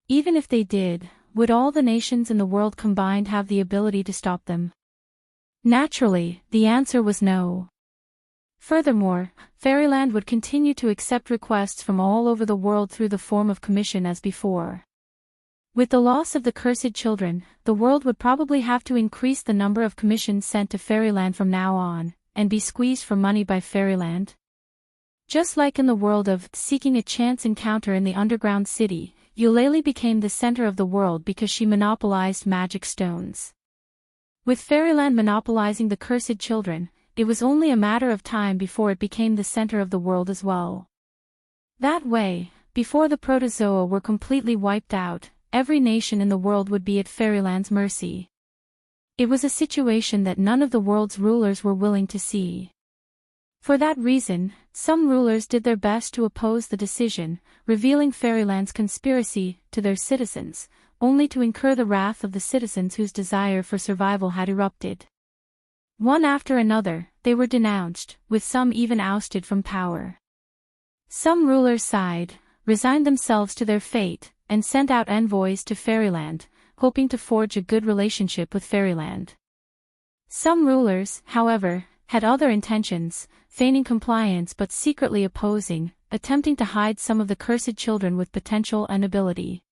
Even if they did, would all the nations in the world combined have the ability to stop them? Naturally, the answer was no. Furthermore, fairyland would continue to accept requests from all over the world through the form of commission as before. With the loss of the cursed children, the world would probably have to increase the number of commissions sent to fairyland from now on, and be squeezed for money by fairyland. Just like in the world of seeking a chance encounter in the underground city, Eulalie became the center of the world because she monopolized magic stones. With fairyland monopolizing the cursed children, it was only a matter of time before it became the center of the world as well. That way, before the protozoa were completely wiped out, every nation in the world would be at fairyland's mercy. It was a situation that none of the world's rulers were willing to see. For that reason, some rulers did their best to oppose the decision, revealing fairyland's conspiracy to their citizens, only to incur the wrath of the citizens whose desire for survival had erupted. One after another, they were denounced, with some even ousted from power. Some rulers sighed, resigned themselves to their fate, and sent out envoys to fairyland, hoping to forge a good relationship with fairyland. Some rulers, however, had other intentions, feigning compliance but secretly opposing, attempting to hide some of the cursed children with potential and ability.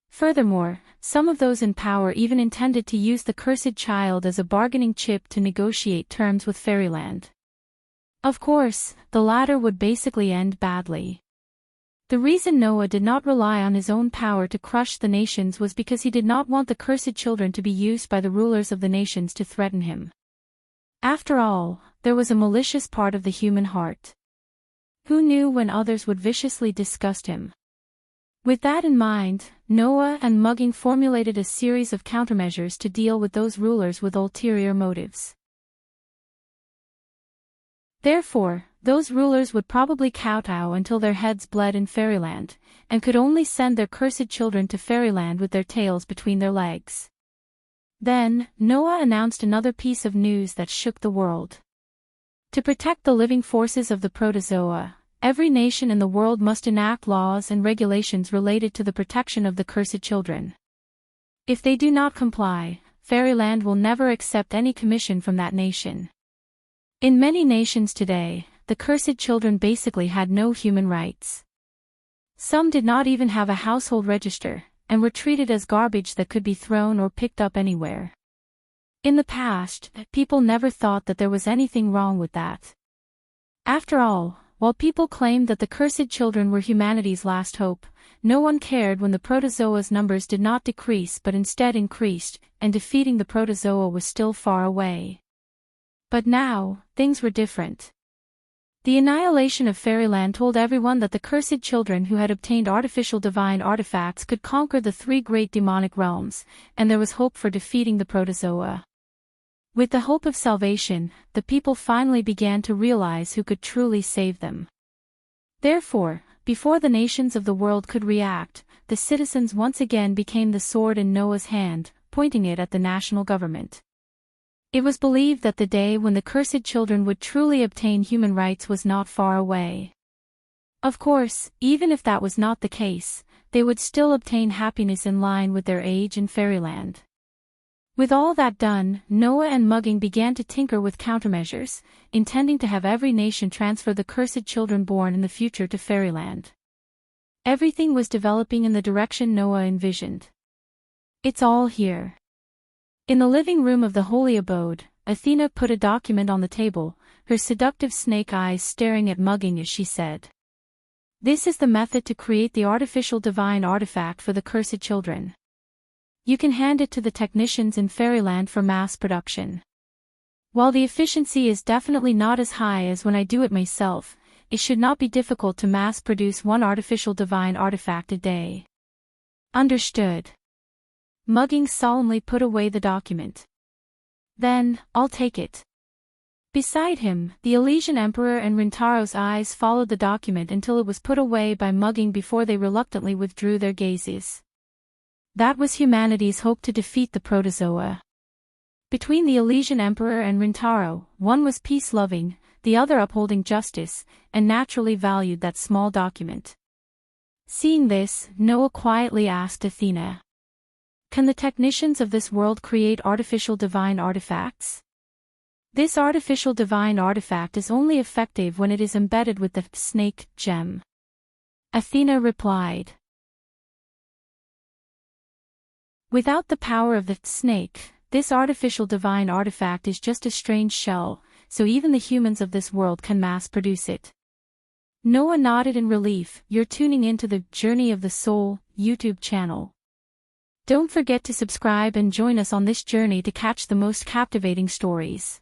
Furthermore, some of those in power even intended to use the cursed child as a bargaining chip to negotiate terms with fairyland. Of course, the latter would basically end badly. The reason Noah did not rely on his own power to crush the nations was because he did not want the cursed children to be used by the rulers of the nations to threaten him. After all, there was a malicious part of the human heart. Who knew when others would viciously disgust him? With that in mind, Noah and Mugging formulated a series of countermeasures to deal with those rulers with ulterior motives. Therefore, those rulers would probably kowtow until their heads bled in fairyland, and could only send their cursed children to fairyland with their tails between their legs. Then, Noah announced another piece of news that shook the world. To protect the living forces of the protozoa, every nation in the world must enact laws and regulations related to the protection of the cursed children. If they do not comply, fairyland will never accept any commission from that nation. In many nations today, the cursed children basically had no human rights. Some did not even have a household register, and were treated as garbage that could be thrown or picked up anywhere. In the past, people never thought that there was anything wrong with that. After all, while people claimed that the cursed children were humanity's last hope, no one cared when the protozoa's numbers did not decrease but instead increased, and defeating the protozoa was still far away. But now, things were different. The annihilation of fairyland told everyone that the cursed children who had obtained artificial divine artifacts could conquer the three great demonic realms, and there was hope for defeating the protozoa. With the hope of salvation, the people finally began to realize who could truly save them. Therefore, before the nations of the world could react, the citizens once again became the sword in Noah's hand, pointing it at the national government. It was believed that the day when the cursed children would truly obtain human rights was not far away. Of course, even if that was not the case, they would still obtain happiness in line with their age in fairyland. With all that done, Noah and Mugging began to tinker with countermeasures, intending to have every nation transfer the cursed children born in the future to fairyland. Everything was developing in the direction Noah envisioned. It's all here. In the living room of the holy abode, Athena put a document on the table, her seductive snake eyes staring at Mugging as she said, This is the method to create the artificial divine artifact for the cursed children. You can hand it to the technicians in fairyland for mass production. While the efficiency is definitely not as high as when I do it myself, it should not be difficult to mass produce one artificial divine artifact a day. Understood. Mugging solemnly put away the document. Then, I'll take it. Beside him, the Elysian Emperor and Rintaro's eyes followed the document until it was put away by Mugging before they reluctantly withdrew their gazes. That was humanity's hope to defeat the protozoa. Between the Elysian Emperor and Rintaro, one was peace-loving, the other upholding justice, and naturally valued that small document. Seeing this, Noah quietly asked Athena, "Can the technicians of this world create artificial divine artifacts?" This artificial divine artifact is only effective when it is embedded with the snake gem. Athena replied, "Without the power of the snake, this artificial divine artifact is just a strange shell, so even the humans of this world can mass produce it." Noah nodded in relief. You're tuning into the Journey of the Soul YouTube channel. Don't forget to subscribe and join us on this journey to catch the most captivating stories.